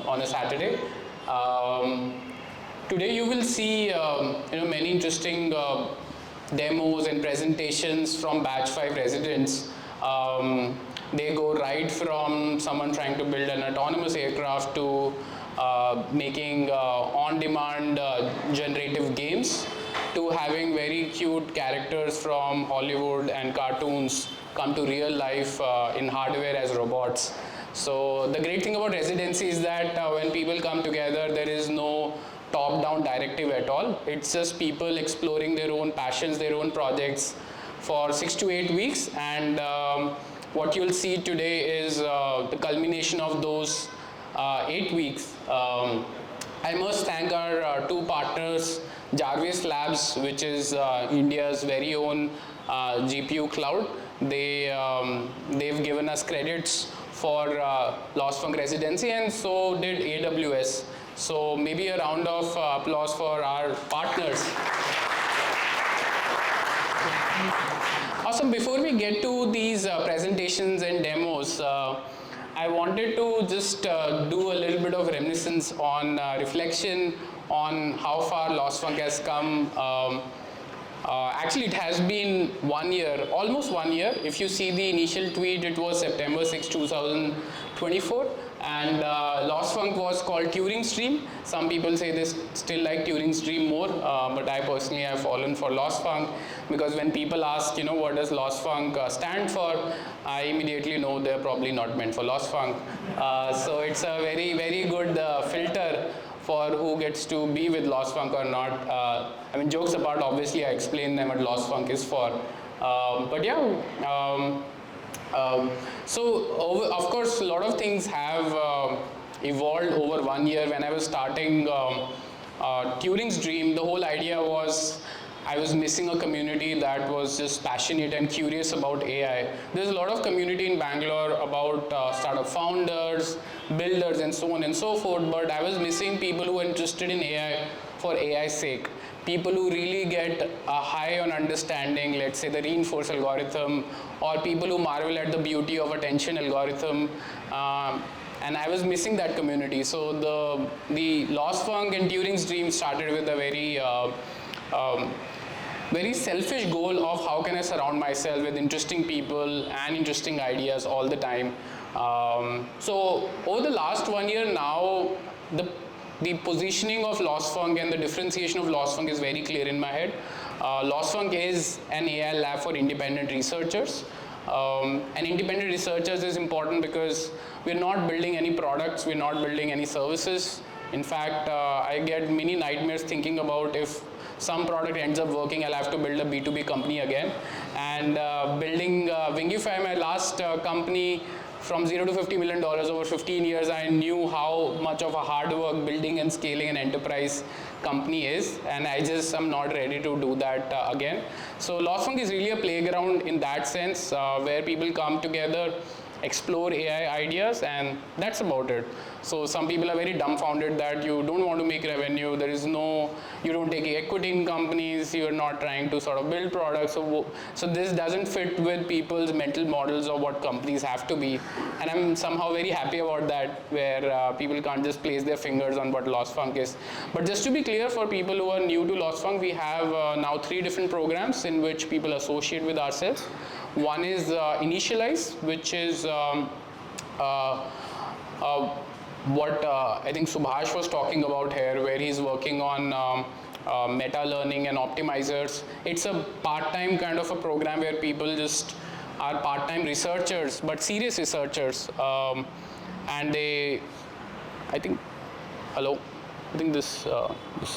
on a Saturday. Today you will see many interesting demos and presentations from batch 5 residents. They go right from someone trying to build an autonomous aircraft to making on-demand generative games, to having very cute characters from Hollywood and cartoons come to real life in hardware as robots. So the great thing about residency is that when people come together, there is no top-down directive at all. It's just people exploring their own passions, their own projects for 6 to 8 weeks, and what you'll see today is the culmination of those 8 weeks. I must thank our two partners, Jarvis Labs, which is India's very own GPU cloud. They've given us credits for Lossfunk residency, and so did AWS. So maybe a round of applause for our partners. Awesome. Before we get to these presentations and demos, I wanted to just do a little bit of reminiscence on reflection on how far Lossfunk has come. Actually, it has been 1 year, almost 1 year. If you see the initial tweet, it was September 6, 2024, and Lossfunk was called Turing Stream. Some people say they still like Turing Stream more, but I personally have fallen for Lossfunk, because when people ask, what does Lossfunk stand for, I immediately know they're probably not meant for Lossfunk. So it's a very, very good filter for who gets to be with Lossfunk or not. I mean, jokes apart, obviously I explain them what Lossfunk is for. But yeah, so of course a lot of things have evolved over 1 year. When I was starting Turing's Dream, the whole idea was I was missing a community that was just passionate and curious about AI. There's a lot of community in Bangalore about startup founders, builders, and so on and so forth, but I was missing people who are interested in AI for AI's sake. People who really get a high on understanding, let's say the reinforced algorithm, or people who marvel at the beauty of attention algorithm. And I was missing that community. So the Lossfunk and Turing's Dream started with a very selfish goal of how can I surround myself with interesting people and interesting ideas all the time. So over the last 1 year now, the positioning of Lossfunk and the differentiation of Lossfunk is very clear in my head. Lossfunk is an AI lab for independent researchers. And independent researchers is important because we're not building any products, we're not building any services. In fact, I get many nightmares thinking about if some product ends up working, I'll have to build a B2B company again. And building Wingify, my last company, from $0 to $50 million over 15 years, I knew how much of a hard work building and scaling an enterprise company is, and I'm not ready to do that again. So Lossfunk is really a playground in that sense, where people come together, explore AI ideas, and that's about it. So some people are very dumbfounded that you don't want to make revenue, you don't take equity in companies, you're not trying to sort of build products. So this doesn't fit with people's mental models of what companies have to be. And I'm somehow very happy about that, where people can't just place their fingers on what Lossfunk is. But just to be clear, for people who are new to Lossfunk, we have now 3 different programs in which people associate with ourselves. One is Initialize, which is what I think Subhash was talking about here, where he's working on meta learning and optimizers. It's a part-time kind of a program where people just are part-time researchers, but serious researchers. And I think this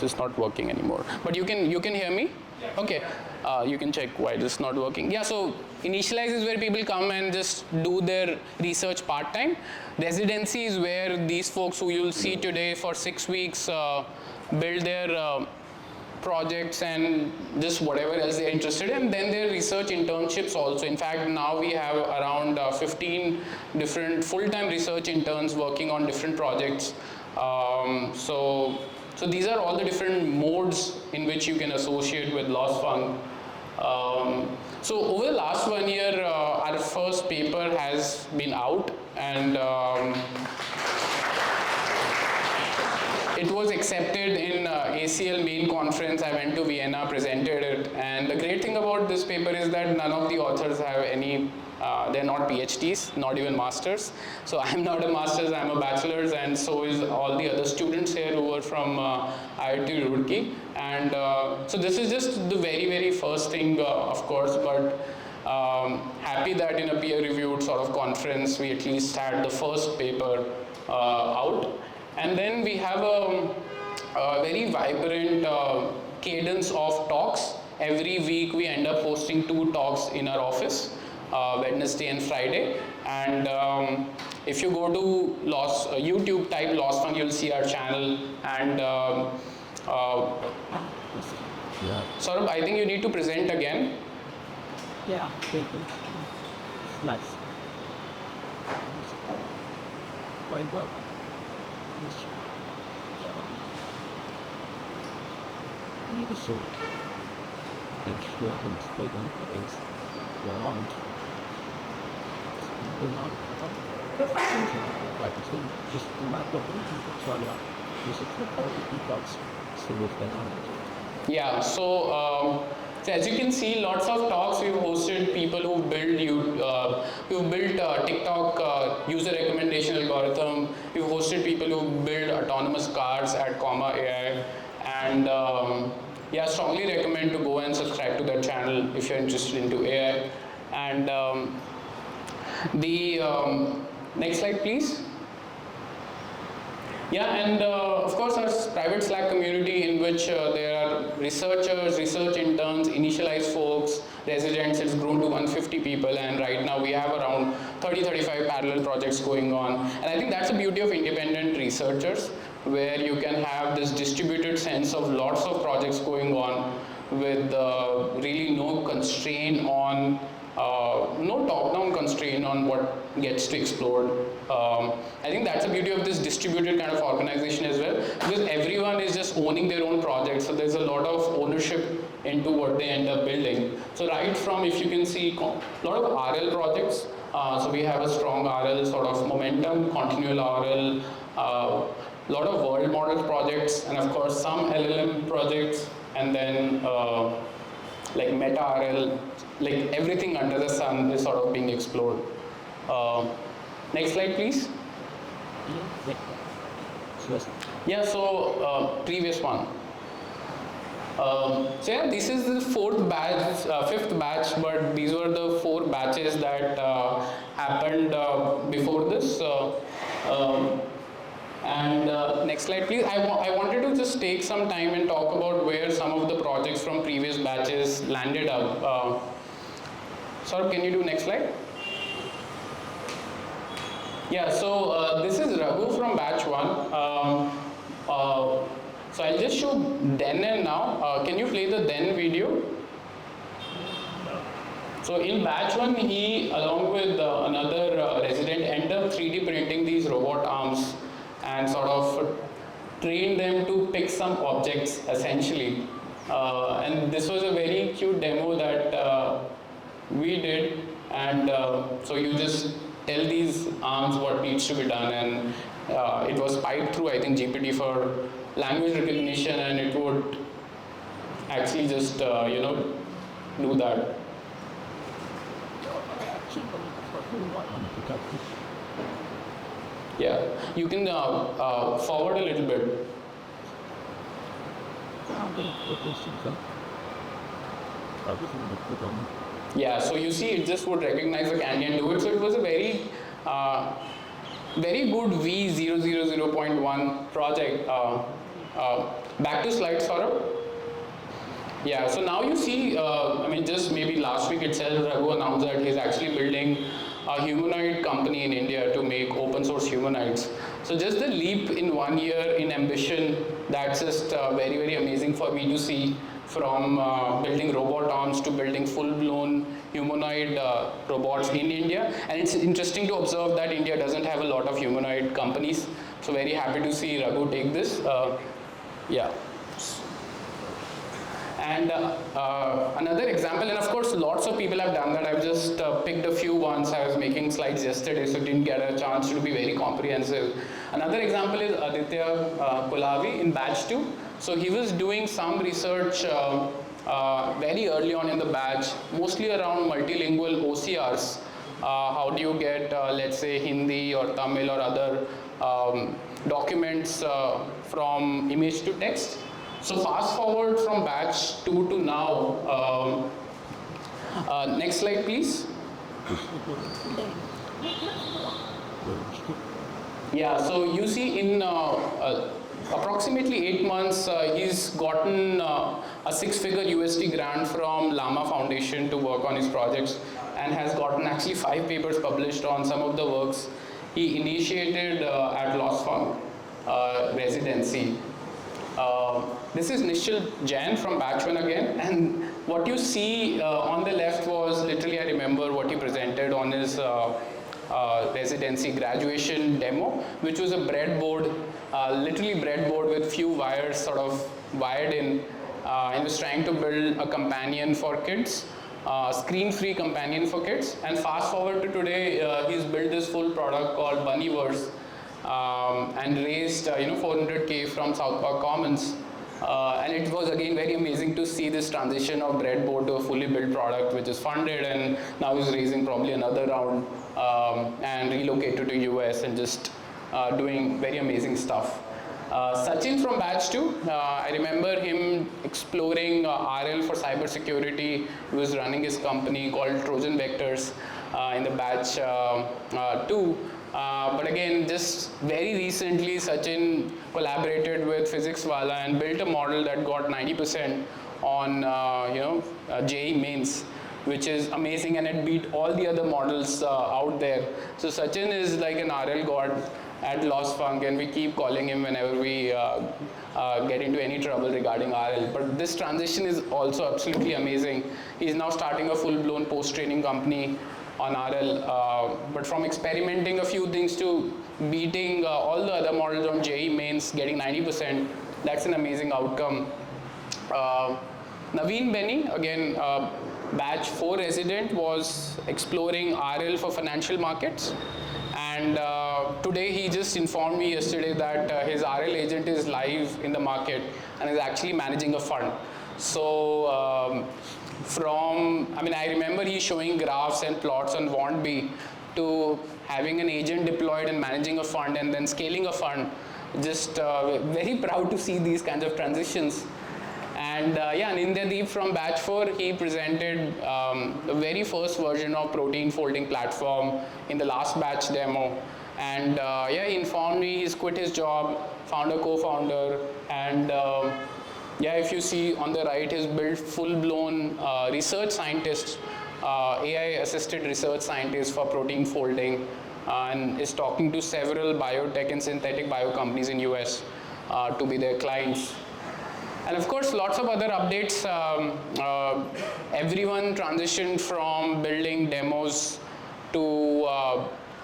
is not working anymore. But you can hear me? Yeah. Okay. You can check why this is not working. Yeah, so Initialize is where people come and just do their research part-time. Residency is where these folks who you'll see today for 6 weeks build their projects and just whatever else they're interested in. Then their research internships also. In fact, now we have around 15 different full-time research interns working on different projects. So these are all the different modes in which you can associate with Lossfunk. So over the last 1 year, our first paper has been out, and it was accepted in ACL main conference. I went to Vienna, presented it, and the great thing about this paper is that none of the authors have any, they're not PhDs, not even masters. So I'm not a master's, I'm a bachelor's, and so is all the other students here who were from IIT Roorkee. And so this is just the very, very first thing, of course, but happy that in a peer-reviewed sort of conference, we at least had the first paper out. And then we have a very vibrant cadence of talks. Every week we end up hosting 2 talks in our office, Wednesday and Friday. And if you go to YouTube, type Lossfunk, you'll see our channel. And Saurabh, I think you need to present again. Yeah, nice. Quite well. So, it's yeah, so as you can see, lots of talks we've hosted, people who built TikTok user recommendation algorithm. We've hosted people who build autonomous cars at Comma AI, and yeah, strongly recommend to go and subscribe to that channel if you're interested into AI. And the next slide, please. Yeah, and of course our private Slack community in which there are researchers, research interns, initialized folks, residents. It's grown to 150 people, and right now we have around 30-35 parallel projects going on. And I think that's the beauty of independent researchers, where you can have this distributed sense of lots of projects going on with really no constraint on, no top-down constraint on what gets to explored. I think that's the beauty of this distributed kind of organization as well, because everyone is just owning their own project, so there's a lot of ownership into what they end up building. So right from, if you can see, a lot of RL projects, so we have a strong RL sort of momentum, continual RL, a lot of world model projects, and of course some LLM projects, and then like Meta RL, like everything under the sun is sort of being explored. Next slide, please. Yeah, so previous one. So yeah, this is the 4th batch, 5th batch, but these were the 4 batches that happened before this. Next slide, please. I wanted to just take some time and talk about where some of the projects from previous batches landed up. Saurabh, can you do next slide? Yeah, so this is Raghu from batch 1. So I'll just show then now. Can you play the then video? So in batch 1, he, along with another resident, ended up 3D printing these robot arms and sort of trained them to pick some objects, essentially. And this was a very cute demo that we did. And so you just tell these arms what needs to be done, and it was piped through, I think, GPT for language recognition, and it would actually just, do that. Yeah, you can forward a little bit. Yeah, so you see it just would recognize the candy and do it. So it was a very, very good V000.1 project. Back to slides, Saurabh. Yeah, so now you see, I mean, just maybe last week itself, Raghu announced that he's actually building a humanoid company in India to make open source humanoids. So just the leap in 1 year in ambition, that's just very, very amazing for me to see, from building robot arms to building full-blown humanoid robots in India. And it's interesting to observe that India doesn't have a lot of humanoid companies. So very happy to see Raghu take this. Yeah. And another example, and of course lots of people have done that, I've just picked a few ones. I was making slides yesterday, so didn't get a chance to be very comprehensive. Another example is Adithya Kulavi in batch 2. So he was doing some research very early on in the batch, mostly around multilingual OCRs. How do you get, let's say, Hindi or Tamil or other documents from image to text? So fast forward from batch 2 to now. Next slide, please. Yeah, so you see in approximately 8 months, he's gotten a 6-figure USD grant from Llama Foundation to work on his projects, and has gotten actually 5 papers published on some of the works he initiated at Lossfunk residency. This is Nishit Goyal from batch 1 again, and what you see on the left was literally, I remember what he presented on his residency graduation demo, which was a breadboard, literally breadboard with few wires sort of wired in, and was trying to build a companion for kids, screen-free companion for kids. And fast forward to today, he's built this full product called Bunnyverse, and raised 400K from South Park Commons. And it was again very amazing to see this transition of breadboard to a fully built product, which is funded, and now he's raising probably another round and relocated to US and just doing very amazing stuff. Sachin from batch 2, I remember him exploring RL for cybersecurity. He was running his company called Trojan Vectors in the batch 2. But again, just very recently, Sachin collaborated with Physics Wala and built a model that got 90% on JEE mains, which is amazing, and it beat all the other models out there. So Sachin is like an RL god at Lossfunk, and we keep calling him whenever we get into any trouble regarding RL. But this transition is also absolutely amazing. He's now starting a full-blown post-training company on RL, but from experimenting a few things to beating all the other models on JEE mains, getting 90%, that's an amazing outcome. Naveen Benny, again, batch 4 resident, was exploring RL for financial markets. And today he just informed me yesterday that his RL agent is live in the market and is actually managing a fund. So I remember he's showing graphs and plots on WantBee to having an agent deployed and managing a fund and then scaling a fund. Just very proud to see these kinds of transitions. And Nindyadeep from batch 4, he presented the very first version of protein folding platform in the last batch demo. And he informed me he's quit his job, found a co-founder, and if you see on the right, he's built full-blown research scientist, AI-assisted research scientist for protein folding, and is talking to several biotech and synthetic bio companies in US to be their clients. And of course, lots of other updates. Everyone transitioned from building demos to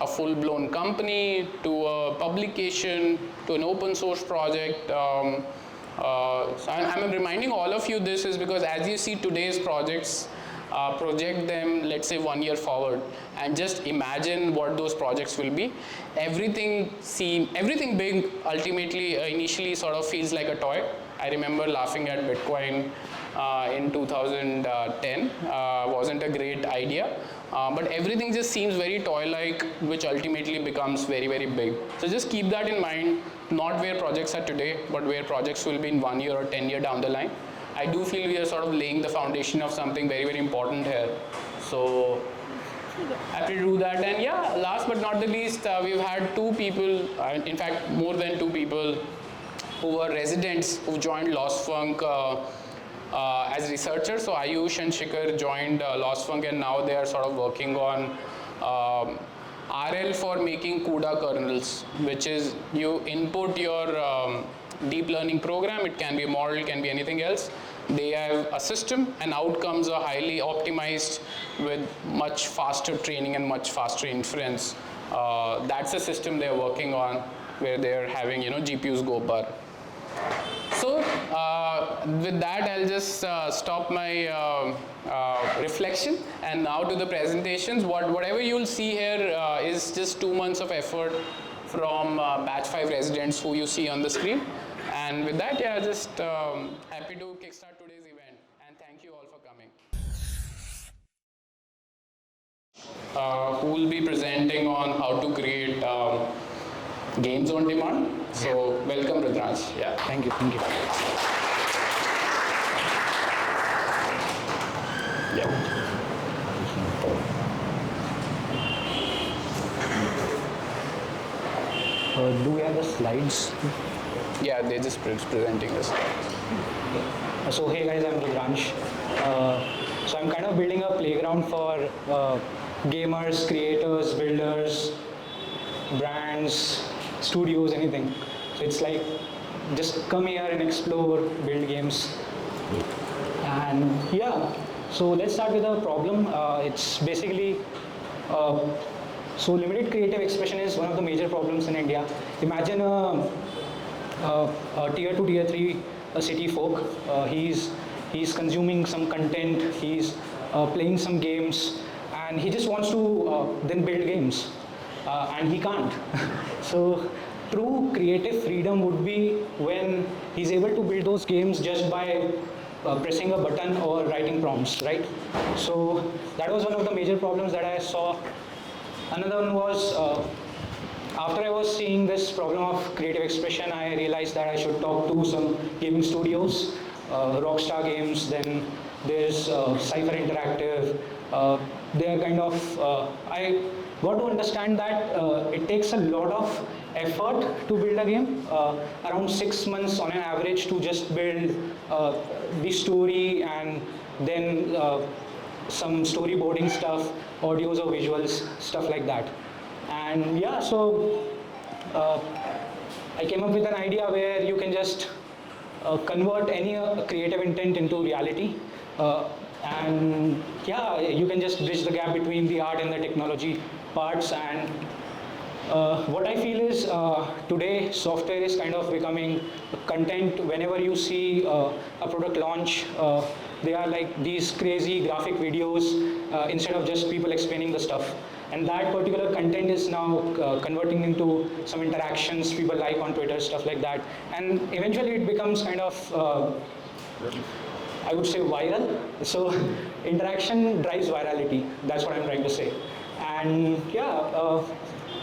a full-blown company, to a publication, to an open source project. So I'm reminding all of you this is because as you see today's projects, project them, let's say 1 year forward, and just imagine what those projects will be. Everything big ultimately, initially sort of feels like a toy. I remember laughing at Bitcoin in 2010, wasn't a great idea. But everything just seems very toy-like, which ultimately becomes very, very big. So just keep that in mind, not where projects are today, but where projects will be in 1 year or 10 years down the line. I do feel we are sort of laying the foundation of something very, very important here. So happy to do that. And last but not the least, we've had 2 people, in fact, more than 2 people who were residents who joined Lossfunk as researchers. So Ayush and Shikhar joined Lossfunk, and now they are sort of working on RL for making CUDA kernels, which is you input your deep learning program. It can be a model, it can be anything else. They have a system, and outcomes are highly optimized with much faster training and much faster inference. That's the system they're working on, where they're having GPUs go bar. So with that, I'll just stop my reflection, and now to the presentations. Whatever you'll see here is just 2 months of effort from batch 5 residents who you see on the screen. And with that, yeah, just happy to kickstart today's event, and thank you all for coming. Who will be presenting on how to create games on demand. So welcome, Rudransh. Yeah. Thank you. Thank you. Yeah. Do we have the slides? Yeah, they're just presenting this. So hey guys, I'm Rudransh. So I'm kind of building a playground for gamers, creators, builders, brands, studios, anything. So it's like just come here and explore, build games. And yeah, so let's start with a problem. It's basically so limited creative expression is one of the major problems in India. Imagine a tier 2, tier 3 city folk. He's consuming some content, he's playing some games, and he just wants to then build games, and he can't. So true creative freedom would be when he's able to build those games just by pressing a button or writing prompts, right? So that was one of the major problems that I saw. Another one was after I was seeing this problem of creative expression, I realized that I should talk to some gaming studios, Rockstar Games, then there's Cypher Interactive. They are kind of, I got to understand that it takes a lot of effort to build a game, around 6 months on an average to just build the story and then some storyboarding stuff, audios or visuals, stuff like that. And yeah, so I came up with an idea where you can just convert any creative intent into reality. And yeah, you can just bridge the gap between the art and the technology parts. And what I feel is today software is kind of becoming content. Whenever you see a product launch, they are like these crazy graphic videos instead of just people explaining the stuff. And that particular content is now converting into some interactions people like on Twitter, stuff like that. And eventually it becomes kind of, I would say, viral. So interaction drives virality. That's what I'm trying to say. And yeah,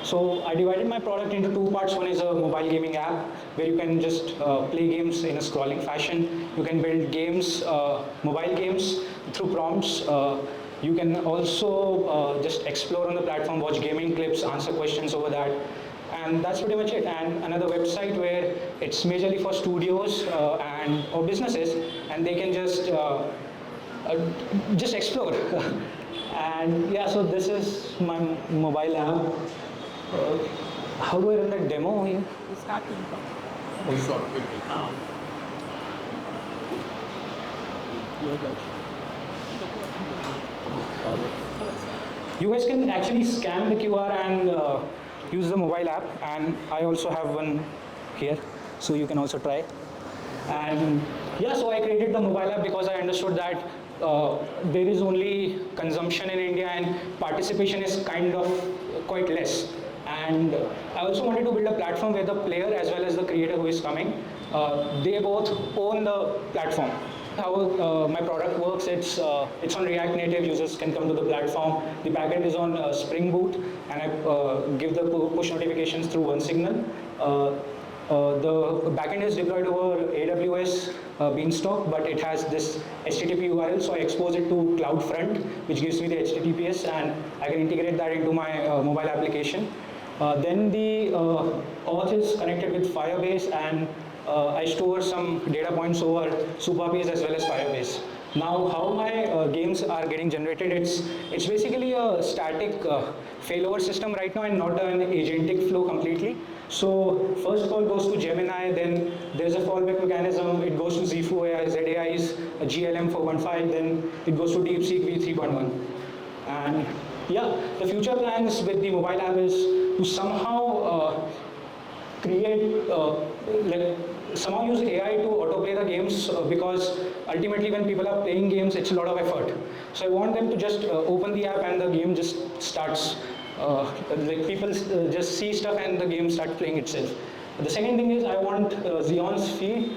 so I divided my product into 2 parts. One is a mobile gaming app where you can just play games in a scrolling fashion. You can build games, mobile games through prompts. You can also just explore on the platform, watch gaming clips, answer questions over that. And that's pretty much it. And another website where it's majorly for studios and or businesses, and they can just explore. And yeah, so this is my mobile app. How do I run the demo here? You guys can actually scan the QR and use the mobile app, and I also have one here, so you can also try. And yeah, so I created the mobile app because I understood that there is only consumption in India and participation is kind of quite less. And I also wanted to build a platform where the player as well as the creator who is coming, they both own the platform. How my product works, it's on React Native. Users can come to the platform. The backend is on Spring Boot, and I give the push notifications through OneSignal. The backend is deployed over AWS Beanstalk, but it has this HTTP URL, so I expose it to CloudFront, which gives me the HTTPS, and I can integrate that into my mobile application. Then the auth is connected with Firebase, and I store some data points over Supabase as well as Firebase. Now, how my games are getting generated, it's basically a static failover system right now and not an agentic flow completely. So first call goes to Gemini, then there's a fallback mechanism, it goes to Zifu AI, ZAI's GLM 415, then it goes to DeepSeek V3.1. And yeah, the future plans with the mobile app is to somehow create, like somehow use AI to autoplay the games because ultimately when people are playing games, it's a lot of effort. So I want them to just open the app and the game just starts. Like people just see stuff and the game starts playing itself. The second thing is I want Zeon's feed,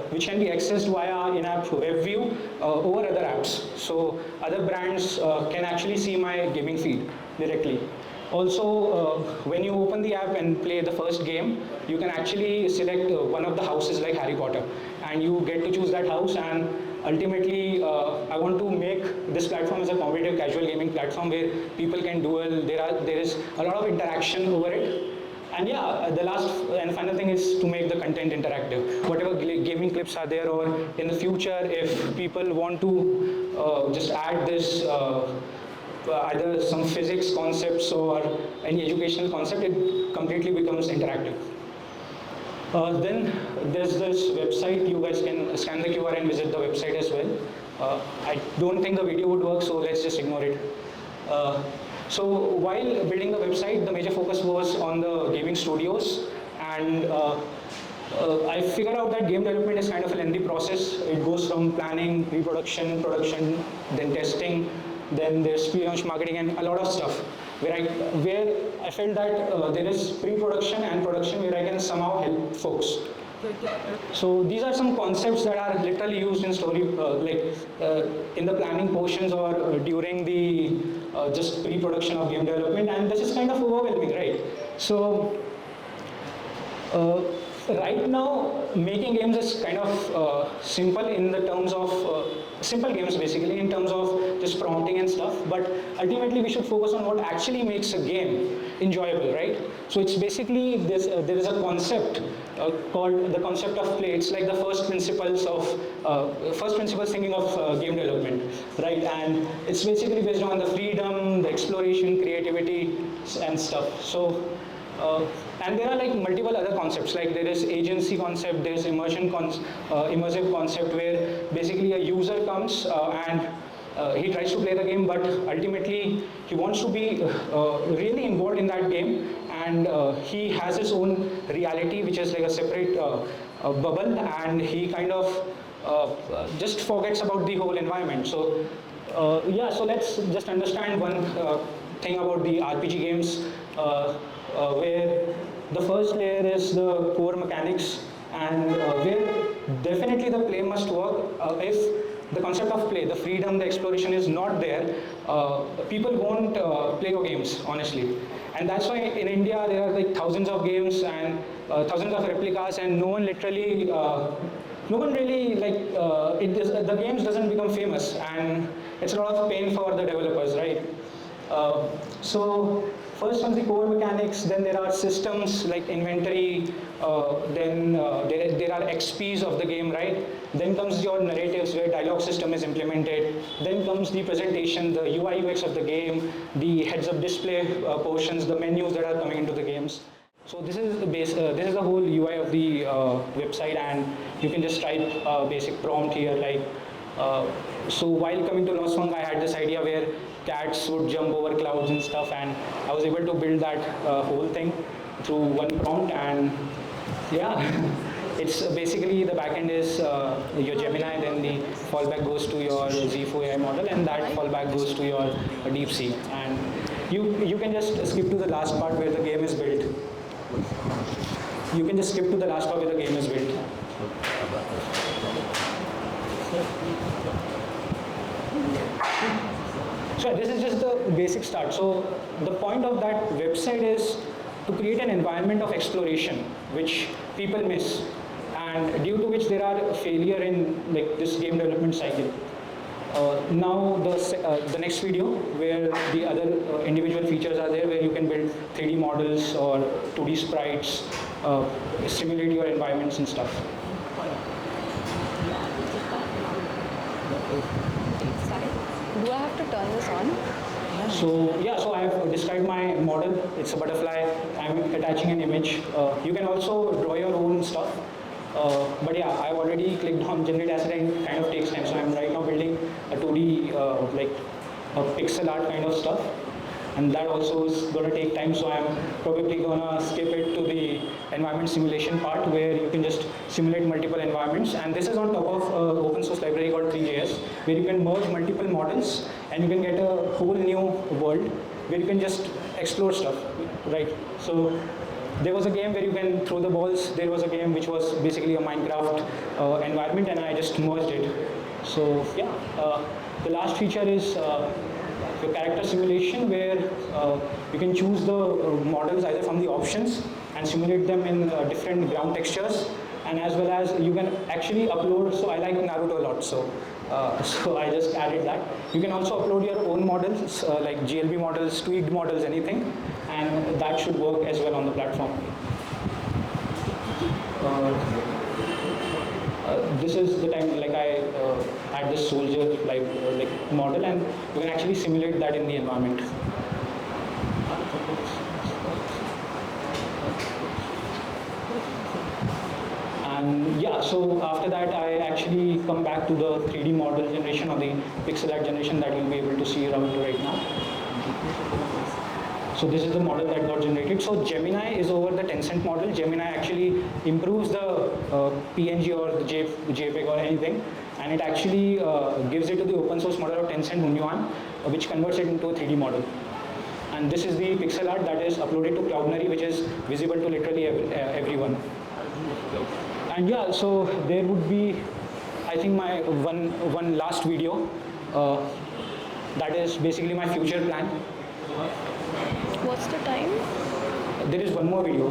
which can be accessed via in-app web view over other apps. So other brands can actually see my gaming feed directly. Also, when you open the app and play the first game, you can actually select one of the houses like Harry Potter, and you get to choose that house. And ultimately, I want to make this platform as a competitive casual gaming platform where people can duel. There is a lot of interaction over it. And yeah, the last and final thing is to make the content interactive. Whatever gaming clips are there, or in the future, if people want to just add this. Either some physics concepts or any educational concept, it completely becomes interactive. Then there's this website, you guys can scan the QR and visit the website as well. I don't think the video would work, so let's just ignore it. So while building the website, the major focus was on the gaming studios, and I figured out that game development is kind of a lengthy process. It goes from planning, pre-production, production, then testing, then there's pre-launch marketing and a lot of stuff where I felt that there is pre-production and production where I can somehow help folks. So these are some concepts that are literally used in story, in the planning portions or during the just pre-production of game development, and this is kind of overwhelming, right? So right now, making games is kind of simple in the terms of simple games basically in terms of just prompting and stuff, but ultimately we should focus on what actually makes a game enjoyable, right? So it's basically this, there is a concept called the concept of play. It's like the first principles thinking of game development, right? And it's basically based on the freedom, the exploration, creativity and stuff. So and there are like multiple other concepts, like there is agency concept, there is immersive concept where basically a user comes and he tries to play the game, but ultimately he wants to be really involved in that game, and he has his own reality which is like a separate bubble, and he kind of just forgets about the whole environment. So yeah, so let's just understand one thing about the RPG games, where the first layer is the core mechanics, and where definitely the play must work. If the concept of play, the freedom, the exploration is not there, people won't play your games, honestly. And that's why in India there are like thousands of games and thousands of replicas, and no one really like the games doesn't become famous, and it's a lot of pain for the developers, right? So first comes the core mechanics, then there are systems like inventory, then there are XPs of the game, right? Then comes your narratives where dialogue system is implemented. Then comes the presentation, the UI UX of the game, the heads-up display portions, the menus that are coming into the games. So this is the base. This is the whole UI of the website, and you can just type a basic prompt here, like. So while coming to Lossfunk, I had this idea where cats would jump over clouds and stuff, and I was able to build that whole thing through one prompt, and yeah, it's basically the backend is your Gemini, then the fallback goes to your Z4 AI model, and that fallback goes to your DeepSeek, and you can just skip to the last part where the game is built. You can just skip to the last part where the game is built. So this is just the basic start. So the point of that website is to create an environment of exploration which people miss, and due to which there are failure in like this game development cycle. Now the next video where the other individual features are there, where you can build 3D models or 2D sprites, simulate your environments and stuff. Do I have to turn this on? So yeah, so I have described my model. It's a butterfly. I'm attaching an image. You can also draw your own stuff. But yeah, I've already clicked on generate asset, and it kind of takes time. So I'm right now building a 2D like a pixel art kind of stuff. and that also is going to take time, so I'm probably going to skip it to the environment simulation part where you can just simulate multiple environments. And this is on top of open source library called 3JS, where you can merge multiple models and you can get a whole new world where you can just explore stuff, right? So there was a game where you can throw the balls. There was a game which was basically a Minecraft environment, and I just merged it. So yeah, the last feature is your character simulation, where you can choose the models either from the options and simulate them in different ground textures, and as well as you can actually upload. So I like Naruto a lot, so so I just added that. You can also upload your own models, like GLB models, tweaked models, anything, and that should work as well on the platform. This is the time, like I had this soldier like model, and you can actually simulate that in the environment. And yeah, so after that I actually come back to the 3D model generation or the pixel art generation that you'll be able to see around right now. So this is the model that got generated. So Gemini is over the Tencent model. Gemini actually improves the PNG or the JPEG or anything, and it actually gives it to the open source model of Tencent Hunyuan, which converts it into a 3D model. And this is the pixel art that is uploaded to Cloudinary, which is visible to literally everyone. And yeah, so there would be, I think, my one last video. That is basically my future plan. What's the time? There is one more video.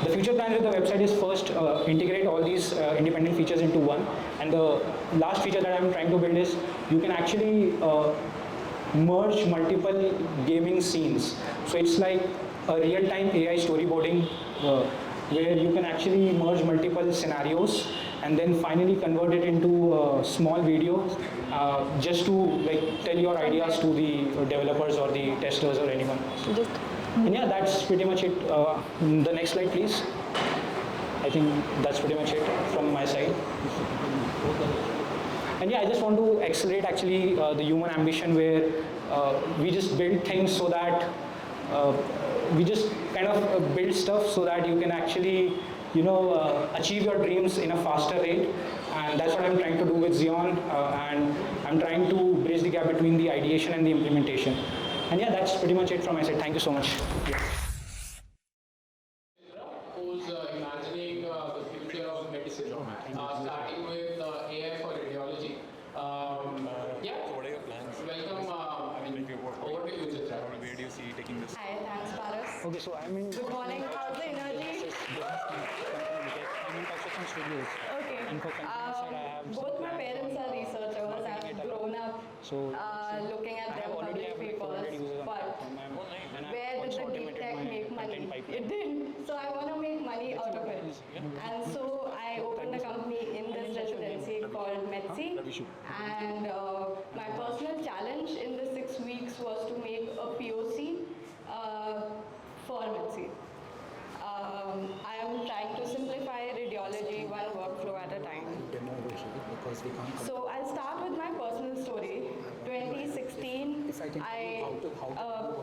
The future plan with the website is first integrate all these independent features into one, and the last feature that I'm trying to build is you can actually merge multiple gaming scenes. So it's like a real-time AI storyboarding where you can actually merge multiple scenarios and then finally convert it into a small video just to like tell your ideas to the developers or the testers or anyone. And yeah, that's pretty much it. The next slide, please. I think that's pretty much it from my side. And yeah, I just want to accelerate actually the human ambition where we just build things so that we just kind of build stuff so that you can actually, you know, achieve your dreams in a faster rate. And that's what I'm trying to do with Zeon, and I'm trying to bridge the gap between the ideation and the implementation. And yeah, that's pretty much it from my side. Thank you so much. Who's imagining the future of medicine, starting with AI for radiology. Yeah. So what are your plans? Welcome. Over to you, Chitra. Where do you see taking this? Hi, thanks, Paras. Okay, so I'm in. Good morning. How's the energy? I'm in touch with some studios. Okay. And for companies that I have Both my parents are researchers. I've grown up So looking at them publish papers, but where did the geek tech make money? It didn't. So I want to make money out of it. And so I opened a company in this residency called Medsee. And my personal challenge in the 6 weeks was to make a POC for Medsee. I am trying to simplify radiology one workflow at a time. So I'll start with my personal story. 2016, I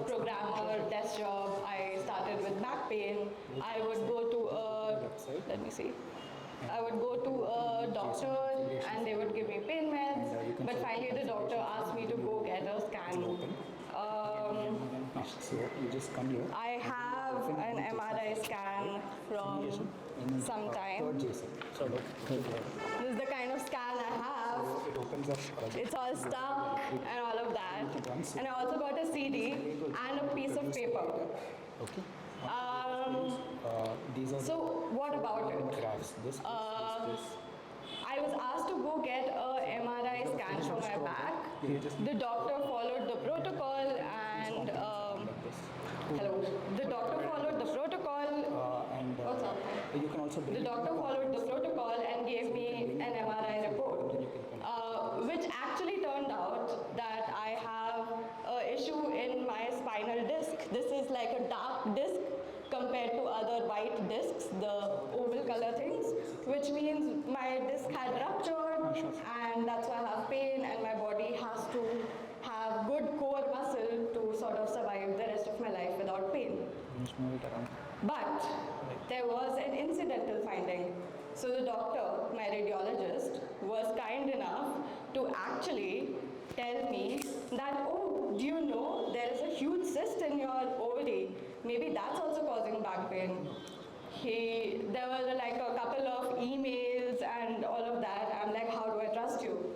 programmer, desk job. I started with back pain. I would go to I would go to a doctor and they would give me pain meds. But finally, the doctor asked me to go get a scan. So you just come here. I have an MRI scan from some time. This is the kind of scan I have. It opens up. It's all stuck and all of that. And I also got a CD and a piece of paper. Okay. These are So what about it? graphs. This. I was asked to go get a MRI scan from my back. The doctor followed the protocol and hello. The doctor followed the protocol. And What's up? you can also The doctor followed the protocol and gave me an MRI report, which actually turned out that I have an issue in my spinal disc. This is like a dark disc compared to other white discs, the oval color things, which means my disc had ruptured and that's why I have pain, and my body has to have good core muscle to sort of survive the rest of my life without pain. But there was an incidental finding. So the doctor, my radiologist, was kind enough to actually tell me that, oh, do you know there is a huge cyst in your ovary? Maybe that's also causing back pain. There were like a couple of emails and all of that. I'm like, how do I trust you?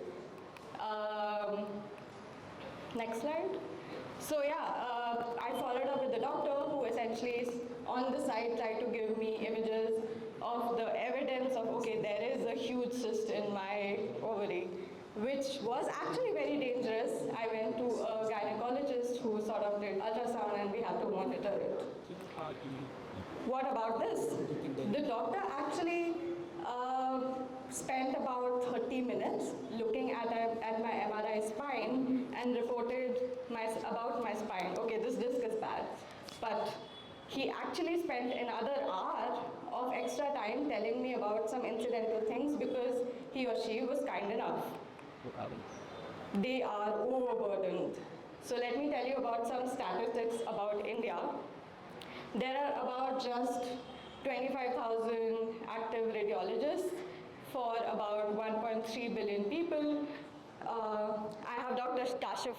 Next slide. So yeah, I followed up with the doctor, who essentially on the side tried to give me images of the evidence of, okay, there is a huge cyst in my ovary, which was actually very dangerous. I went to a gynecologist who sort of did ultrasound, and we had to monitor it. What about this? The doctor actually spent about 30 minutes looking at my MRI spine and reported about my spine. Okay, this disc is bad. But he actually spent another hour of extra time telling me about some incidental things because he or she was kind enough. They are overburdened. So let me tell you about some statistics about India. There are about just 25,000 active radiologists for about 1.3 billion people. I have Dr. Kashif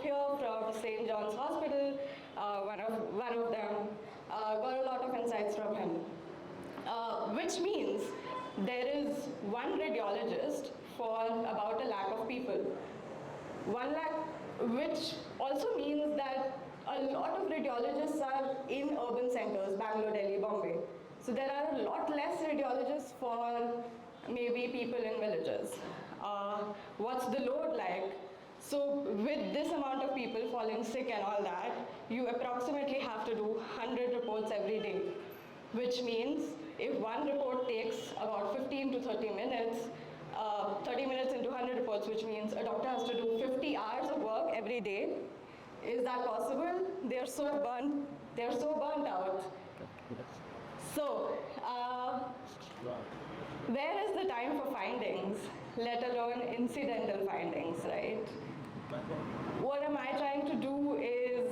here from St. John's Hospital. One of them got a lot of insights from him, which means there is one radiologist for about 1 lakh of people. 1 lakh, which also means that a lot of radiologists are in urban centers, Bangalore, Delhi, Bombay. So there are a lot less radiologists for maybe people in villages. What's the load like? So with this amount of people falling sick and all that, you approximately have to do 100 reports every day, which means if one report takes about 15 to 30 minutes, 30 minutes into 100 reports, which means a doctor has to do 50 hours of work every day. Is that possible? They're so burnt out. So, where is the time for findings, let alone incidental findings, right? What am I trying to do is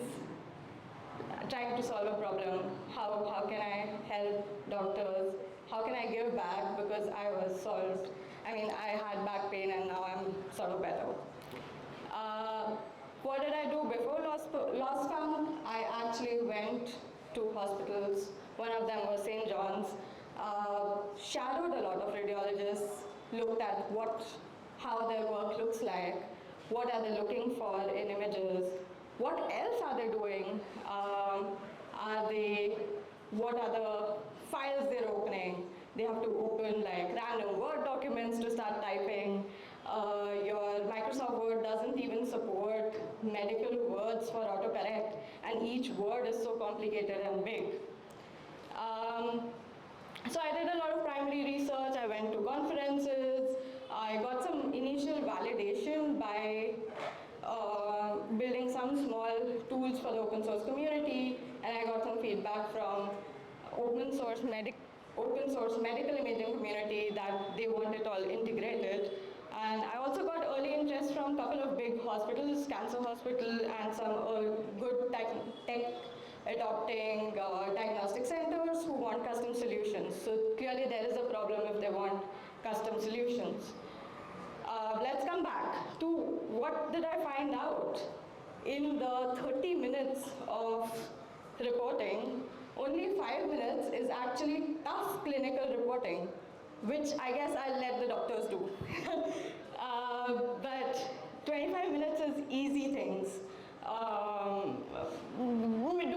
trying to solve a problem. How can I help doctors? How can I give back? Because I was solved. I mean, I had back pain and now I'm sort of better. What did I do before Lossfunk? I actually went to hospitals. One of them was St. John's. Shadowed a lot of radiologists, looked at how their work looks like, what are they looking for in images, what else are they doing, what are the files they're opening. They have to open like random Word documents to start typing. Your Microsoft Word doesn't even support medical words for autocorrect, and each word is so complicated and big. So I did a lot of primary research. I went to conferences. I got some initial validation by building some small tools for the open source community, and I got some feedback from open source medical imaging community that they want it all integrated. And I also got early interest from a couple of big hospitals, Cancer Hospital, and some good tech adopting diagnostic centers who want custom solutions. So clearly there is a problem if they want custom solutions. Let's come back to what did I find out. In the 30 minutes of reporting, only 5 minutes is actually tough clinical reporting, which I guess I'll let the doctors do. But 25 minutes is easy things.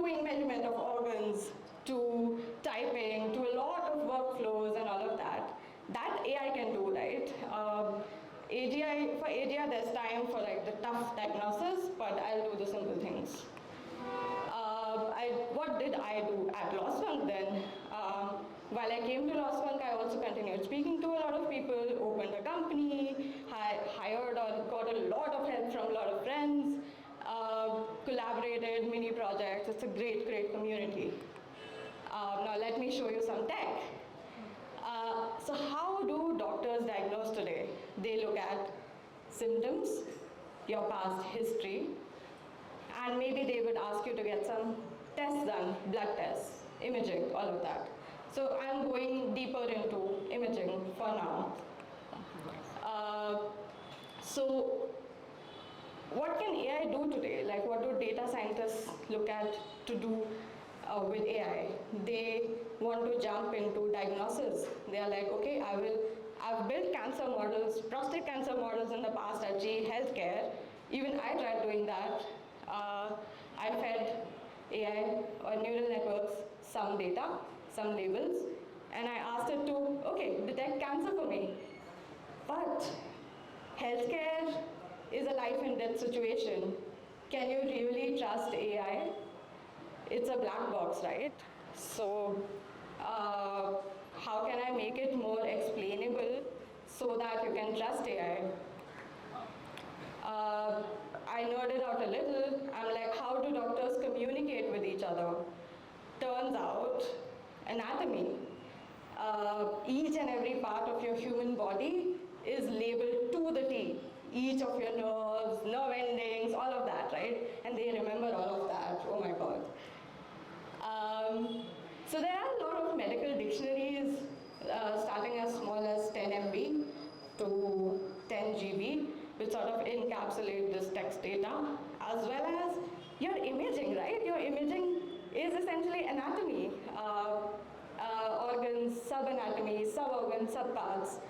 Doing measurement of organs, to typing, to a lot of workflows and all of that. That AI can do, right? For AGI, there's time for like the tough diagnosis, but I'll do the simple things. What did I do at Lossfunk then? While I came to Lossfunk, I also continued speaking to a lot of people, opened a company, hired or got a lot of help from a lot of friends, collaborated, mini projects. It's a great, great community. Now let me show you some tech. So how do doctors diagnose today? They look at symptoms, your past history, and maybe they would ask you to get some tests done, blood tests, imaging, all of that. So I'm going deeper into imaging for now. So what can AI do today? Like, what do data scientists look at to do with AI? They want to jump into diagnosis. They are like, okay, I've built cancer models, prostate cancer models in the past at GE Healthcare. Even I tried doing that. I fed AI or neural networks some data, some labels, and I asked it to, okay, detect cancer for me. But healthcare is a life and death situation. Can you really trust AI? It's a black box, right? So how can I make it more explainable so that you can trust AI? I nerded out a little. I'm like, how do doctors communicate with each other? Turns out, anatomy. Each and every part of your human body is labeled to the T. Each of your nerves, nerve endings, all of that, right? And they remember all of that. Oh my God. So there are a lot of medical dictionaries starting as small as 10 MB to 10 GB, which sort of encapsulate this text data, as well as your imaging, right? Your imaging is essentially anatomy, organs, subanatomy, suborgans, subparts.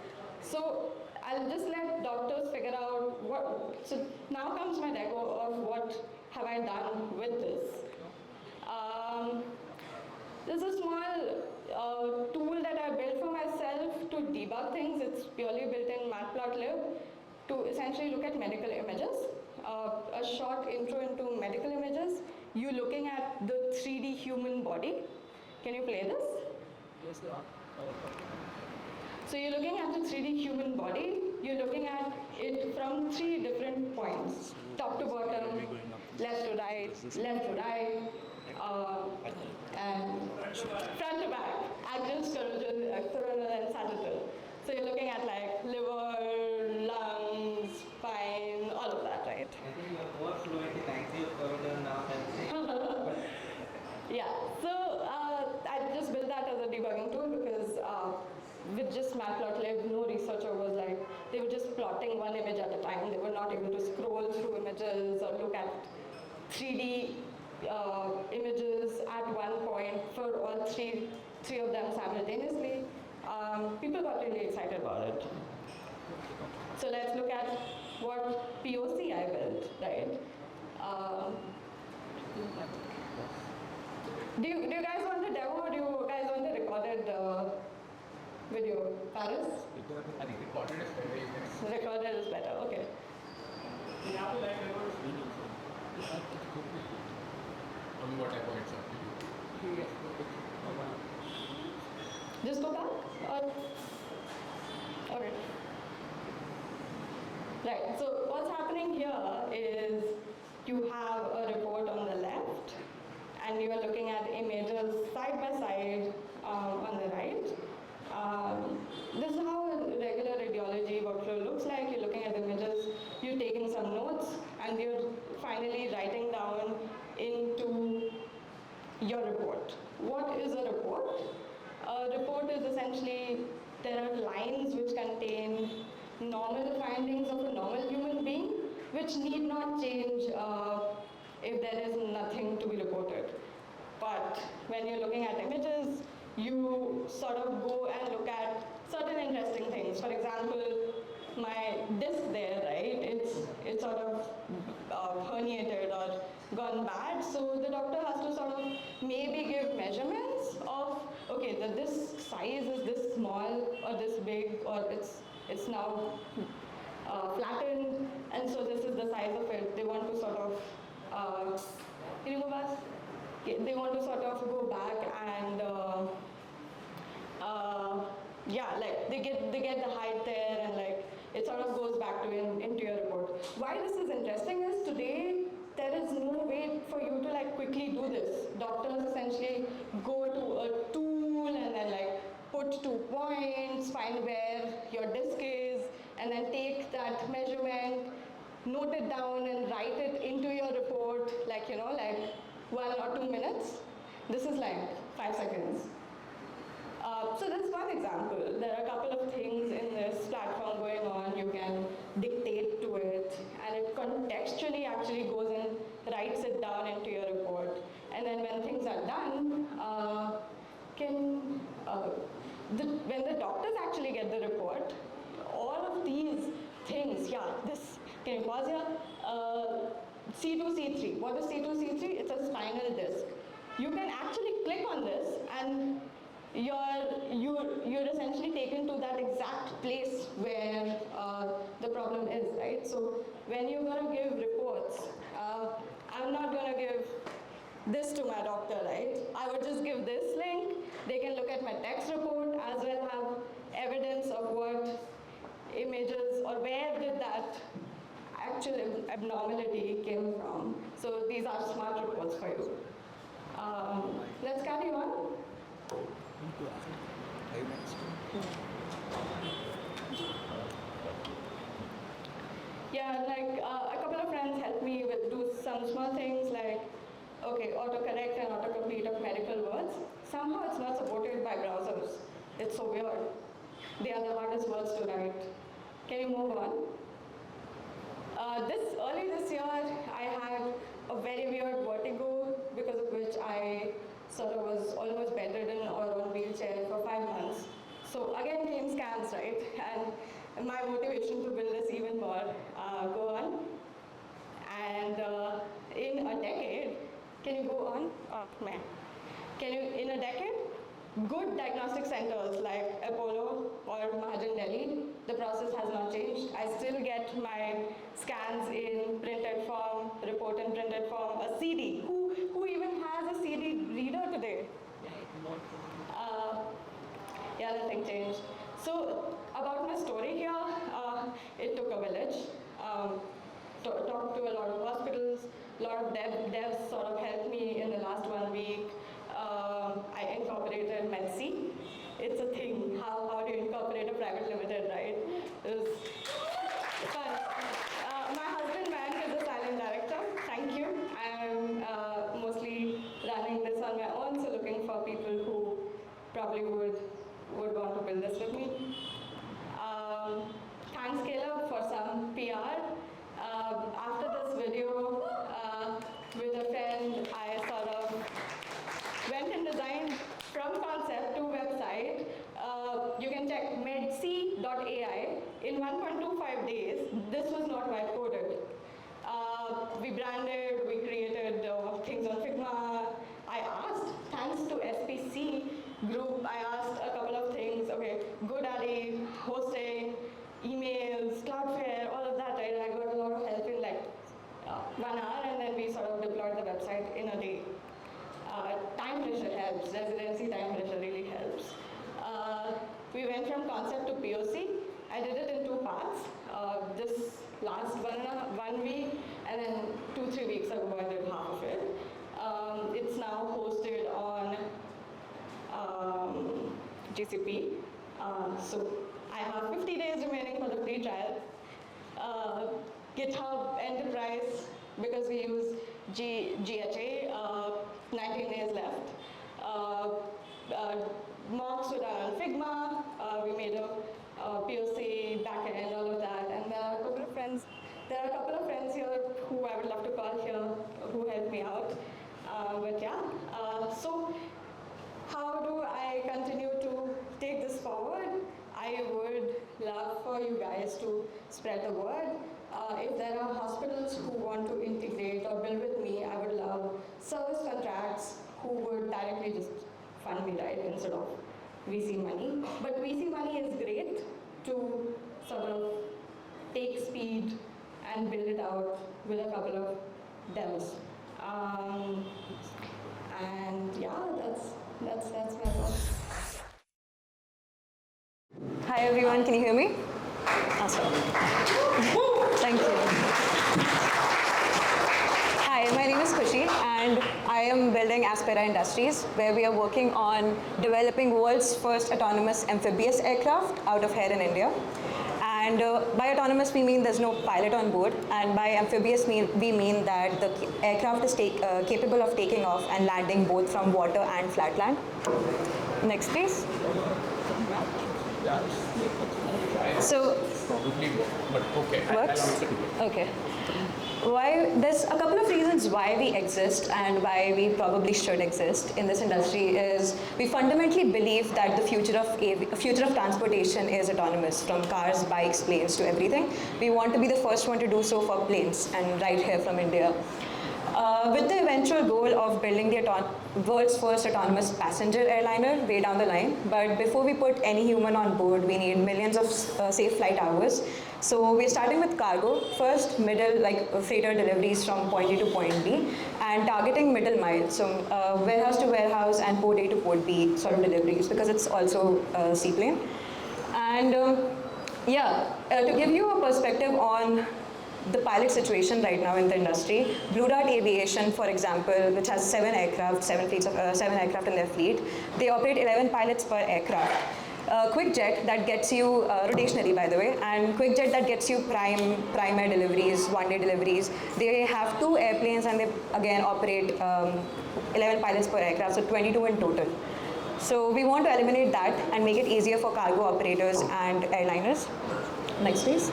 So I'll just let doctors figure out what, so now comes my demo of what have I done with this. There's a small tool that I built for myself to debug things. It's purely built in Matplotlib to essentially look at medical images. A short intro into medical images. You looking at the 3D human body. Can you play this? Yes, sir. So you're looking at the 3D human body. You're looking at it from 3 different points. Top to bottom, left to right, and front to back, axial, coronal, and sagittal. So you're looking at like liver, lungs, spine, all of that, right? I think you're more fluent in axial coronal now than Yeah, so I just built that as a debugging tool because with just Matplotlib, no researcher was like, they were just plotting one image at a time. They were not able to scroll through images or look at 3D images at one point for all three of them simultaneously. People got really excited about it. So let's look at what POC I built, right? Do you guys want the demo or do you guys want the recorded video? Paris? I think recorded is better. Recorded is better, okay. On what type of it's up to you. Just go back? Or? Okay. Right, so what's happening here is you have a report on the left and you are looking at images side by side on the right. This is how a regular radiology workflow looks like. You're looking at the images, you're taking some notes, and you're finally writing down into your report. What is a report? A report is essentially, there are lines which contain normal findings of a normal human being, which need not change if there is nothing to be reported. But when you're looking at images, you sort of go and look at certain interesting things. For example, my disc there, right? It's sort of herniated or gone bad. So the doctor has to sort of maybe give measurements of, okay, this size is this small or this big, or it's now flattened, and so this is the size of it. They want to sort of, can you go back? They want to sort of go back and yeah, like they get the height there, and like it sort of goes back to into your report. Why this is interesting is today there is no way for you to like quickly do this. Doctors essentially go to a tool and then like put 2 points, find where your note it down and write it into your report, like, like 1 or 2 minutes. This is like 5 seconds. So that's one example. There are a couple of things in this platform going on. You can dictate to it, and it contextually actually goes and writes it down into your report. And then when things are done, when the doctors actually get the report, all of these things, can you pause here? C2, C3. What is C2, C3? It's a spinal disc. You can actually click on this, and you're essentially taken to that exact place where the problem is, right? So when you're going to give reports, I'm not going to give this to my doctor, right? I would just give this link. They can look at my text report, as well have evidence of what images or where did that actual abnormality came from. So these are smart reports for you. Let's carry on. Yeah, like a couple of friends helped me do some small things like, okay, autocorrect and autocomplete of medical words. Somehow it's not supported by browsers. It's so weird. They are the hardest words to write. Can you move on? Early this year, I had a very weird vertigo, because of which I sort of was almost bedridden or on wheelchair for 5 months. So again came scans, right? And my motivation to build this even more. Go on. And in a decade, can you go on? Oh, man. In a decade, good diagnostic centers like Apollo or Mahajan Delhi, the process has not changed. I still get my scans in printed form, report in printed form, a CD. Who even has a CD reader today? Yeah, nothing changed. So about my story here, it took a village. Talked to a lot of hospitals, a lot of devs sort of helped me in the last 1 week. I incorporated Medsee. It's a thing. How do you incorporate a private limited, right? It was fun. My husband, Mank, is a silent director. Thank you. I'm mostly running this on my own, so looking for people who probably would want to build this with me. Thanks, Caleb, for some PR. After this video, with a friend, I sort of went and designed from concept to website. You can check medsee.ai. In 1.25 days, this was not web coded. We branded, we created things on Figma. I asked, thanks to SPC group, I asked a couple of things. Okay, GoDaddy, hosting, emails, Cloudflare, all of that, right? I got a lot of help in like 1 hour, and then we sort of deployed the website in a day. Time pressure helps. Residency time pressure really helps. We went from concept to POC. I did it in 2 parts. This last 1 week, and then 2-3 weeks ago I did half of it. It's now hosted on GCP. So I have 50 days remaining for the free trial. GitHub Enterprise, because we use GHA, 19 days left. Mocks with our Figma, we made a POC, backend, all of that, and there are a couple of friends. There are a couple of friends here who I would love to call here who helped me out. But yeah, so how do I continue to take this forward? I would love for you guys to spread the word. If there are hospitals who want to integrate or build with me, I would love service contracts who would directly just fund me, right, instead of VC money. But VC money is great to sort of take speed and build it out with a couple of devs. And yeah, that's my thought. Hi everyone, can you hear me? Awesome. Thank you. Hi, my name is Khushi and I am building Aspera Industries, where we are working on developing world's first autonomous amphibious aircraft out of here in India. And by autonomous, we mean there's no pilot on board. And by amphibious, we mean that the aircraft is capable of taking off and landing both from water and flat land. Next, please. So, Probably, but okay. works? Okay. Why, there's a couple of reasons why we exist and why we probably should exist in this industry is we fundamentally believe that the future of transportation is autonomous, from cars, bikes, planes to everything. We want to be the first one to do so for planes, and right here from India. With the eventual goal of building the world's first autonomous passenger airliner way down the line. But before we put any human on board, we need millions of safe flight hours. So we're starting with cargo, first middle, like freighter deliveries from point A to point B, and targeting middle mile, so warehouse to warehouse and port A to port B sort of deliveries, because it's also a seaplane. And to give you a perspective on the pilot situation right now in the industry, Blue Dart Aviation, for example, which has 7 aircraft in their fleet, they operate 11 pilots per aircraft. Quick jet that gets you, rotationally by the way, and quick jet that gets you prime air deliveries, one-day deliveries. They have 2 airplanes and they again operate 11 pilots per aircraft, so 22 in total. So we want to eliminate that and make it easier for cargo operators and airliners. Next please.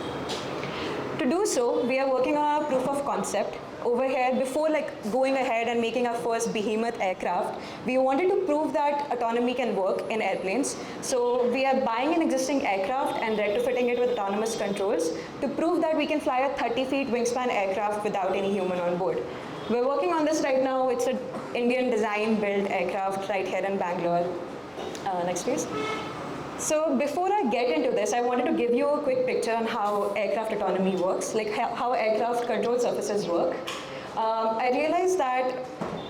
To do so, we are working on a proof of concept. Over here, before going ahead and making our first behemoth aircraft, we wanted to prove that autonomy can work in airplanes. So we are buying an existing aircraft and retrofitting it with autonomous controls to prove that we can fly a 30 feet wingspan aircraft without any human on board. We're working on this right now. It's an Indian design built aircraft right here in Bangalore. Next please. So before I get into this, I wanted to give you a quick picture on how aircraft autonomy works, like how aircraft control surfaces work. I realized that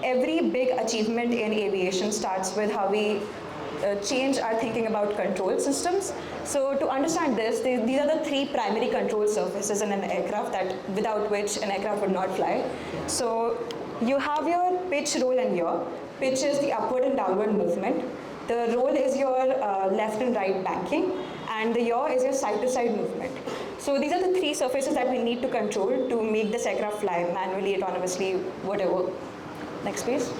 every big achievement in aviation starts with how we change our thinking about control systems. So to understand this, these are the 3 primary control surfaces in an aircraft without which an aircraft would not fly. So you have your pitch, roll, and yaw. Pitch is the upward and downward movement. The roll is your left and right banking, and the yaw is your side-to-side movement. So these are the 3 surfaces that we need to control to make this aircraft fly manually, autonomously, whatever. Next please.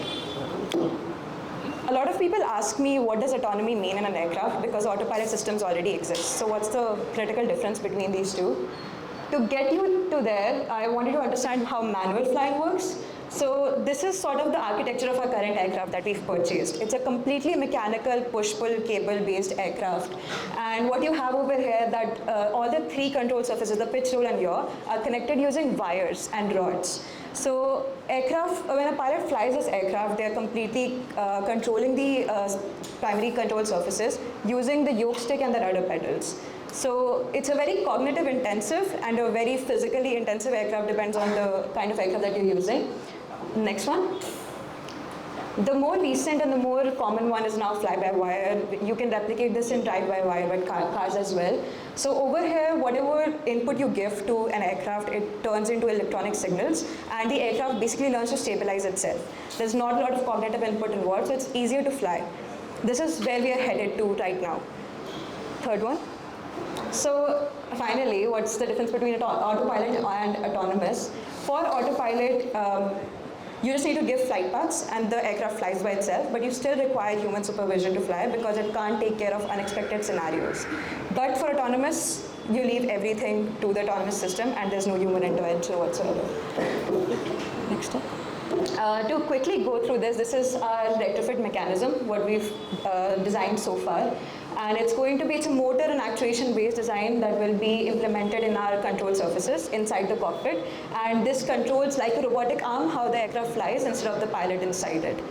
A lot of people ask me what does autonomy mean in an aircraft, because autopilot systems already exist. So what's the critical difference between these two? To get you to there, I wanted to understand how manual flying works. So this is sort of the architecture of our current aircraft that we've purchased. It's a completely mechanical push-pull cable-based aircraft. And what you have over here, that all the 3 control surfaces, the pitch, roll, and yaw, are connected using wires and rods. So when a pilot flies this aircraft, they're completely controlling the primary control surfaces using the yoke stick and the rudder pedals. So it's a very cognitive intensive and a very physically intensive aircraft, depends on the kind of aircraft that you're using. Next one. The more recent and the more common one is now fly-by-wire. You can replicate this in drive-by-wire with cars as well. So over here, whatever input you give to an aircraft, it turns into electronic signals, and the aircraft basically learns to stabilize itself. There's not a lot of cognitive input involved, so it's easier to fly. This is where we are headed to right now. Third one. So finally, what's the difference between autopilot and autonomous? For autopilot, you just need to give flight paths and the aircraft flies by itself, but you still require human supervision to fly because it can't take care of unexpected scenarios. But for autonomous, you leave everything to the autonomous system and there's no human intervention whatsoever. Next up. To quickly go through this is our retrofit mechanism, what we've designed so far. And it's a motor and actuation based design that will be implemented in our control surfaces inside the cockpit. And this controls, like a robotic arm, how the aircraft flies instead of the pilot inside it.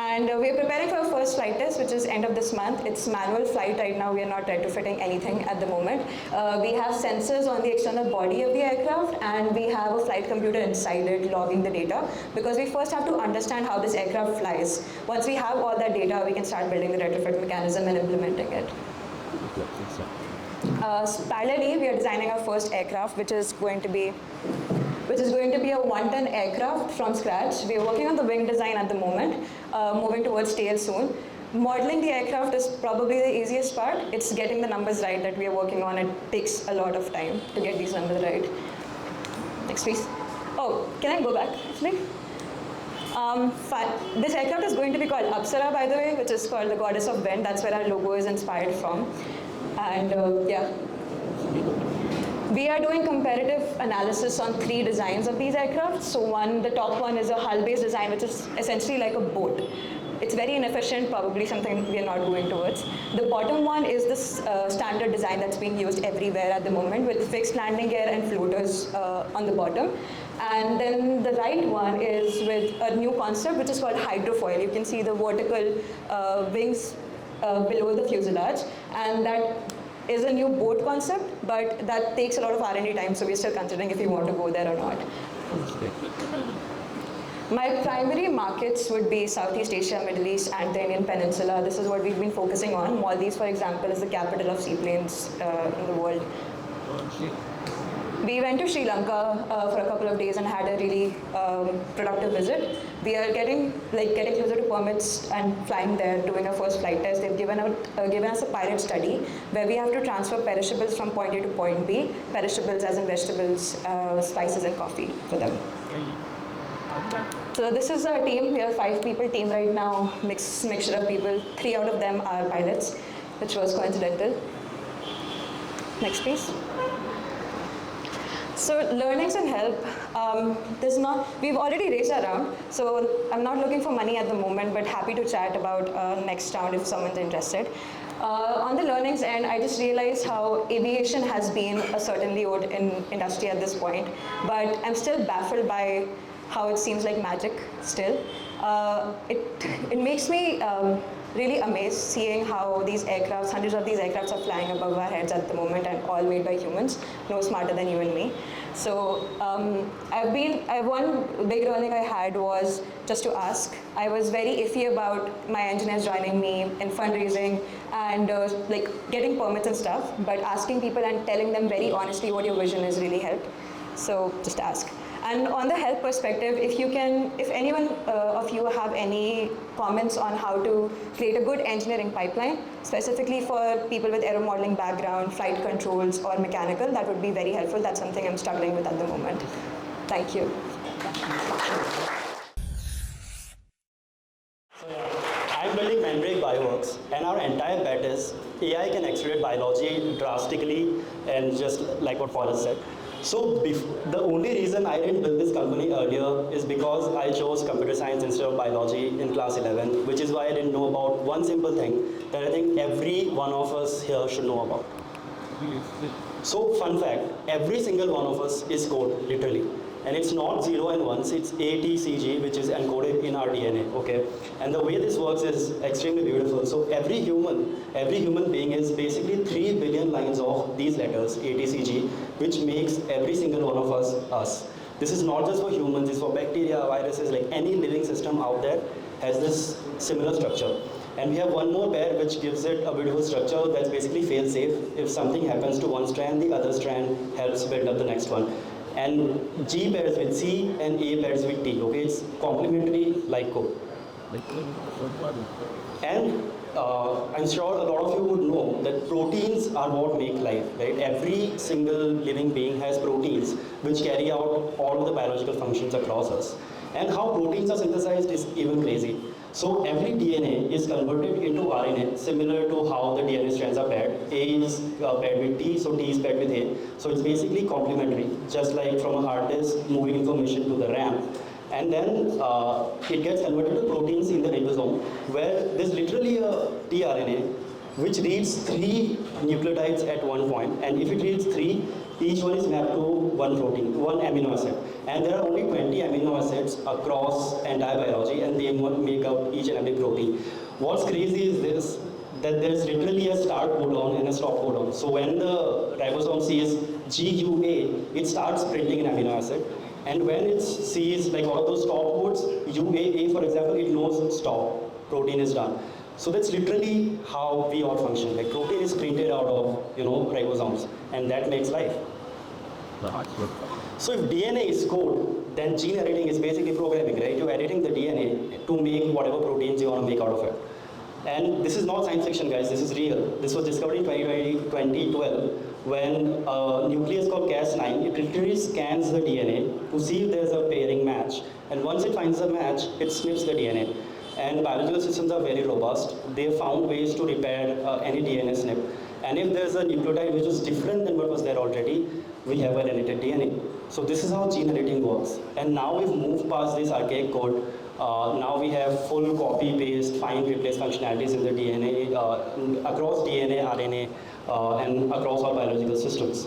And we're preparing for our first flight test, which is end of this month. It's manual flight right now. We are not retrofitting anything at the moment. We have sensors on the external body of the aircraft, and we have a flight computer inside it logging the data, because we first have to understand how this aircraft flies. Once we have all that data, we can start building the retrofit mechanism and implementing it. Parallelly, we are designing our first aircraft, which is going to be a 1-ton aircraft from scratch. We are working on the wing design at the moment, moving towards tail soon. modeling the aircraft is probably the easiest part. It's getting the numbers right that we are working on. It takes a lot of time to get these numbers right. Next, please. Oh, can I go back, actually? This aircraft is going to be called Apsara, by the way, which is called the goddess of wind. That's where our logo is inspired from. And yeah. We are doing comparative analysis on 3 designs of these aircraft. So the top one is a hull-based design, which is essentially like a boat. It's very inefficient, probably something we are not going towards. The bottom one is this standard design that's being used everywhere at the moment with fixed landing gear and floaters on the bottom. And then the right one is with a new concept, which is called hydrofoil. You can see the vertical wings below the fuselage. And that is a new boat concept, but that takes a lot of R&D time, so we're still considering if we want to go there or not. My primary markets would be Southeast Asia, Middle East, and the Indian Peninsula. This is what we've been focusing on. Maldives, for example, is the capital of seaplanes in the world. We went to Sri Lanka for a couple of days and had a really productive visit. We are getting closer to permits and flying there, doing our first flight test. They've given us a pilot study where we have to transfer perishables from point A to point B. Perishables as in vegetables, spices, and coffee for them. So this is our team. We are a 5-people team right now, mixture of people. 3 out of them are pilots, which was coincidental. Next, please. So learnings and help, we've already raised our round, so I'm not looking for money at the moment, but happy to chat about next round if someone's interested. On the learnings end, I just realized how aviation has been a certainly old industry at this point, but I'm still baffled by how it seems like magic still. It makes me really amazed seeing how these aircrafts, hundreds of these aircrafts are flying above our heads at the moment and all made by humans, no smarter than you and me. So one big learning I had was just to ask. I was very iffy about my engineers joining me in fundraising and like getting permits and stuff, but asking people and telling them very honestly what your vision is really helped. So just ask. And on the help perspective, if anyone of you have any comments on how to create a good engineering pipeline, specifically for people with aero modeling background, flight controls, or mechanical, that would be very helpful. That's something I'm struggling with at the moment. Thank you. I'm building Mandrake Bio Works, and our entire bet is AI can accelerate biology drastically, and just like what Paul has said. So the only reason I didn't build this company earlier is because I chose computer science instead of biology in class 11, which is why I didn't know about one simple thing that I think every one of us here should know about. So fun fact, every single one of us is code, literally. And it's not 0 and 1s, it's ATCG, which is encoded in our DNA, okay? And the way this works is extremely beautiful. So every human being is basically 3 billion lines of these letters, ATCG, which makes every single one of us. This is not just for humans, it's for bacteria, viruses, like any living system out there has this similar structure. And we have one more pair which gives it a beautiful structure that's basically fail-safe. If something happens to one strand, the other strand helps build up the next one. And G pairs with C and A pairs with T, okay? It's complementary like code. And I'm sure a lot of you would know that proteins are what make life, right? Every single living being has proteins which carry out all of the biological functions across us. And how proteins are synthesized is even crazy. So every DNA is converted into RNA, similar to how the DNA strands are paired. A is paired with T, so T is paired with A. So it's basically complementary, just like from a hard disk moving information to the RAM. And then it gets converted to proteins in the ribosome, where there's literally a tRNA which reads 3 nucleotides at one point, and if it reads 3, each one is mapped to one protein, one amino acid. And there are only 20 amino acids across entire biology, and they make up each and every protein. What's crazy is this, that there's literally a start codon and a stop codon. So when the ribosome sees GUA, it starts printing an amino acid. And when it sees like all of those stop codes, UAA for example, it knows stop, protein is done. So that's literally how we all function. Like protein is printed out of, ribosomes, and that makes life. So if DNA is code, then gene editing is basically programming, right? You're editing the DNA to make whatever proteins you want to make out of it. And this is not science fiction, guys, this is real. This was discovered in 2012 when a nucleus called Cas9, it literally scans the DNA to see if there's a pairing match. And once it finds a match, it snips the DNA. And biological systems are very robust. They have found ways to repair any DNA snip. And if there's a nucleotide which is different than what was there already, we have an edited DNA. So this is how gene editing works. And now we've moved past this archaic code. Now we have full copy, paste, find, replace functionalities in the DNA, across DNA, RNA, and across all biological systems.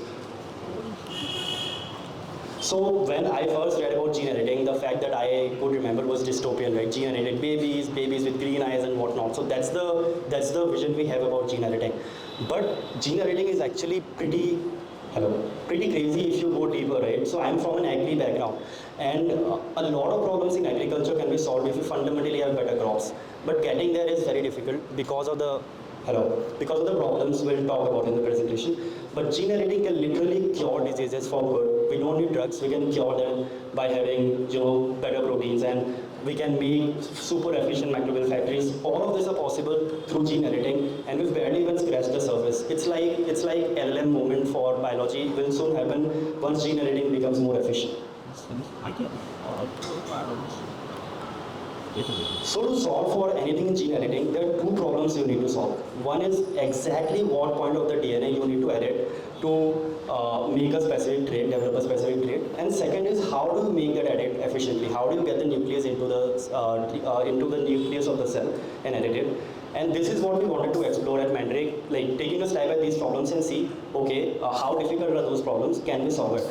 So when I first read about gene editing, the fact that I could remember was dystopian, right? Gene edited babies, babies with green eyes and whatnot. So that's the vision we have about gene editing. But gene editing is actually pretty crazy if you go deeper, right? So I'm from an agri background, and a lot of problems in agriculture can be solved if you fundamentally have better crops. But getting there is very difficult because of the problems we'll talk about in the presentation. But gene editing can literally cure diseases for good. We don't need drugs. We can cure them by having better proteins, and we can make super efficient microbial factories. All of this are possible through gene editing, and we've barely even scratched the surface. It's like LLM moment for biology will soon happen once gene editing becomes more efficient. So to solve for anything in gene editing, there are two problems you need to solve. One is exactly what point of the DNA you need to edit to make a specific trait, develop a specific trait. And second is how do you make that edit efficiently? How do you get the nucleus into the nucleus of the cell and edit it? And this is what we wanted to explore at Mandrake, like taking a stab at these problems and see, okay, how difficult are those problems? Can we solve it?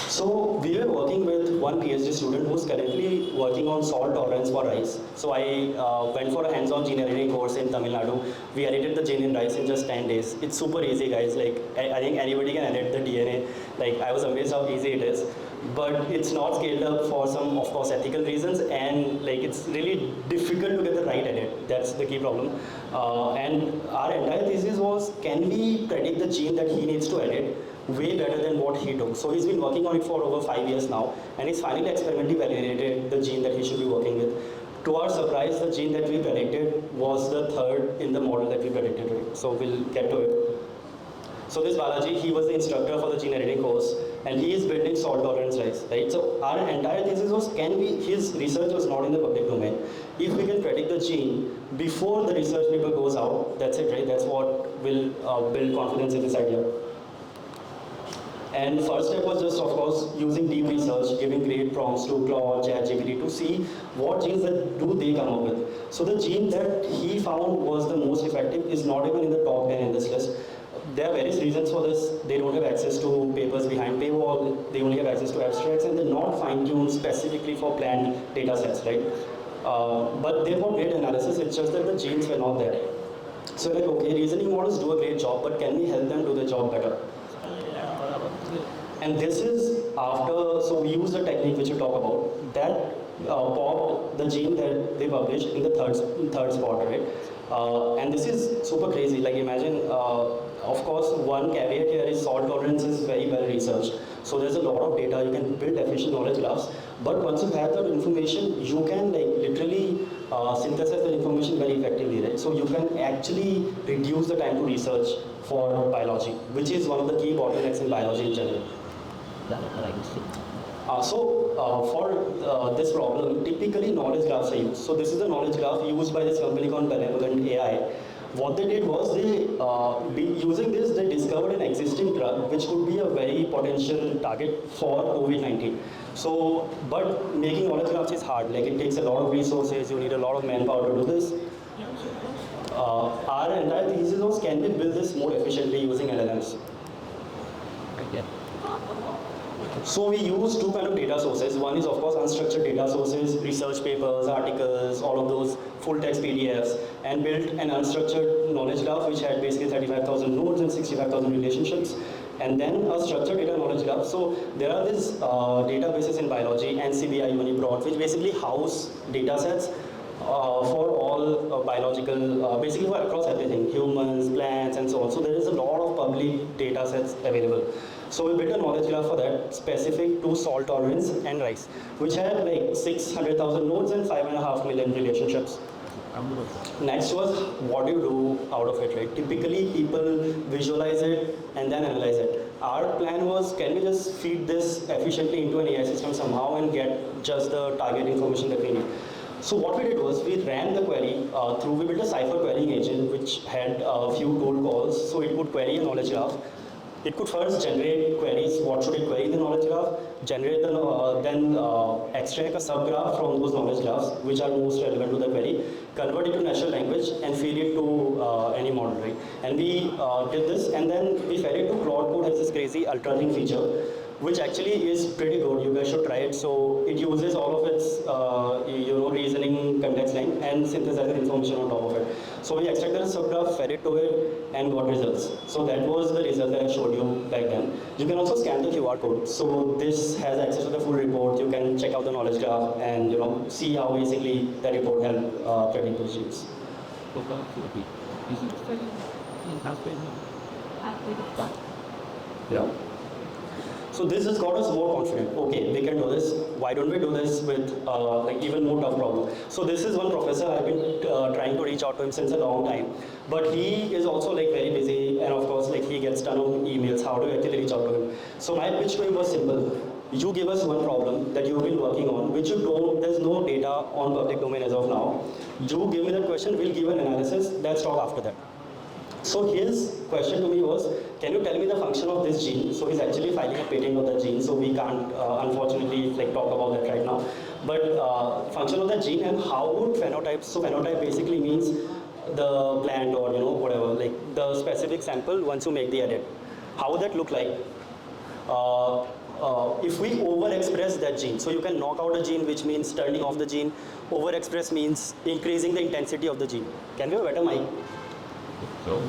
So we were working with one PhD student who's currently working on salt tolerance for rice. So I went for a hands-on gene editing course in Tamil Nadu. We edited the gene in rice in just 10 days. It's super easy, guys. Like I think anybody can edit the DNA. Like I was amazed how easy it is. But it's not scaled up for some, of course, ethical reasons, and like it's really difficult to get the right edit. That's the key problem. And our entire thesis was, can we predict the gene that he needs to edit way better than what he took? So he's been working on it for over 5 years now, and he's finally experimentally validated the gene that he should be working with. To our surprise, the gene that we predicted was the third in the model that we predicted, right? So we'll get to it. So this Balaji, he was the instructor for the gene editing course, and he is building salt tolerance rice, right? So our entire thesis was, his research was not in the public domain. If we can predict the gene before the research paper goes out, that's it, right? That's what will build confidence in this idea. And first step was just, of course, using deep research, giving great prompts to Claude, ChatGPT to see what genes that do they come up with. So the gene that he found was the most effective is not even in the top 10 in this list. There are various reasons for this. They don't have access to papers behind paywall, they only have access to abstracts, and they're not fine-tuned specifically for planned data sets, right? But they've got great analysis, it's just that the genes were not there. So like, okay, reasoning models do a great job, but can we help them do the job better? And this is after, so we use the technique which you talk about, that popped the gene that they published in the third spot, right? And this is super crazy, like imagine, of course, one caveat here is salt tolerance is very well researched. So there's a lot of data, you can build efficient knowledge graphs, but once you have that information, you can like literally synthesize the information very effectively, right? So you can actually reduce the time to research for biology, which is one of the key bottlenecks in biology in general. For this problem, typically knowledge graphs are used. So this is the knowledge graph used by this company called Benevolent AI. What they did was using this, they discovered an existing drug which could be a very potential target for COVID-19. So, but making knowledge graphs is hard. Like it takes a lot of resources. You need a lot of manpower to do this. Our entire thesis was, can we build this more efficiently using LLMs? So we use two kind of data sources. One is, of course, unstructured data sources, research papers, articles, all of those full text PDFs, and built an unstructured knowledge graph which had basically 35,000 nodes and 65,000 relationships, and then a structured data knowledge graph. So there are these databases in biology, NCBI, UniProt, which basically house data sets for all biological, basically for across everything, humans, plants, and so on. So there is a lot of public data sets available. So we built a knowledge graph for that, specific to salt tolerance and rice, which had like 600,000 nodes and 5.5 million relationships. Next was, what do you do out of it, right? Typically, people visualize it and then analyze it. Our plan was, can we just feed this efficiently into an AI system somehow and get just the target information that we need? So what we did was, we ran the query we built a Cypher querying agent which had a few tool calls. So it would query a knowledge graph. It could first generate queries, what should it query in the knowledge graph, generate then extract a subgraph from those knowledge graphs which are most relevant to the query, convert it to natural language and feed it to any model, right? And we did this, and then we fed it to Claude Code. Has this crazy ultra-thin feature, which actually is pretty good. You guys should try it. So it uses all of its reasoning, context line, and synthesizes information on top of it. So we extracted a subgraph, fed it to it, and got results. So that was the result that I showed you back then. You can also scan the QR code. So this has access to the full report. You can check out the knowledge graph and see how basically the report helped predict those genes. Yeah. So this has got us more confident. Okay, we can do this. Why don't we do this with even more tough problem? So this is one professor. I've been trying to reach out to him since a long time, but he is also very busy, and of course he gets ton of emails. How do you actually reach out to him? So my pitch to him was simple. You give us one problem that you've been working on, which you don't, there's no data on public domain as of now. You give me that question, we'll give an analysis, let's talk after that. So his question to me was, can you tell me the function of this gene? So he's actually filing a patent on that gene, so we can't unfortunately talk about that right now. But function of that gene and how would phenotypes, so phenotype basically means the plant or whatever, the specific sample once you make the edit. How would that look like? If we overexpress that gene, so you can knock out a gene, which means turning off the gene. Overexpress means increasing the intensity of the gene. Can we have a better mic? So,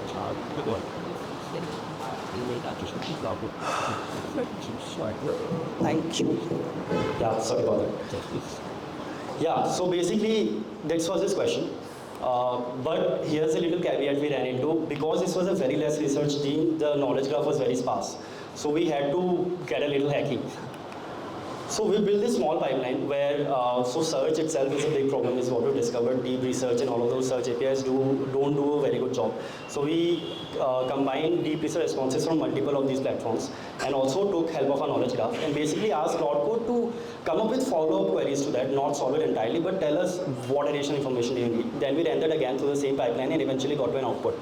good one. Thank you. Yeah, sorry about that. Yeah, so basically, this was his question. But here's a little caveat we ran into. Because this was a very less research team, the knowledge graph was very sparse. So we had to get a little hacky. So we built this small pipeline where, so search itself is a big problem, is what we discovered. Deep research and all of those search APIs don't do a very good job. So we combined deep research responses from multiple of these platforms and also took help of our knowledge graph and basically asked Claude Code to come up with follow-up queries to that, not solve it entirely, but tell us what additional information do you need. Then we ran that again through the same pipeline and eventually got to an output.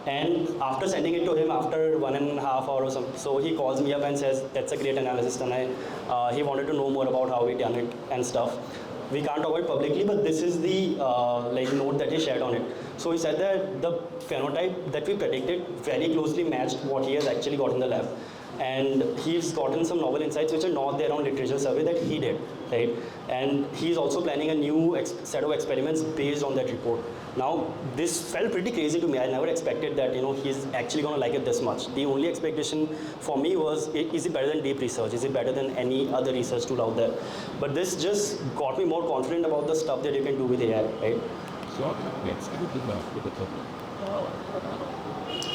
And after sending it to him after 1.5 hours or something, so he calls me up and says, that's a great analysis, Tanay. He wanted to know more about how we done it and stuff. We can't talk about it publicly, but this is the note that he shared on it. So he said that the phenotype that we predicted very closely matched what he has actually got in the lab. And he's gotten some novel insights which are not there on literature survey that he did, right? And he's also planning a new set of experiments based on that report. Now, this felt pretty crazy to me. I never expected that, he's actually going to like it this much. The only expectation for me was, is it better than deep research? Is it better than any other research tool out there? But this just got me more confident about the stuff that you can do with AI, right?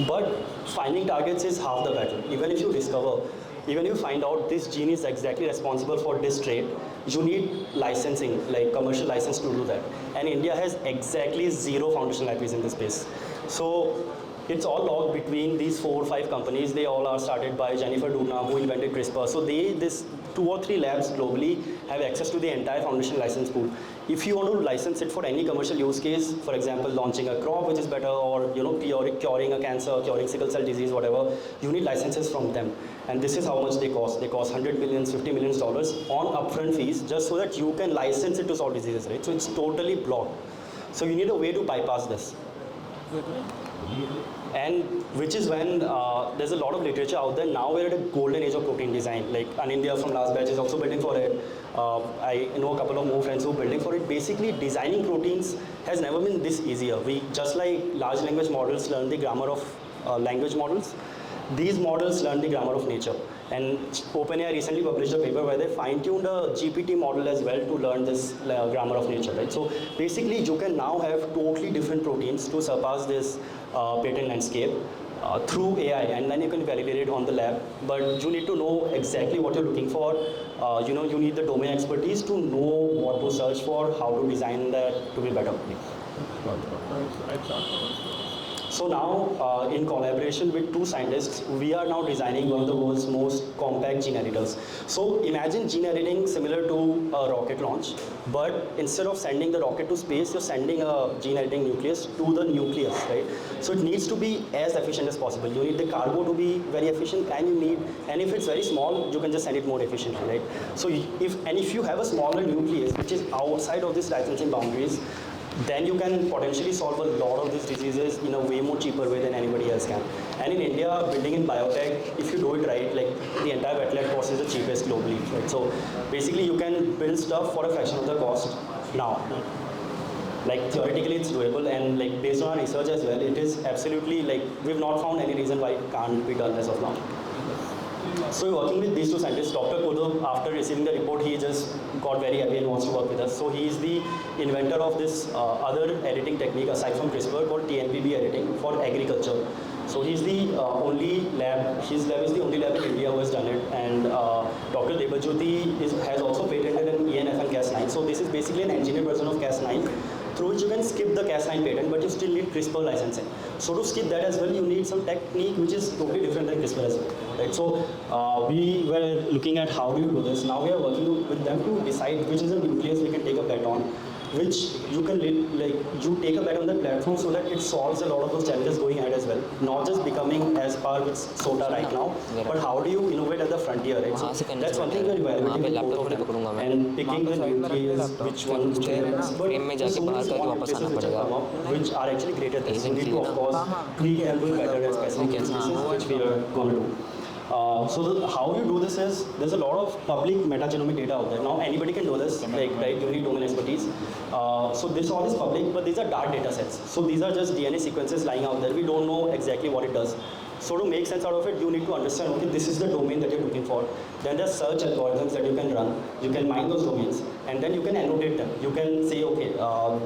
But finding targets is half the battle. Even if you find out this gene is exactly responsible for this trait, you need licensing, commercial license to do that. And India has exactly 0 foundational IPs in this space. So it's all locked between these 4 or 5 companies. They all are started by Jennifer Doudna, who invented CRISPR. So this 2 or 3 labs globally have access to the entire foundation license pool. If you want to license it for any commercial use case, for example, launching a crop which is better, or curing a cancer, curing sickle cell disease, whatever, you need licenses from them. And this is how much they cost. They cost $100 million, $50 million on upfront fees, just so that you can license it to solve diseases, right? So it's totally blocked. So you need a way to bypass this. And which is when there's a lot of literature out there. Now we're at a golden age of protein design. Like Anindya from last batch is also building for it. I know a couple of more friends who are building for it. Basically, designing proteins has never been this easier. We, just like large language models learn the grammar of language models, these models learn the grammar of nature. And OpenAI recently published a paper where they fine-tuned a GPT model as well to learn this grammar of nature, right? So basically, you can now have totally different proteins to surpass this patent landscape through AI, and then you can validate it on the lab. But you need to know exactly what you're looking for. You need the domain expertise to know what to search for, how to design that to be better. So now, in collaboration with two scientists, we are now designing one of the world's most compact gene editors. So imagine gene editing similar to a rocket launch, but instead of sending the rocket to space, you're sending a gene editing nucleus to the nucleus, right? So it needs to be as efficient as possible. You need the cargo to be very efficient, and if it's very small, you can just send it more efficiently, right? So if you have a smaller nucleus, which is outside of these licensing boundaries, then you can potentially solve a lot of these diseases in a way more cheaper way than anybody else can. And in India, building in biotech, if you do it right, like the entire wet lab cost is the cheapest globally, right? So basically you can build stuff for a fraction of the cost now. Like theoretically it's doable, and like based on our research as well, it is absolutely, like, we've not found any reason why it can't be done as of now. So we're working with these two scientists. Dr. Kudu, after receiving the report, he just got very happy and wants to work with us. So he is the inventor of this other editing technique aside from CRISPR called TNPB editing for agriculture. So he's the only lab, his lab is the only lab in India who has done it. And Dr. Debajyoti has also patented an ENF and Cas9. So this is basically an engineered version of Cas9, through which you can skip the Cas9 patent, but you still need CRISPR licensing. So to skip that as well, you need some technique which is totally different than CRISPR as well, right? So we were looking at how do you do this. Now we are working with them to decide which is a nucleus we can take a bet on, which you can you take a bet on the platform so that it solves a lot of those challenges going ahead as well. Not just becoming as par with SOTA right now, but how do you innovate at the frontier, right? So that's one thing we're evaluating both of them, and picking the nucleus, which one to choose. But there's so many small nucleuses which have come up, which are actually great at this. We need to, of course, tweak them to be better at specific use cases, which we are going to do. How you do this is, there's a lot of public metagenomic data out there. Now anybody can do this, like, right, you need domain expertise. So this all is public, but these are dark data sets. So these are just DNA sequences lying out there. We don't know exactly what it does. So to make sense out of it, you need to understand, okay, this is the domain that you're looking for. Then there's search algorithms that you can run. You can mine those domains, and then you can annotate them. You can say, okay,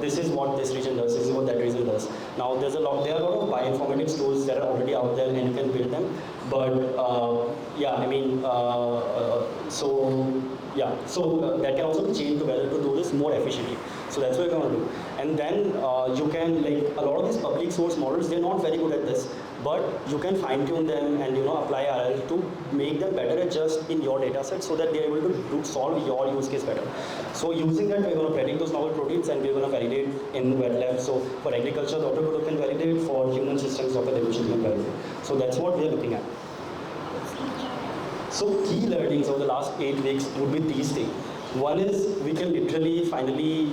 this is what this region does, this is what that region does. Now there are a lot of bioinformatics tools that are already out there, and you can build them. But yeah, I mean, that can also be chained together to do this more efficiently. So that's what we're going to do. And then you can, like, a lot of these public source models, they're not very good at this, but you can fine tune them and, apply RL to make them better at just in your data set so that they're able to solve your use case better. So using that, we're going to predict those novel proteins and we're going to validate in wet lab. So for agriculture, Dr. Kudu can validate. For human systems, Dr. Devushil can validate. So that's what we're looking at. So key learnings over the last 8 weeks would be these things. One is we can literally finally,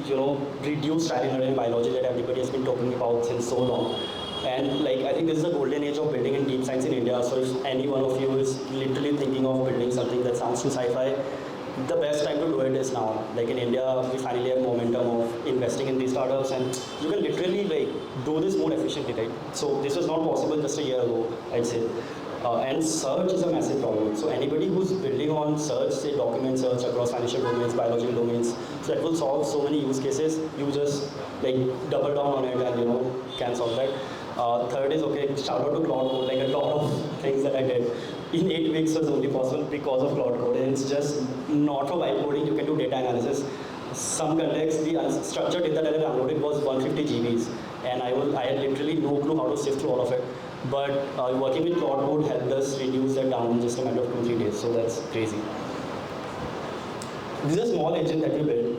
reduce trial and error in biology that everybody has been talking about since so long. And I think this is a golden age of building in deep science in India. So if any one of you is literally thinking of building something that sounds too sci-fi, the best time to do it is now. Like in India, we finally have momentum of investing in these startups, and you can literally do this more efficiently, right? So this was not possible just a year ago, I'd say. And search is a massive problem. So anybody who's building on search, say document search across financial domains, biological domains, so that will solve so many use cases. You just double down on it and can solve that. Third is, okay, shout out to Cloud Code. A lot of things that I did in 8 weeks was only possible because of Cloud Code. And it's just not for vibe coding, you can do data analysis. Some context, the unstructured data that I downloaded was 150 GBs, and I had literally no clue how to sift through all of it. But working with Cloud Code helped us reduce that down in just a matter of 2-3 days, so that's crazy. This is a small engine that we built.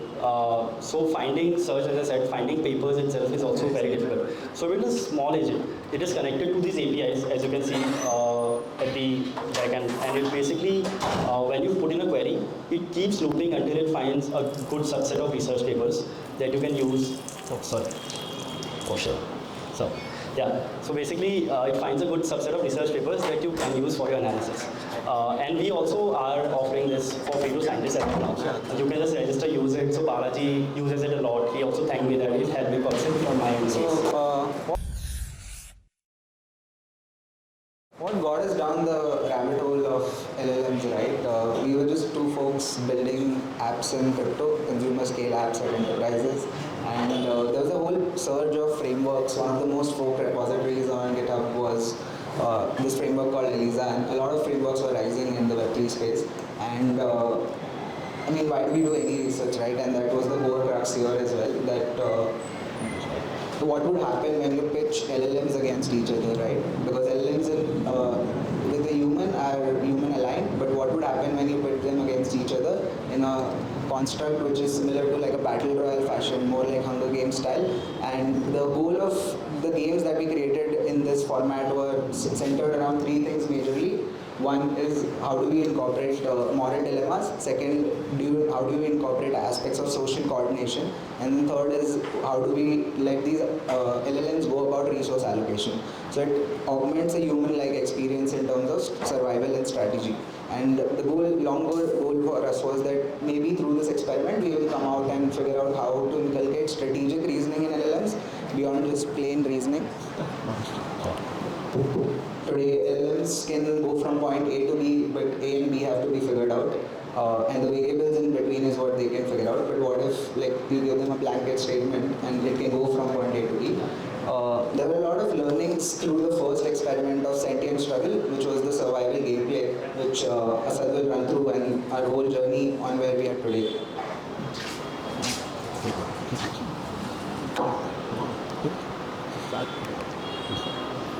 So finding search, as I said, finding papers itself is also very difficult. So we built a small engine. It is connected to these APIs, as you can see at the back end. And it basically, when you put in a query, it keeps looping until it finds a good subset of research papers that you can use. So basically, it finds a good subset of research papers that you can use for your analysis. And we also are offering this for free to scientists as well now. You can just register, use it. So Balaji uses it a lot. He also thanked me that it helped me personally for my use. What got us down the rabbit hole of LLMs apps in crypto, consumer scale apps at enterprises. And there was a whole surge of frameworks. One of the most forked repositories on GitHub was this framework called ELISA, and a lot of frameworks were rising in the Web3 space. And I mean, why do we do any research, right? And that was the core crux here as well, that what would happen when you pitch LLMs against each other, right? Because LLMs with the human are human aligned, but what would happen when you pit them against each other in a construct which is similar to like a battle royale fashion, more like Hunger Games style? And the goal of the games that we created in this format were centered around three things majorly. One is, how do we incorporate moral dilemmas? Second, how do we incorporate aspects of social coordination? And the third is, how do we let these LLMs go about resource allocation? So it augments a human-like experience in terms of survival and strategy. And the longer goal for us was that maybe through this experiment, we will come out and figure out how to inculcate strategic reasoning in LLMs beyond just plain reasoning. Today, LLMs can go from point A to B, but A and B have to be figured out. And the variables in between is what they can figure out. But what if, like, you give them a blanket statement and it can go from point A to B? There were a lot of learnings through the first experiment of Sentient Struggle, which was the survival gameplay, which Asad will run through, and our whole journey on where we are today.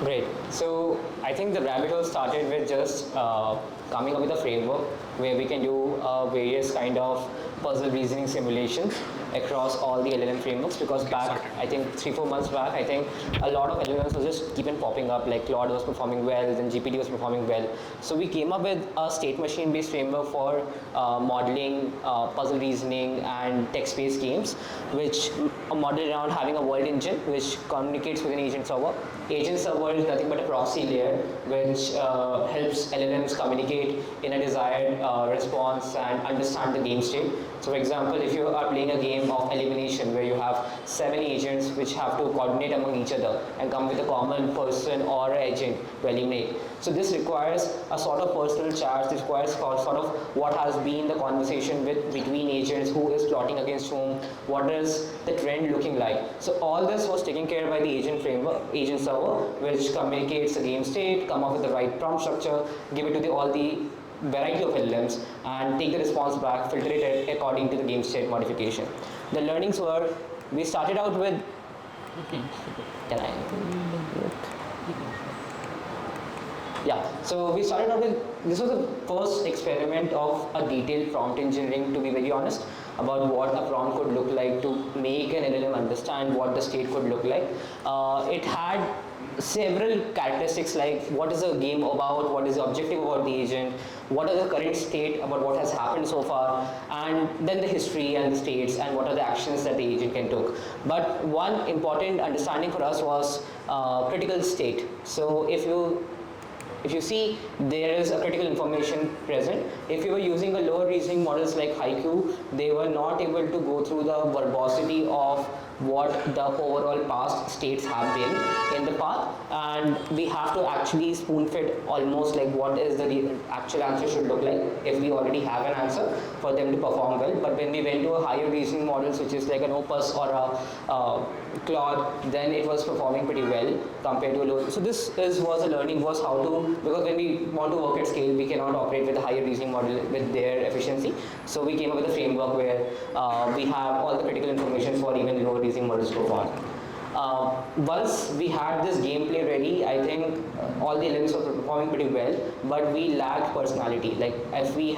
Great. So I think the rabbit hole started with just coming up with a framework where we can do various kind of puzzle reasoning simulations across all the LLM frameworks, because back, I think 3-4 months back, I think a lot of LLMs was just keep on popping up, like Claude was performing well, then GPT was performing well. So we came up with a state machine based framework for modeling, puzzle reasoning and text-based games, which are modeled around having a world engine which communicates with an agent server. Agent server is nothing but a proxy layer which helps LLMs communicate in a desired response and understand the game state. So for example, if you are playing a game of elimination where you have 7 agents which have to coordinate among each other and come with a common person or agent to eliminate. So this requires a sort of personal charge, this requires sort of what has been the conversation between agents, who is plotting against whom, what is the trend looking like. So all this was taken care of by the agent framework, agent server, which communicates the game state, come up with the right prompt structure, give it to all the variety of LLMs and take the response back, filter it according to the game state modification. The learnings were, we started out with, so we started out with, this was the first experiment of a detailed prompt engineering, to be very honest, about what a prompt could look like to make an LLM understand what the state could look like. It had several characteristics like what is the game about, what is the objective about the agent, what are the current state about what has happened so far, and then the history and the states and what are the actions that the agent can take. But one important understanding for us was critical state. So if you see, there is a critical information present. If you were using a lower reasoning models like Haiku, they were not able to go through the verbosity of what the overall past states have been in the path, and we have to actually spoon feed almost like what is the actual answer should look like if we already have an answer for them to perform well. But when we went to a higher reasoning models, which is like an Opus or a Claude, then it was performing pretty well compared to a lower. So this was a learning, was how to, because when we want to work at scale, we cannot operate with a higher reasoning model with their efficiency. So we came up with a framework where we have all the critical information for even lower reasoning models to perform. Once we had this gameplay ready, I think all the elements were performing pretty well, but we lacked personality. Like if we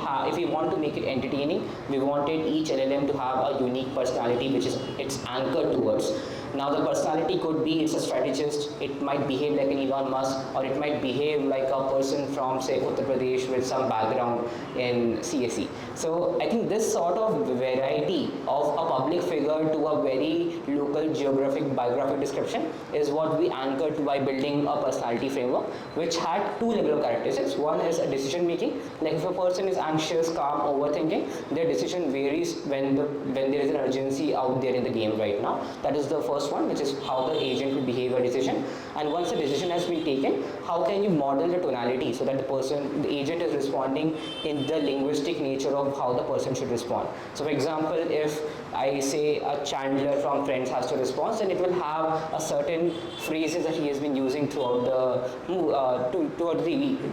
want to make it entertaining, we wanted each LLM to have a unique personality which is it's anchored towards. Now the personality could be, it's a strategist, it might behave like an Elon Musk, or it might behave like a person from say Uttar Pradesh with some background in CSE. So I think this sort of variety of a public figure to a very local geographic biographic description is what we anchored to by building a personality framework, which had 2 levels of characteristics. One is a decision making, like if a person is anxious, calm, overthinking, their decision varies when there is an urgency out there in the game right now. That is the first one, which is how the agent will behave a decision. And once the decision has been taken, how can you model the tonality so that the agent is responding in the linguistic nature of of how the person should respond. So for example, if I say a Chandler from Friends has to respond, then it will have a certain phrases that he has been using throughout the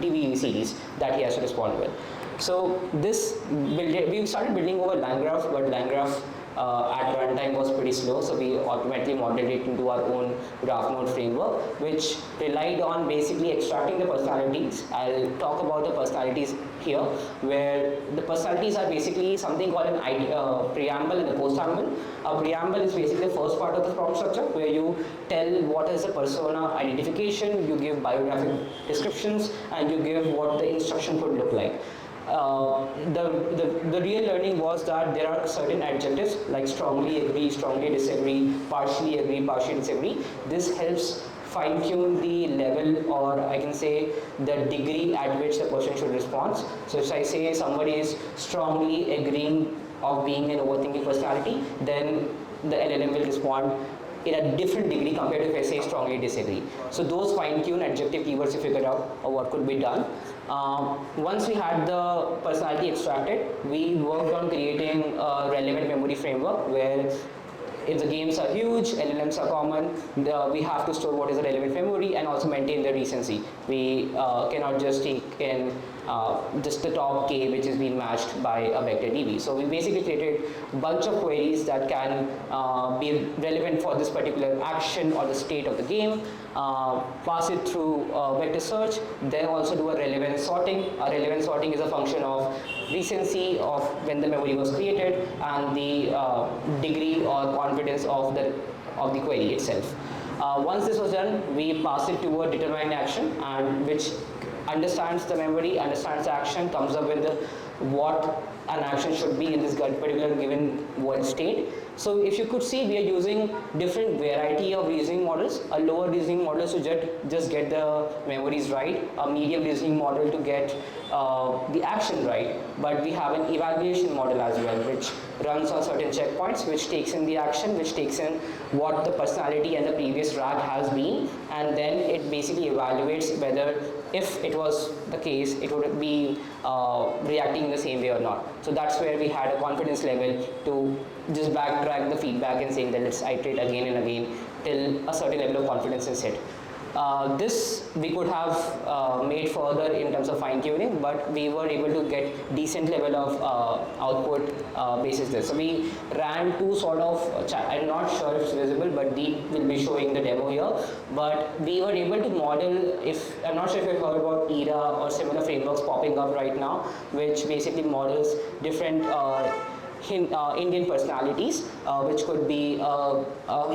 TV series that he has to respond with. So we started building over LangGraph, but LangGraph at runtime was pretty slow, so we automatically modeled it into our own graph node framework, which relied on basically extracting the personalities. I'll talk about the personalities here, where the personalities are basically something called an preamble and a post-amble. A preamble is basically the first part of the prompt structure, where you tell what is the persona identification, you give biographic descriptions, and you give what the instruction could look like. The real learning was that there are certain adjectives like strongly agree, strongly disagree, partially agree, partially disagree. This helps fine-tune the level, or I can say the degree at which the person should respond. So if I say somebody is strongly agreeing of being an overthinking personality, then the LLM will respond in a different degree compared to if I say strongly disagree. So those fine-tune adjective keywords, you figured out what could be done. Once we had the personality extracted, we worked on creating a relevant memory framework where if the games are huge, LLMs are common, we have to store what is the relevant memory and also maintain the recency. We cannot just take in just the top K which is being matched by a vector DB. So we basically created a bunch of queries that can be relevant for this particular action or the state of the game, pass it through vector search, then also do a relevance sorting. A relevance sorting is a function of recency of when the memory was created and the degree or confidence of the query itself. Once this was done, we pass it to a determined action, and which understands the memory, understands the action, comes up with what an action should be in this particular given world state. So if you could see, we are using different variety of reasoning models. A lower reasoning model to just get the memories right, a medium reasoning model to get the action right, but we have an evaluation model as well, which runs on certain checkpoints, which takes in the action, which takes in what the personality and the previous RAG has been, and then it basically evaluates whether, if it was the case, it would be reacting in the same way or not. So that's where we had a confidence level to just backtrack the feedback and saying that let's iterate again and again till a certain level of confidence is hit. This we could have made further in terms of fine-tuning, but we were able to get decent level of output basis this. So we ran two sort of, I'm not sure if it's visible, but Deep will be showing the demo here. But we were able to model, I'm not sure if you've heard about ERA or similar frameworks popping up right now, which basically models different Indian personalities, which could be a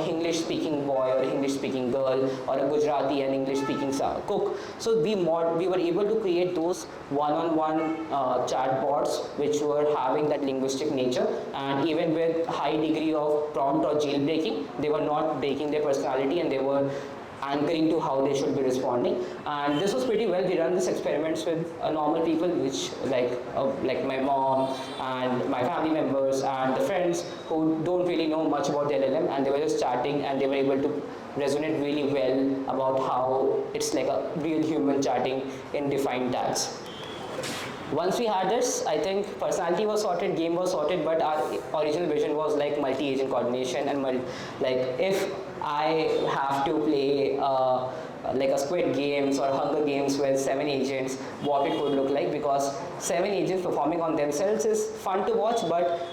English-speaking boy or English-speaking girl, or a Gujarati and English-speaking cook. So we were able to create those one-on-one chatbots which were having that linguistic nature, and even with high degree of prompt or jailbreaking, they were not breaking their personality and they were anchoring to how they should be responding. And this was pretty well. We run these experiments with normal people, which like my mom and my family members and the friends who don't really know much about the LLM, and they were just chatting and they were able to resonate really well about how it's like a real human chatting in defined tags. Once we had this, I think personality was sorted, game was sorted, but our original vision was like multi-agent coordination and like if I have to play like a Squid Games or Hunger Games with 7 agents, what it would look like, because 7 agents performing on themselves is fun to watch, but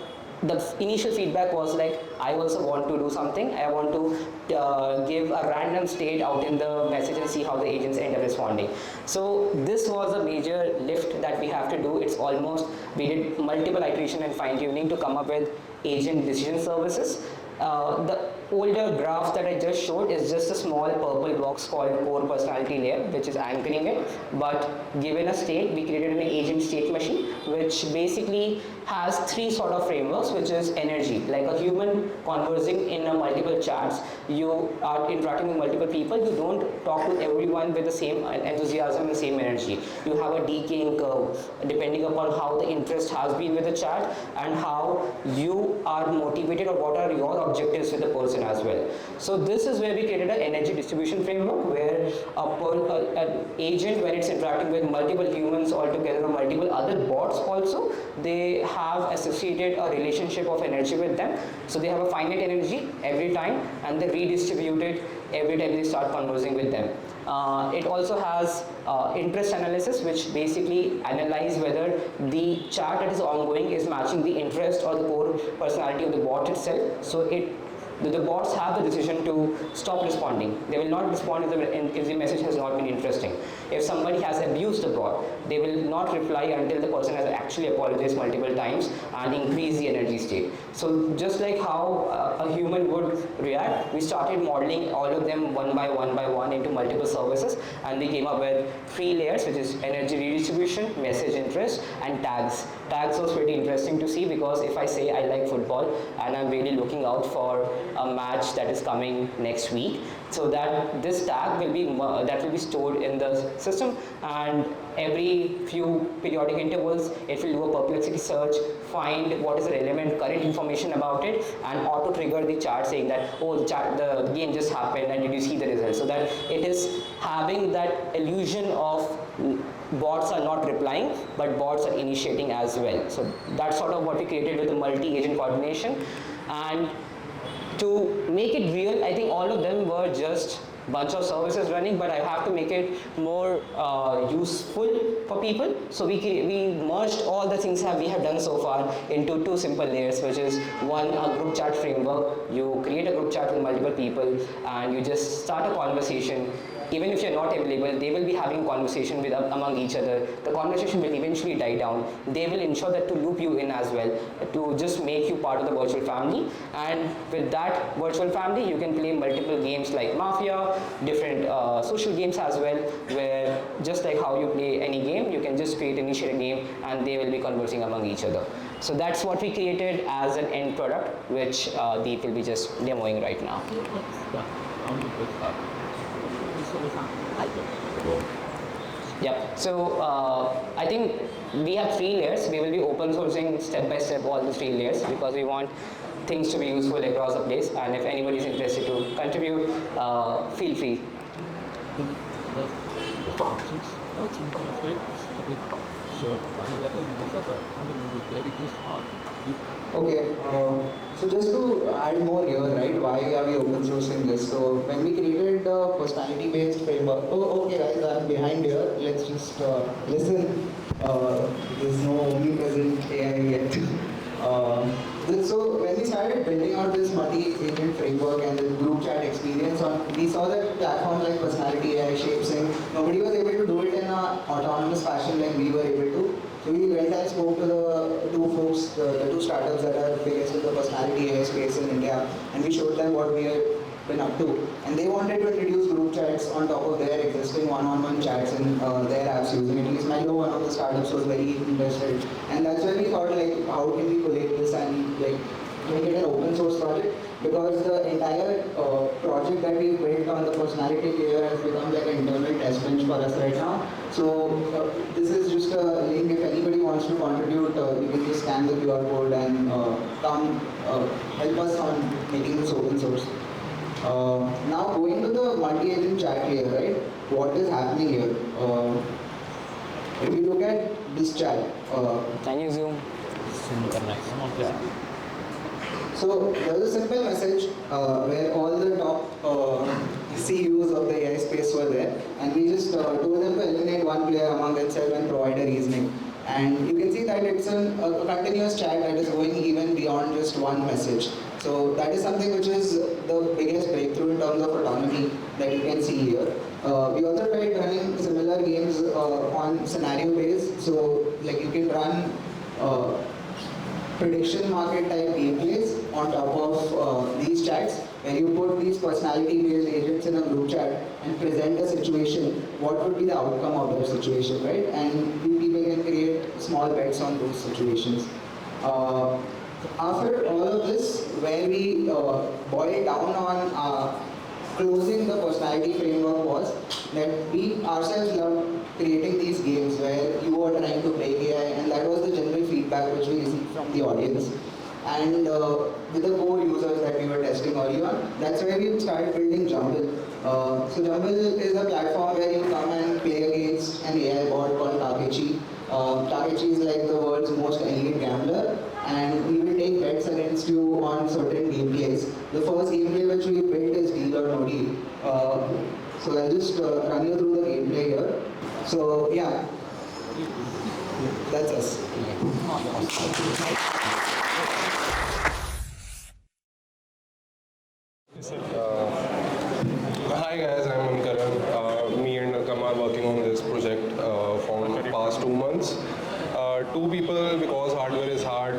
the initial feedback was like, I also want to do something. I want to give a random state out in the message and see how the agents end up responding. So this was a major lift that we have to do. It's almost, we did multiple iteration and fine tuning to come up with agent decision services. The older graph that I just showed is just a small purple box called core personality layer, which is anchoring it. But given a state, we created an agent state machine, which basically has 3 sort of frameworks, which is energy, like a human conversing in a multiple chats. You are interacting with multiple people. You don't talk to everyone with the same enthusiasm and same energy. You have a decaying curve depending upon how the interest has been with the chat and how you are motivated or what are your objectives with the person person as well. So this is where we created an energy distribution framework where an agent, when it's interacting with multiple humans altogether or multiple other bots also, they have associated a relationship of energy with them. So they have a finite energy every time and they redistribute it every time they start conversing with them. It also has interest analysis, which basically analyze whether the chat that is ongoing is matching the interest or the core personality of the bot itself. So the bots have the decision to stop responding. They will not respond if the message has not been interesting. If somebody has abused the bot, they will not reply until the person has actually apologized multiple times and increase the energy state. So just like how a human would react, we started modeling all of them one by one into multiple services, and we came up with 3 layers, which is energy redistribution, message interest, and tags. Tags was pretty interesting to see, because if I say I like football and I'm really looking out for a match that is coming next week, so that this tag will be stored in the system, and every few periodic intervals it will do a perplexity search, find what is the relevant current information about it, and auto trigger the chart saying that, oh, the game just happened and did you see the result, so that it is having that illusion of bots are not replying, but bots are initiating as well. So that's sort of what we created with the multi-agent coordination. And to make it real, I think all of them were just bunch of services running, but I have to make it more useful for people. So we merged all the things we have done so far into 2 simple layers, which is one, a group chat framework. You create a group chat with multiple people and you just start a conversation. Even if you're not available, they will be having conversation among each other. The conversation will eventually die down. They will ensure that to loop you in as well, to just make you part of the virtual family. And with that virtual family, you can play multiple games like Mafia, different social games as well, where just like how you play any game, you can just initiate a game and they will be conversing among each other. So that's what we created as an end product, which Deep will be just demoing right now. Yep. So I think we have 3 layers. We will be open sourcing step by step all the 3 layers, because we want things to be useful across the place. And if anybody is interested to contribute, feel free. Okay, so just to add more here, right, why are we open sourcing this? So when we created the personality-based framework, okay guys, I'm behind here, let's just listen. There's no omnipresent AI yet. So when we started building out this multi-agent framework and the group chat experience, we saw that platforms like Personality AI, ShapeSync, nobody was able to do it in an autonomous fashion like we were able to. So we went and spoke to the 2 folks, the 2 startups that are biggest in the personality AI space in India, and we showed them what we have been up to. And they wanted to introduce group chats on top of their existing one-on-one chats in their apps using it. At least Milo, one of the startups, was very interested. And that's when we thought, like, how can we collect this and like make it an open source project? Because the entire project that we built on the personality layer has become like an internal test bench for us right now. So this is just a link. If anybody wants to contribute, you can just scan the QR code and come help us on making this open source. Now going to the multi-agent chat layer, right? What is happening here? If you look at this chat, Can you zoom? so there's a simple message where all the top CEOs of the AI space were there, and we just told them to eliminate one player among themselves and provide a reasoning. And you can see that it's a continuous chat that is going even beyond just one message. So that is something which is the biggest breakthrough in terms of autonomy that you can see here. We also tried running similar games on scenario based. So like you can run prediction market type gameplays on top of these chats, where you put these personality based agents in a group chat and present a situation, what would be the outcome of that situation, right? And people can create small bets on those situations. After all of this, where we boiled down on closing the personality framework was that we ourselves loved creating these games where you were trying to play AI, and that was the general feedback which we received from the audience. And with the core users that we were testing early on, that's where we started building Jumble. So Jumble is a platform where you come and play against an AI bot called Takechi. Takechi is like the world's most elite gambler, and we will take bets against you on certain gameplays. The first gameplay which we built is Deal or No Deal. So I'll just run you through the gameplay here. So yeah, that's us. Hi guys, I'm Mankaran. Me and Alqama are working on this project for the past 2 months. Two people because hardware is hard.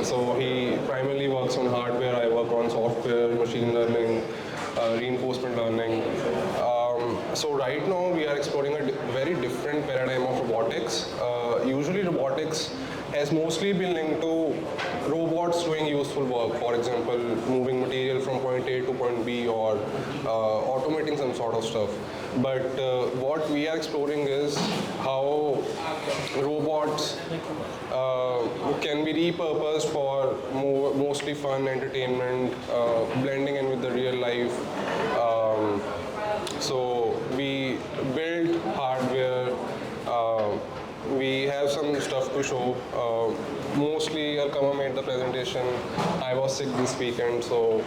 So he primarily works on hardware, I work on software, machine learning, reinforcement learning. So right now we are exploring a very different paradigm of robotics. Usually robotics has mostly been linked to robots doing useful work, for example, moving material from point A to point B or automating some sort of stuff. But what we are exploring is how robots can be repurposed for mostly fun, entertainment, blending in with the real life. So we build hardware, we have some stuff to show. Mostly Alqama made the presentation. I was sick this weekend, so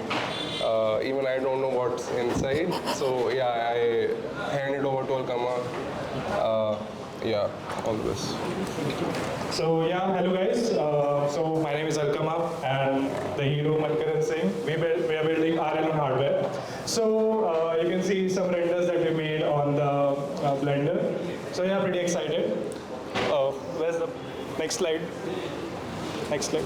even I don't know what's inside. So yeah, I hand it over to Alqama. Yeah, all this. So yeah, hello guys. So my name is Alqama and the hero Mankaran Singh. We are building RL on hardware. So you can see some renders that we made on the Blender. So yeah, pretty excited. Where's the next slide? Next slide.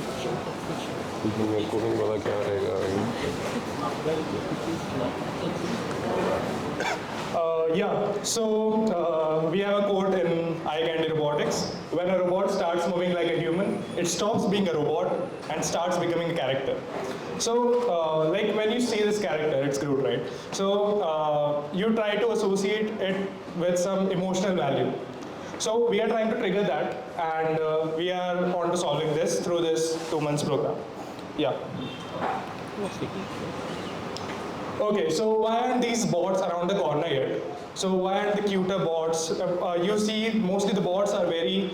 Yeah, so we have a quote in eye candy robotics. When a robot starts moving like a human, it stops being a robot and starts becoming a character. So like when you see this character, it's Groot, right? So you try to associate it with some emotional value. So we are trying to trigger that, and we are on to solving this through this 2 months program. Yeah. Okay, so why aren't these bots around the corner yet? So why aren't the cuter bots? You see, mostly the bots are very,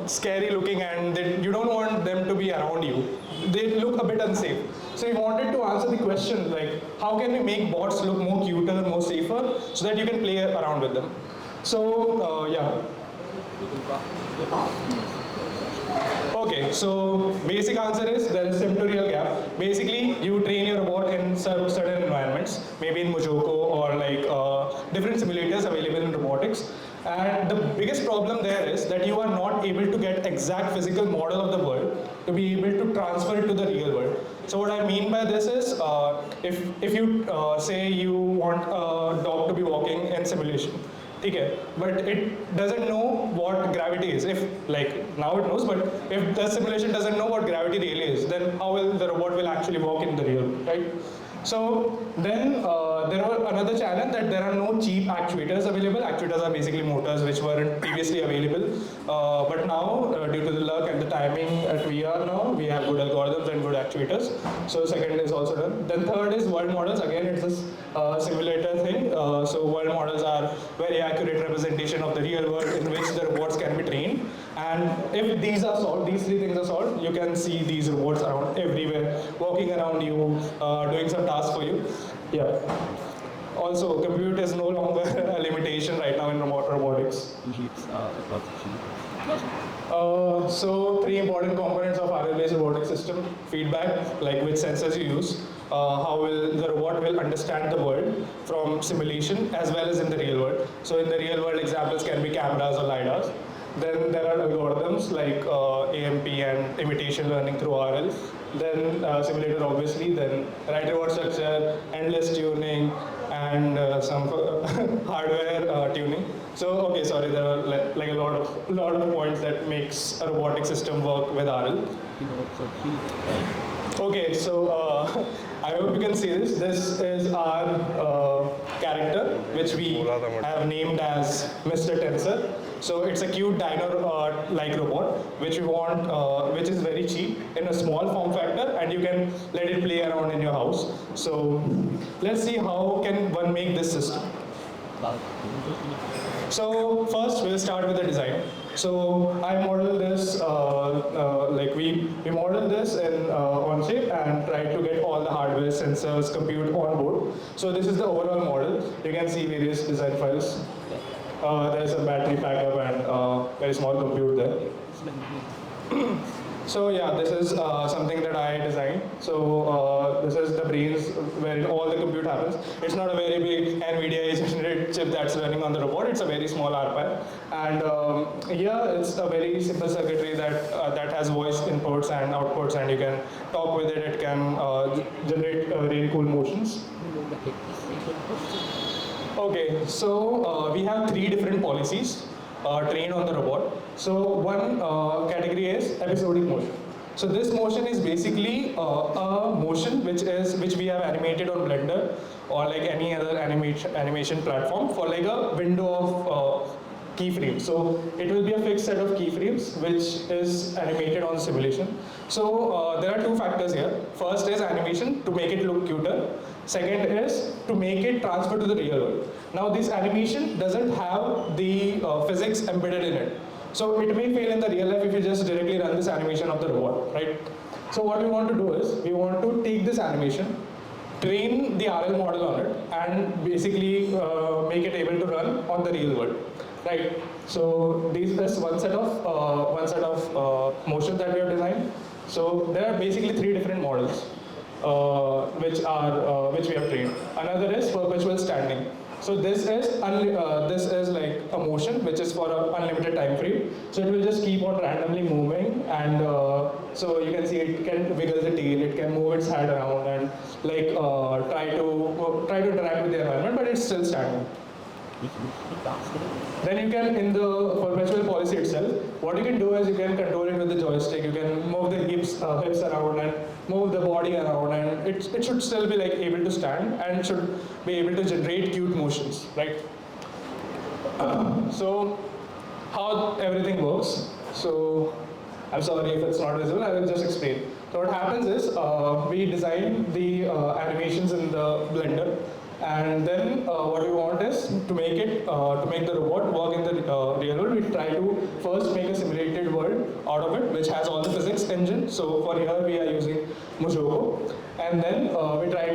scary looking, and you don't want them to be around you. They look a bit unsafe. So we wanted to answer the question, like, how can we make bots look more cuter, more safer, so that you can play around with them? So, yeah. Okay, so basic answer is there is sim-to-real gap. Basically, you train your robot in certain environments, maybe in Mojoko or like different simulators available in robotics. And the biggest problem there is that you are not able to get exact physical model of the world to be able to transfer it to the real world. So what I mean by this is, if you say you want a dog to be walking in simulation, okay, but it doesn't know what gravity is. If like now it knows, but if the simulation doesn't know what gravity really is, then how will the robot will actually walk in the real, right? So then there are another challenge that there are no cheap actuators available. Actuators are basically motors which weren't previously available, but now due to the luck and the timing that we are now, we have good algorithms and good actuators. So second is also done. Then third is world models. Again, it's a simulator thing. So world models are very accurate representation of the real world in which the robots can be trained. And if these are solved, these three things are solved, you can see these robots around everywhere, walking around you, doing some tasks for you. Yeah. Also, compute is no longer a limitation right now in robotics. So three important components of RL-based robotic system: feedback, like which sensors you use, how will the robot will understand the world from simulation as well as in the real world. So in the real world, examples can be cameras or lidars. Then there are algorithms like AMP and imitation learning through RL. Then simulator, obviously. Then right reward structure, endless tuning, and some hardware tuning. So okay, sorry, there are like a lot of points that makes a robotic system work with RL. Okay, so I hope you can see this. This is our character, which we have named as Mr. Tensor. So it's a cute dino-like robot, which we want, which is very cheap in a small form factor, and you can let it play around in your house. So let's see how can one make this system. So first we'll start with the design. So I modeled this, like we modeled this in on chip and tried to get all the hardware, sensors, compute on board. So this is the overall model. You can see various design files. There's a battery backup and very small compute there. So yeah, this is something that I designed. So this is the brains where all the compute happens. It's not a very big NVIDIA generated chip that's running on the robot. It's a very small RPI. And here it's a very simple circuitry that that has voice inputs and outputs, and you can talk with it. It can generate really cool motions. Okay, so we have 3 different policies trained on the robot. So one category is episodic motion. So this motion is basically a motion which we have animated on Blender or like any other animation platform for like a window of keyframes. So it will be a fixed set of keyframes which is animated on the simulation. So there are 2 factors here. First is animation to make it look cuter. Second is to make it transfer to the real world. Now this animation doesn't have the physics embedded in it. So it may fail in the real life if you just directly run this animation of the robot, right? So what we want to do is, we want to take this animation, train the RL model on it, and basically make it able to run on the real world, right? So this is one set of motions that we have designed. So there are basically 3 different models which we have trained. Another is perpetual standing. So this is like a motion which is for an unlimited time frame. So it will just keep on randomly moving, and so you can see it can wiggle the tail, it can move its head around and like try to interact with the environment, but it's still standing. Then you can, in the perpetual policy itself, what you can do is you can control it with the joystick. You can move the hips around and move the body around, and it should still be like able to stand and should be able to generate cute motions, right? So how everything works. So I'm sorry if it's not visible, I will just explain. So what happens is we design the animations in the Blender. And then what we want is to make the robot work in the real world. We try to first make a simulated world out of it, which has all the physics engine. So for here we are using Mojoko, and then we try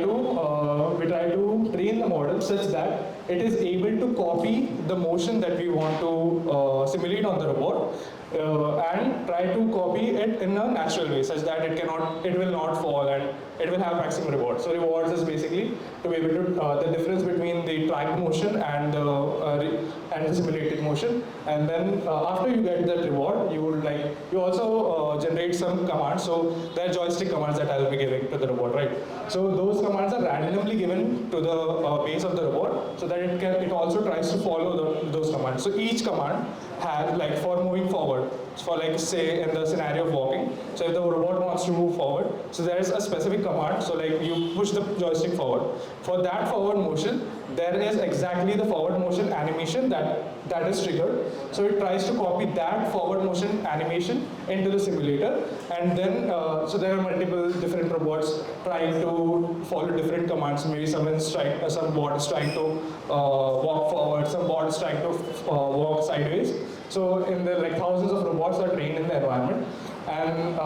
to train the model such that it is able to copy the motion that we want to simulate on the robot, and try to copy it in a natural way such that it will not fall and it will have maximum reward. So rewards is basically to be able to the difference between the tracked motion and the simulated motion. And then after you get that reward, you also generate some commands. So there are joystick commands that I will be giving to the robot, right? So those commands are randomly given to the base of the robot so that it also tries to follow those commands. So each command has, like, for moving forward, for like say in the scenario of walking, so if the robot wants to move forward, so there is a specific command, so like you push the joystick forward. For that forward motion, there is exactly the forward motion animation that is triggered. So it tries to copy that forward motion animation into the simulator, and then so there are multiple different robots trying to follow different commands. Maybe some bot is trying to walk forward, some bot is trying to walk sideways. So in the thousands of robots are trained in the environment, and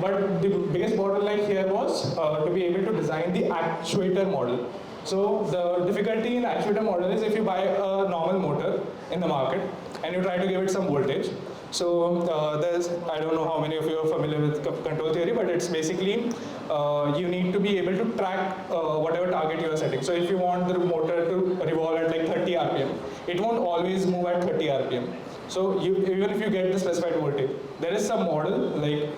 but the biggest bottleneck here was to be able to design the actuator model. So the difficulty in actuator model is if you buy a normal motor in the market and you try to give it some voltage. So I don't know how many of you are familiar with control theory, but it's basically you need to be able to track whatever target you are setting. So if you want the motor to revolve at like 30 RPM, it won't always move at 30 RPM. So even if you get the specified voltage, there is some model like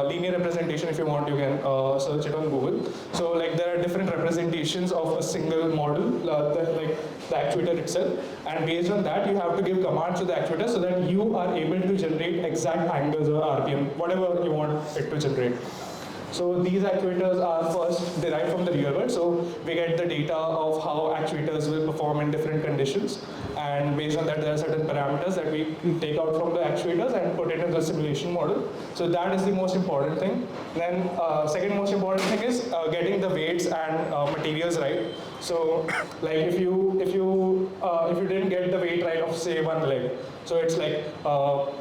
linear representation. If you want, you can search it on Google. So like there are different representations of a single model, like the actuator itself, and based on that you have to give commands to the actuator so that you are able to generate exact angles or RPM, whatever you want it to generate. So these actuators are first derived from the real world. So we get the data of how actuators will perform in different conditions. And based on that, there are certain parameters that we take out from the actuators and put it in the simulation model. So that is the most important thing. Then second most important thing is getting the weights and materials right. So like if you didn't get the weight right of say one leg, so it's like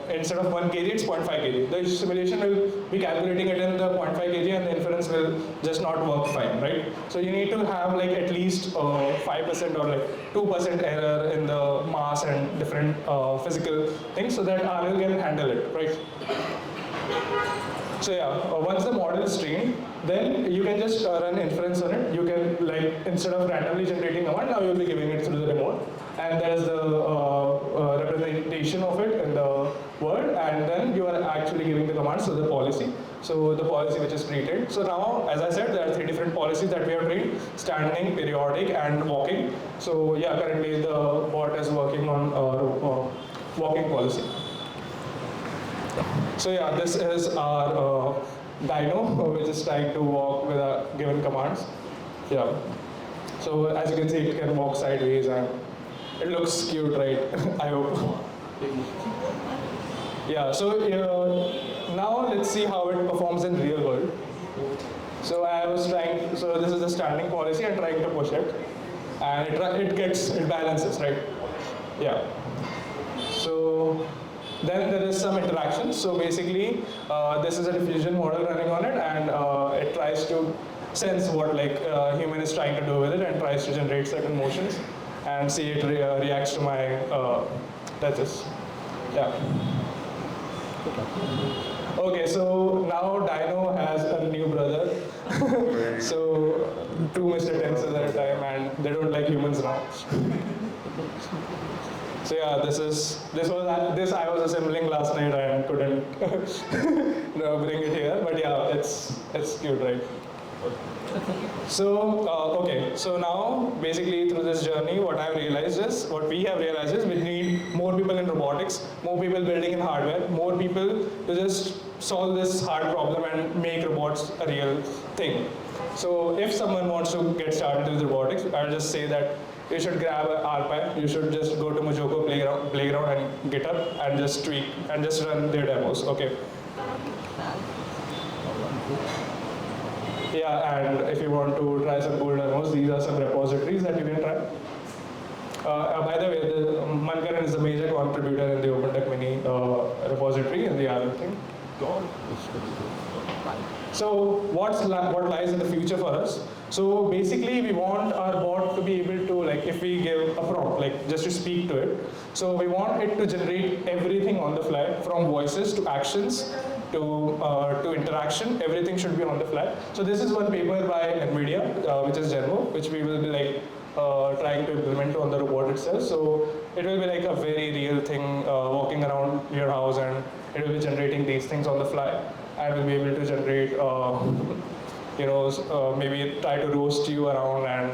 instead of 1 kg, it's 0.5 kg. The simulation will be calculating it in the 0.5 kg and the inference will just not work fine, right? So you need to have like at least 5% or like 2% error in the mass and different physical things so that RL can handle it, right? So yeah, once the model is trained, then you can just run inference on it. You can like, instead of randomly generating command, now you'll be giving it through the remote. And there's the representation of it in the word, and then you are actually giving the commands to the policy. So the policy which is created. So now, as I said, there are 3 different policies that we have trained: standing, periodic, and walking. So yeah, currently the bot is working on walking policy. So yeah, this is our dino, which is trying to walk with given commands. Yeah. So as you can see, it can walk sideways and it looks cute, right? I hope. Yeah, so now let's see how it performs in real world. So I was trying, so this is the standing policy, I'm trying to push it. And it balances, right? Yeah. So then there is some interaction. So basically, this is a diffusion model running on it, and it tries to sense what like human is trying to do with it and tries to generate certain motions and see it reacts to my touches. Yeah. Okay, so now Dino has a new brother. So 2 Mr. Tenses at a time, and they don't like humans now. So yeah, this I was assembling last night and couldn't bring it here, but yeah, it's cute, right? So okay, so now basically through this journey, what we have realized is we need more people in robotics, more people building in hardware, more people to just solve this hard problem and make robots a real thing. So if someone wants to get started with robotics, I'll just say that you should grab an RPi, you should just go to Mojoko playground and GitHub and just tweak and just run their demos, okay? Yeah, and if you want to try some cool demos, these are some repositories that you can try. By the way, the Mankaran is a major contributor in the OpenTech Mini repository and the other thing. So what lies in the future for us? So basically, we want our bot to be able to, like, if we give a prompt, like just to speak to it. So we want it to generate everything on the fly, from voices to actions to interaction. Everything should be on the fly. So this is one paper by NVIDIA, which is Genmo, which we will be like trying to implement on the robot itself. So it will be like a very real thing, walking around your house, and it will be generating these things on the fly, and will be able to generate, maybe try to roast you around and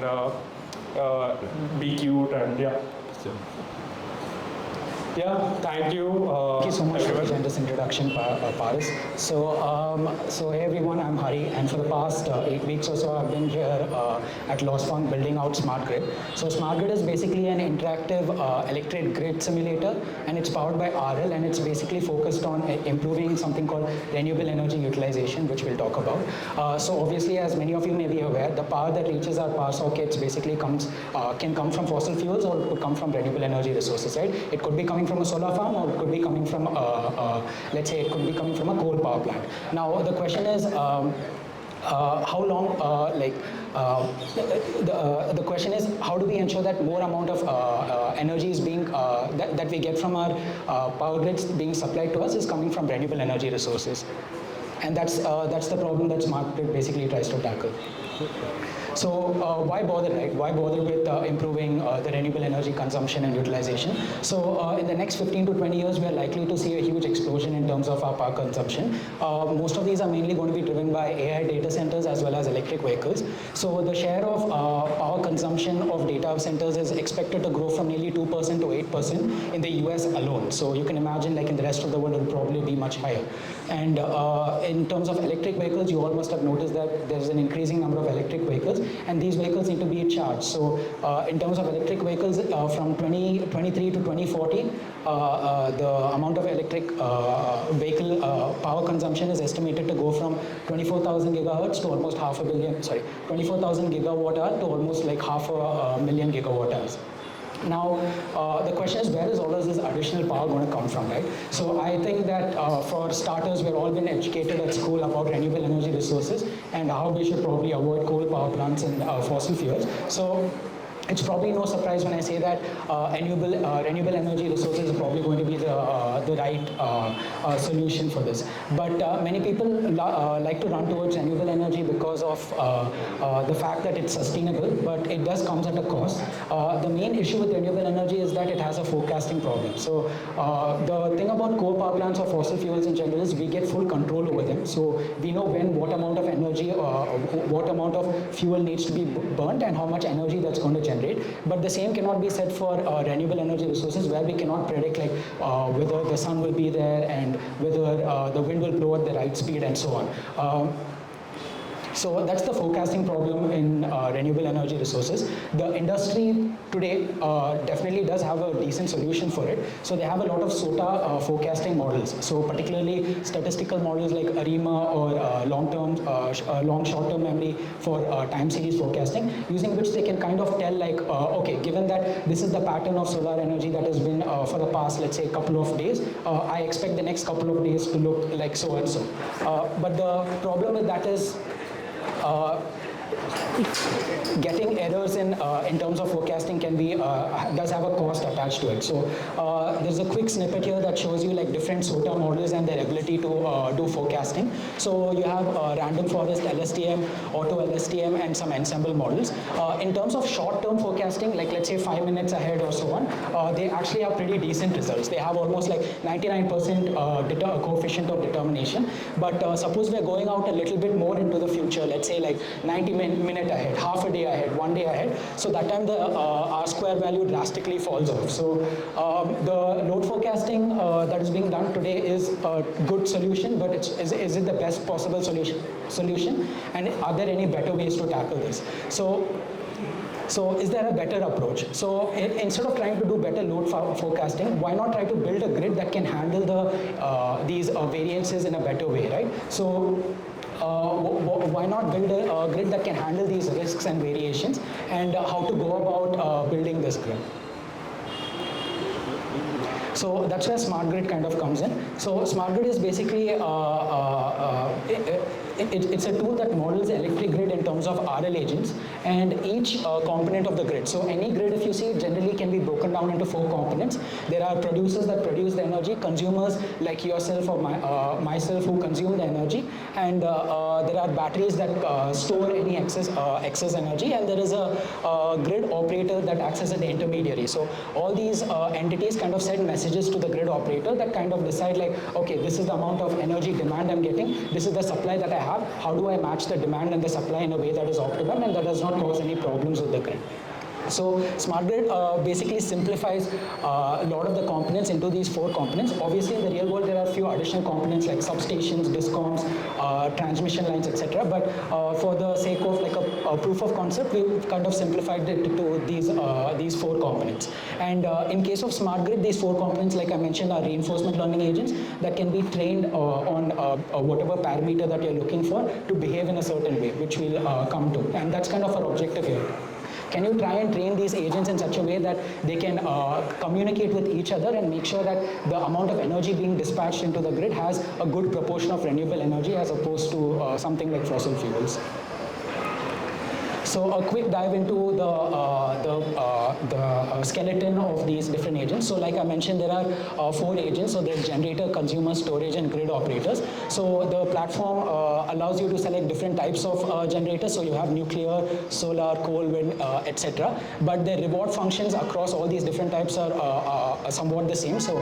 be cute, and yeah. Yeah, thank you. Thank you so much for this introduction, Paris. So hey everyone, I'm Hari, and for the past 8 weeks or so, I've been here at Lossfunk building out Smart Grid. So Smart Grid is basically an interactive electric grid simulator, and it's powered by RL, and it's basically focused on improving something called renewable energy utilization, which we'll talk about. So obviously, as many of you may be aware, the power that reaches our power sockets basically can come from fossil fuels, or it could come from renewable energy resources, right? It could be coming from a solar farm, or it could be coming from, let's say, it could be coming from a coal power plant. Now, the question is, how long, the question is, how do we ensure that more amount of energy is being, that we get from our power grids being supplied to us is coming from renewable energy resources? And that's the problem that Smart Grid basically tries to tackle. So why bother, right? Why bother with improving the renewable energy consumption and utilization? So in the next 15 to 20 years, we are likely to see a huge explosion in terms of our power consumption. Most of these are mainly going to be driven by AI data centers as well as electric vehicles. So the share of power consumption of data centers is expected to grow from nearly 2% to 8% in the US alone. So you can imagine, like in the rest of the world, it will probably be much higher. And in terms of electric vehicles, you all must have noticed that there's an increasing number of electric vehicles, and these vehicles need to be charged. So in terms of electric vehicles, from 2023 to 2040, the amount of electric vehicle power consumption is estimated to go from 24,000 gigahertz to almost 24,000 gigawatt hour to almost like 500,000 gigawatt hours. Now, the question is, where is all of this additional power going to come from, right? So I think that for starters, we've all been educated at school about renewable energy resources and how we should probably avoid coal power plants and fossil fuels. So it's probably no surprise when I say that renewable energy resources are probably going to be the right solution for this. But many people like to run towards renewable energy because of the fact that it's sustainable, but it does comes at a cost. The main issue with renewable energy is that it has a forecasting problem. So the thing about coal power plants or fossil fuels in general is we get full control over them. So we know what amount of energy, what amount of fuel needs to be burnt and how much energy that's going to generate. But the same cannot be said for renewable energy resources, where we cannot predict like whether the sun will be there and whether the wind will blow at the right speed and so on. So that's the forecasting problem in renewable energy resources. The industry today definitely does have a decent solution for it. So they have a lot of SOTA forecasting models. So particularly statistical models like ARIMA or long short-term memory for time series forecasting, using which they can kind of tell like, okay, given that this is the pattern of solar energy that has been for the past, let's say, couple of days, I expect the next couple of days to look like so and so. But the problem with that is getting errors in terms of forecasting can be does have a cost attached to it. So there's a quick snippet here that shows you like different SOTA models and their ability to do forecasting. So you have random forest LSTM, auto LSTM, and some ensemble models. In terms of short-term forecasting, like let's say 5 minutes ahead or so on, they actually have pretty decent results. They have almost like 99% coefficient of determination. But suppose we're going out a little bit more into the future, let's say like 90 minutes ahead, half a day ahead, 1 day ahead. So that time the R-square value drastically falls off. So the load forecasting that is being done today is a good solution, but is it the best possible solution? And are there any better ways to tackle this? So is there a better approach? So instead of trying to do better load forecasting, why not try to build a grid that can handle these variances in a better way, right? So why not build a grid that can handle these risks and variations, and how to go about building this grid? So that's where smart grid kind of comes in. So smart grid is basically it's a tool that models the electric grid in terms of RL agents and each component of the grid. So any grid, if you see, generally can be broken down into 4 components. There are producers that produce the energy, consumers like yourself or myself who consume the energy, and there are batteries that store any excess energy, and there is a grid operator that acts as an intermediary. So all these entities kind of send messages to the grid operator that kind of decide like, okay, this is the amount of energy demand I'm getting, this is the supply that I have, how do I match the demand and the supply in a way that is optimum and that does not cause any problems with the grid. So smart grid basically simplifies a lot of the components into these 4 components. Obviously in the real world there are a few additional components like substations, discoms, transmission lines, etc. But for the sake of like a proof of concept, we've kind of simplified it to these 4 components. And in case of smart grid, these 4 components, like I mentioned, are reinforcement learning agents that can be trained on whatever parameter that you're looking for to behave in a certain way, which we'll come to. And that's kind of our objective here. Can you try and train these agents in such a way that they can communicate with each other and make sure that the amount of energy being dispatched into the grid has a good proportion of renewable energy as opposed to something like fossil fuels? So a quick dive into the skeleton of these different agents. So like I mentioned, there are 4 agents. So there's generator, consumer, storage, and grid operators. So the platform allows you to select different types of generators. So you have nuclear, solar, coal, wind, etc. But the reward functions across all these different types are somewhat the same. So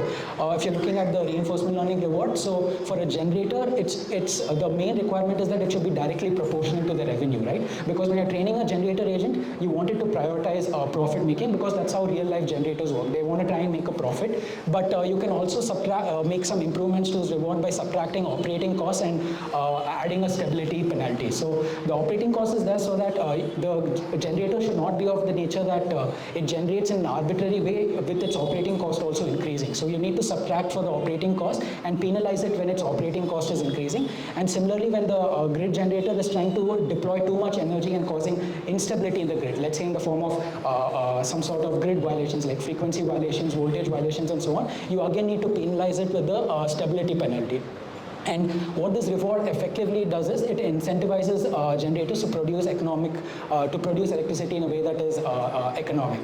if you're looking at the reinforcement learning reward, so for a generator, it's the main requirement is that it should be directly proportional to the revenue, right? Because when you're training a generator agent, you want it to prioritize profit making, because that's how real life generators work. They want to try and make a profit, but you can also make some improvements to this reward by subtracting operating costs and adding a stability penalty. So the operating cost is there so that the generator should not be of the nature that it generates in an arbitrary way with its operating cost also increasing. So you need to subtract for the operating cost and penalize it when its operating cost is increasing. And similarly, when the grid generator is trying to deploy too much energy and causing instability in the grid, let's say in the form of some sort of grid violations like frequency violations, voltage violations, and so on, you again need to penalize it with the stability penalty. And what this reward effectively does is it incentivizes generators to produce electricity in a way that is economic.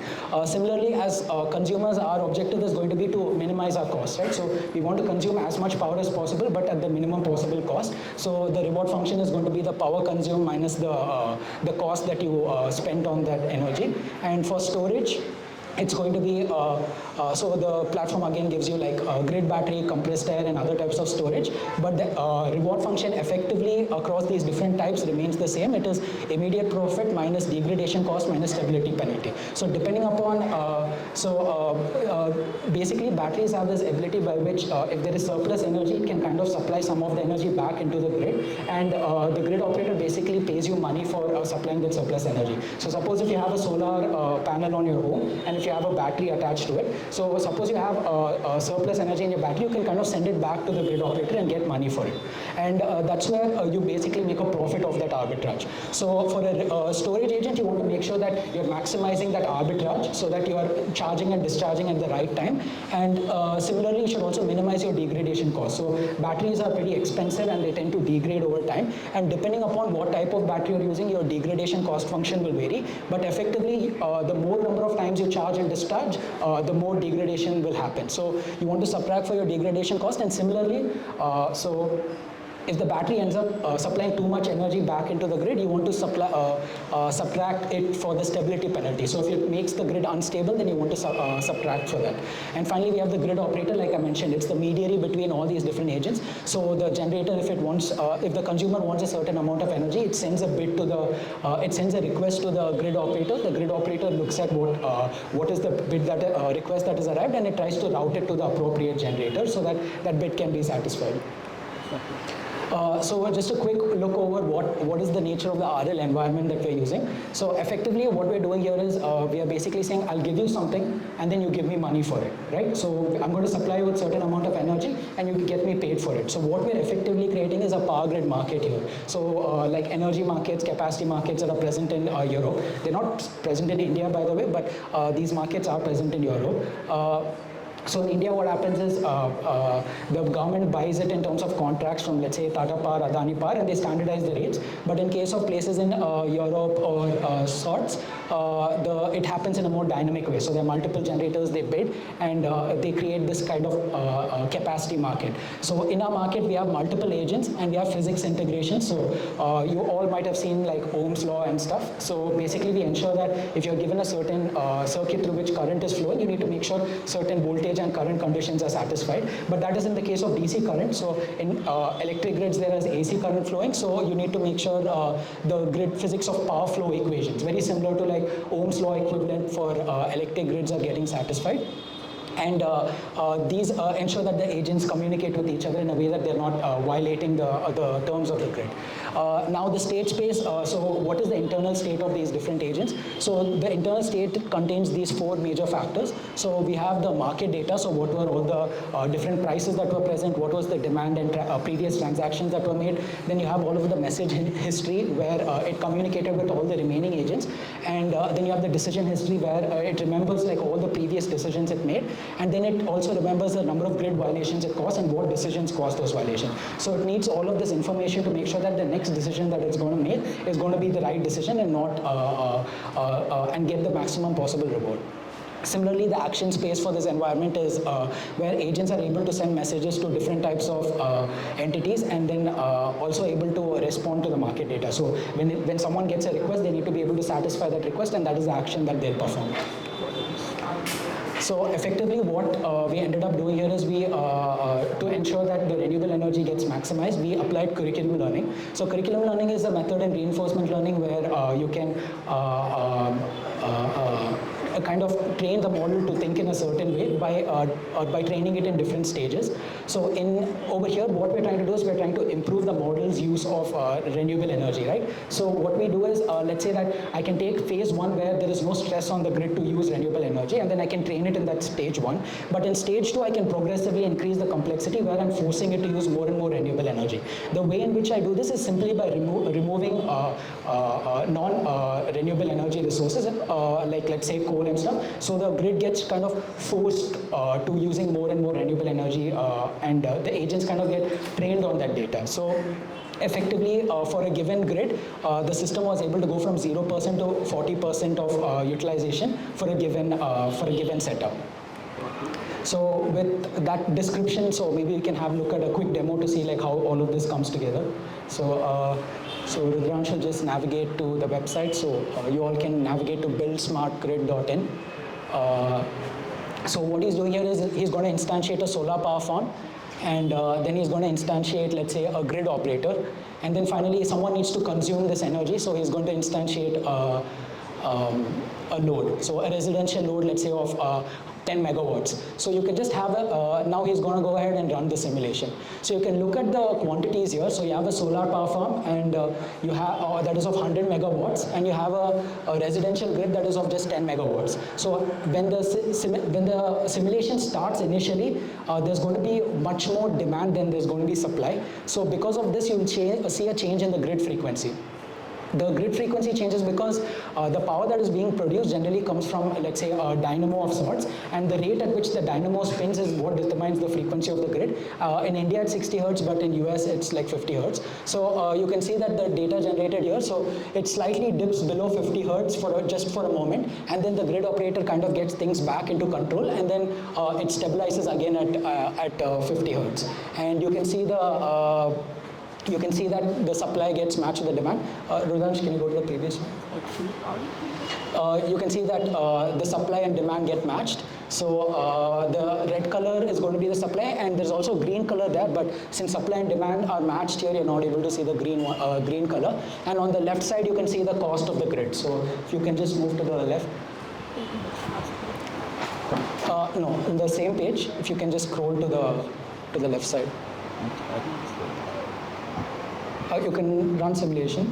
Similarly, as consumers, our objective is going to be to minimize our costs, right? So we want to consume as much power as possible, but at the minimum possible cost. So the reward function is going to be the power consumed minus the cost that you spent on that energy. And for storage, it's going to be, so the platform again gives you like grid battery, compressed air, and other types of storage, but the reward function effectively across these different types remains the same. It is immediate profit minus degradation cost minus stability penalty. So depending upon, basically batteries have this ability by which if there is surplus energy, it can kind of supply some of the energy back into the grid, and the grid operator basically pays you money for supplying that surplus energy. So suppose if you have a solar panel on your home, and if you have a battery attached to it, so suppose you have surplus energy in your battery, you can kind of send it back to the grid operator and get money for it. And that's where you basically make a profit of that arbitrage. So for a storage agent, you want to make sure that you're maximizing that arbitrage so that you are charging and discharging at the right time. And similarly, you should also minimize your degradation costs. So batteries are pretty expensive and they tend to degrade over time. And depending upon what type of battery you're using, your degradation cost function will vary. But effectively, the more number of times you charge and discharge, the more degradation will happen. So you want to subtract for your degradation cost, and similarly, if the battery ends up supplying too much energy back into the grid, you want to subtract it for the stability penalty. So if it makes the grid unstable, then you want to subtract for that. And finally, we have the grid operator. Like I mentioned, it's the mediary between all these different agents. So the generator, if the consumer wants a certain amount of energy, it sends a bit to it sends a request to the grid operator. The grid operator looks at what is the bit that request that is arrived, and it tries to route it to the appropriate generator so that that bit can be satisfied. So just a quick look over what is the nature of the RL environment that we're using. So effectively what we're doing here is we are basically saying I'll give you something and then you give me money for it, right? So I'm going to supply you with certain amount of energy and you get me paid for it. So what we're effectively creating is a power grid market here. So like energy markets, capacity markets that are present in Europe. They're not present in India, by the way, but these markets are present in Europe. So in India, what happens is the government buys it in terms of contracts from, let's say, Tata Power, Adani Power, and they standardize the rates. But in case of places in Europe or sorts, it happens in a more dynamic way. So there are multiple generators, they bid, and they create this kind of capacity market. So in our market, we have multiple agents, and we have physics integration. So you all might have seen like Ohm's law and stuff. So basically, we ensure that if you're given a certain circuit through which current is flowing, you need to make sure certain voltage and current conditions are satisfied, but that is in the case of DC current. So in electric grids there is AC current flowing, so you need to make sure the grid physics of power flow equations, very similar to like Ohm's law equivalent for electric grids, are getting satisfied. And these ensure that the agents communicate with each other in a way that they're not violating the terms of the grid. Now the state space, so what is the internal state of these different agents? So the internal state contains these 4 major factors. So we have the market data, so what were all the different prices that were present, what was the demand and previous transactions that were made. Then you have all of the message history where it communicated with all the remaining agents. And then you have the decision history where it remembers like all the previous decisions it made. And then it also remembers the number of grid violations it caused and what decisions caused those violations. So it needs all of this information to make sure that the next next decision that it's going to make is going to be the right decision and not and get the maximum possible reward. Similarly, the action space for this environment is where agents are able to send messages to different types of entities and then also able to respond to the market data. So when someone gets a request, they need to be able to satisfy that request, and that is the action that they'll perform. So effectively what we ended up doing here is we, to ensure that the renewable energy gets maximized, we applied curriculum learning. So curriculum learning is a method in reinforcement learning where you can kind of train the model to think in a certain way by training it in different stages. So over here, what we're trying to do is we're trying to improve the model's use of renewable energy, right? So what we do is, let's say that I can take phase 1 where there is no stress on the grid to use renewable energy, and then I can train it in that stage 1. But in stage 2, I can progressively increase the complexity where I'm forcing it to use more and more renewable energy. The way in which I do this is simply by removing non-renewable energy resources, like let's say coal and stuff. So the grid gets kind of forced to using more and more renewable energy, and the agents kind of get trained on that data. So effectively, for a given grid, the system was able to go from 0% to 40% of utilization for a given setup. So with that description, so maybe we can have a look at a quick demo to see like how all of this comes together. So Rudransh will just navigate to the website. So you all can navigate to buildsmartgrid.in. So what he's doing here is he's going to instantiate a solar power farm, and then he's going to instantiate, let's say, a grid operator, and then finally someone needs to consume this energy, so he's going to instantiate a load, so a residential load, let's say, of 10 megawatts. So you can just have now he's going to go ahead and run the simulation. So you can look at the quantities here. So you have a solar power farm, and you have that is of 100 megawatts, and you have a residential grid that is of just 10 megawatts. So when the simulation starts initially, there's going to be much more demand than there's going to be supply. So because of this, you'll see a change in the grid frequency. The grid frequency changes because the power that is being produced generally comes from, let's say, a dynamo of sorts, and the rate at which the dynamo spins is what determines the frequency of the grid. In India it's 60 hertz, but in US it's like 50 hertz. So you can see that the data generated here, so it slightly dips below 50 hertz just for a moment, and then the grid operator kind of gets things back into control, and then it stabilizes again at 50 hertz. And you can see that the supply gets matched with the demand. Rudransh, can you go to the previous one? You can see that the supply and demand get matched. So the red color is going to be the supply, and there's also green color there, but since supply and demand are matched here, you're not able to see the green color. And on the left side, you can see the cost of the grid. So if you can just move to the left. No, in the same page, if you can just scroll to the left side. You can run simulation.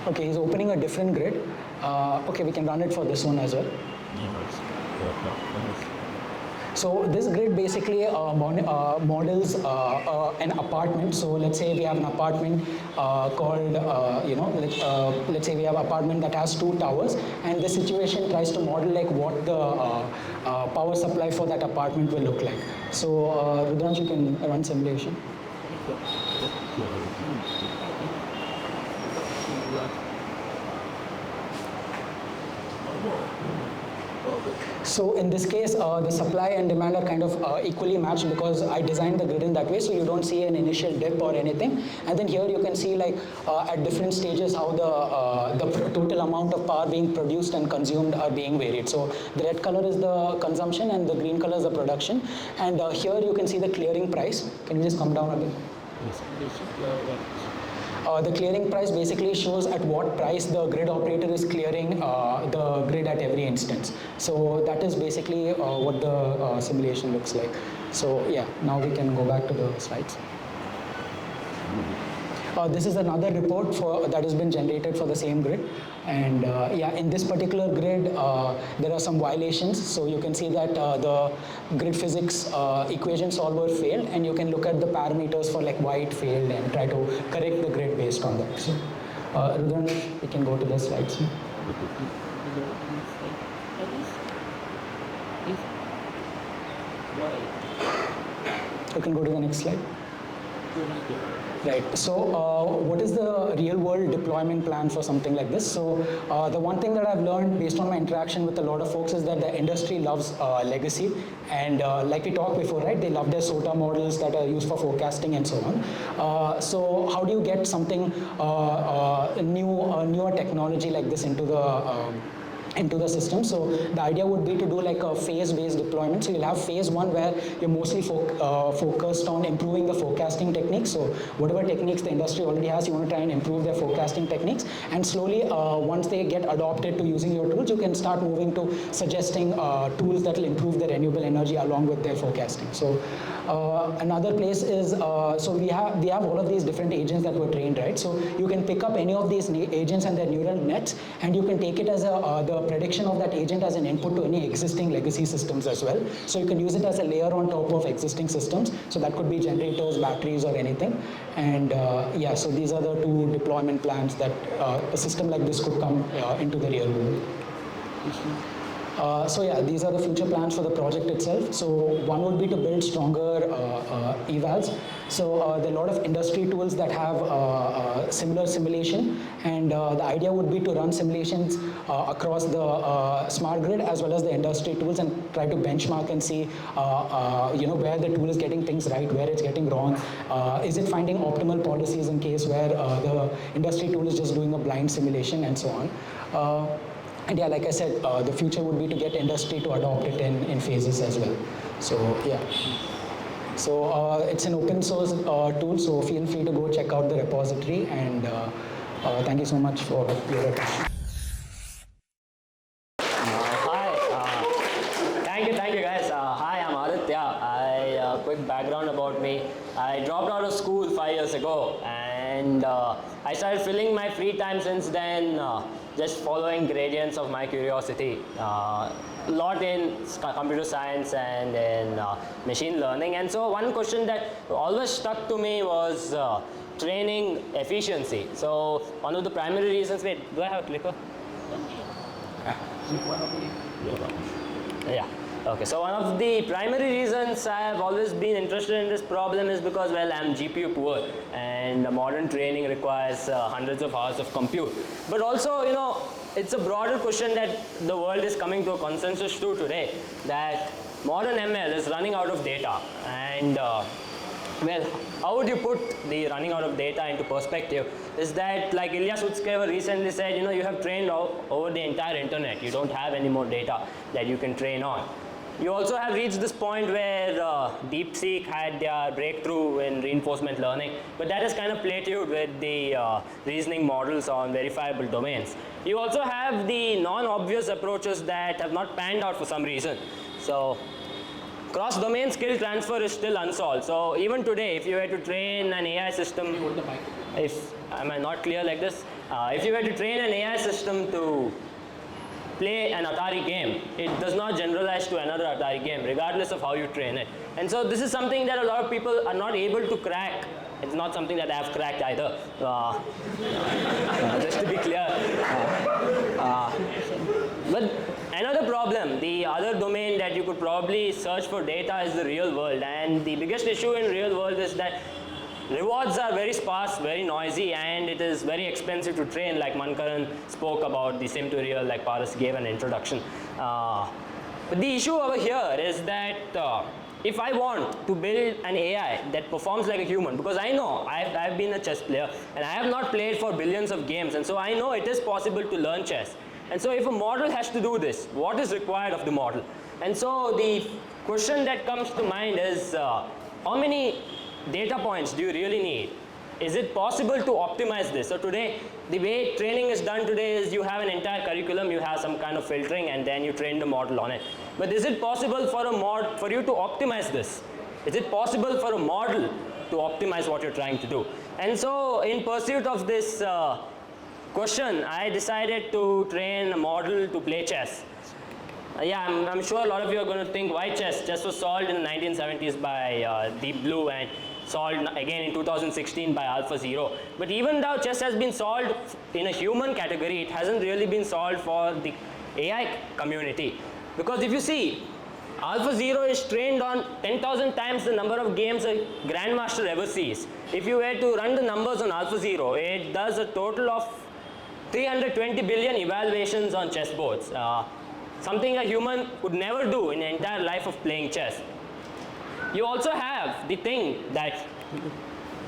Okay, he's opening a different grid. Okay, we can run it for this one as well. So this grid basically models an apartment. So let's say we have an apartment called, let's say we have an apartment that has 2 towers, and the situation tries to model like what the power supply for that apartment will look like. So Rudransh, you can run simulation. So in this case, the supply and demand are kind of equally matched because I designed the grid in that way, so you don't see an initial dip or anything. And then here you can see like at different stages how the total amount of power being produced and consumed are being varied. So the red color is the consumption and the green color is the production. And here you can see the clearing price. Can you just come down a bit? The clearing price basically shows at what price the grid operator is clearing the grid at every instance. So that is basically what the simulation looks like. So yeah, now we can go back to the slides. This is another report that has been generated for the same grid. And yeah, in this particular grid, there are some violations. So you can see that the grid physics equation solver failed, and you can look at the parameters for like why it failed and try to correct the grid based on that. So Rudransh, we can go to the slides. You can go to the next slide. Right. So, what is the real-world deployment plan for something like this? So, the one thing that I've learned based on my interaction with a lot of folks is that the industry loves legacy, and like we talked before, right? They love their SOTA models that are used for forecasting and so on. So, how do you get something newer technology like this into the system? So the idea would be to do like a phase-based deployment. So you'll have phase one where you're mostly focused on improving the forecasting techniques. So whatever techniques the industry already has, you want to try and improve their forecasting techniques. And slowly, once they get adopted to using your tools, you can start moving to suggesting tools that will improve their renewable energy along with their forecasting. So another place is, so we have all of these different agents that were trained, right? So you can pick up any of these agents and their neural nets, and you can take it as the prediction of that agent as an input to any existing legacy systems as well. So you can use it as a layer on top of existing systems. So that could be generators, batteries, or anything. And yeah, so these are the two deployment plans that a system like this could come into the real world. So yeah, these are the future plans for the project itself. So one would be to build stronger evals. So there are a lot of industry tools that have similar simulation, and the idea would be to run simulations across the smart grid as well as the industry tools, and try to benchmark and see where the tool is getting things right, where it's getting wrong. Is it finding optimal policies in case where the industry tool is just doing a blind simulation and so on. And yeah, like I said, the future would be to get industry to adopt it in phases as well. So yeah. So it's an open source tool, so feel free to go check out the repository, and thank you so much for your attention. Thank you guys. Hi, I'm Adithya. Quick background about me. I dropped out of school 5 years ago, and I started filling my free time since then, just following gradients of my curiosity. A lot in computer science and in machine learning. And so one question that always stuck to me was training efficiency. So one of the primary reasons, wait, do I have a clicker? Yeah. Okay, so one of the primary reasons I have always been interested in this problem is because, well, I'm GPU poor, and modern training requires hundreds of hours of compute. But also, you know, it's a broader question that the world is coming to a consensus to today, that modern ML is running out of data. And well, how would you put the running out of data into perspective? Is that, like Ilya Sutskever recently said, you know, you have trained over the entire internet. You don't have any more data that you can train on. You also have reached this point where DeepSeek had their breakthrough in reinforcement learning, but that is kind of plateaued with the reasoning models on verifiable domains. You also have the non-obvious approaches that have not panned out for some reason. So cross-domain skill transfer is still unsolved. So even today, if you were to train an AI system, am I not clear like this? If you were to train an AI system to play an Atari game, it does not generalize to another Atari game, regardless of how you train it. And so this is something that a lot of people are not able to crack. It's not something that I've cracked either, just to be clear. But another problem, the other domain that you could probably search for data is the real world. And the biggest issue in real world is that rewards are very sparse, very noisy, and it is very expensive to train, like Mankaran spoke about the sim to real, like Paras gave an introduction. But the issue over here is that if I want to build an AI that performs like a human, because I know I've been a chess player and I have not played for billions of games, and so I know it is possible to learn chess. And so if a model has to do this, what is required of the model? And so the question that comes to mind is how many data points do you really need? Is it possible to optimize this? So today, the way training is done today is you have an entire curriculum, you have some kind of filtering, and then you train the model on it. But is it possible for you to optimize this? Is it possible for a model to optimize what you're trying to do? And so in pursuit of this question, I decided to train a model to play chess. Yeah, I'm sure a lot of you are going to think, why chess? Chess was solved in the 1970s by Deep Blue, and solved again in 2016 by AlphaZero. But even though chess has been solved in a human category, it hasn't really been solved for the AI community. Because if you see, AlphaZero is trained on 10,000 times the number of games a grandmaster ever sees. If you were to run the numbers on AlphaZero, it does a total of 320 billion evaluations on chessboards. Something a human would never do in the entire life of playing chess. You also have the thing that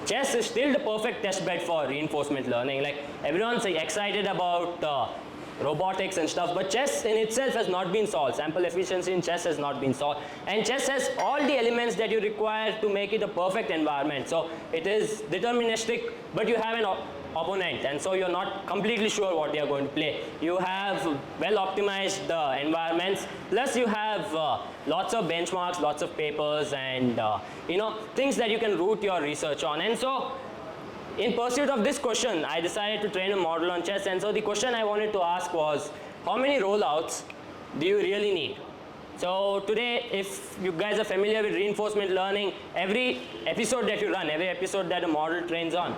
chess is still the perfect test bed for reinforcement learning. Like everyone's excited about robotics and stuff, but chess in itself has not been solved. Sample efficiency in chess has not been solved. And chess has all the elements that you require to make it a perfect environment. So it is deterministic, but you have an opponent, and so you're not completely sure what they are going to play. You have well optimized environments, plus you have lots of benchmarks, lots of papers, and things that you can root your research on. And so in pursuit of this question, I decided to train a model on chess. And so the question I wanted to ask was, how many rollouts do you really need? So today, if you guys are familiar with reinforcement learning, every episode that you run, every episode that a model trains on,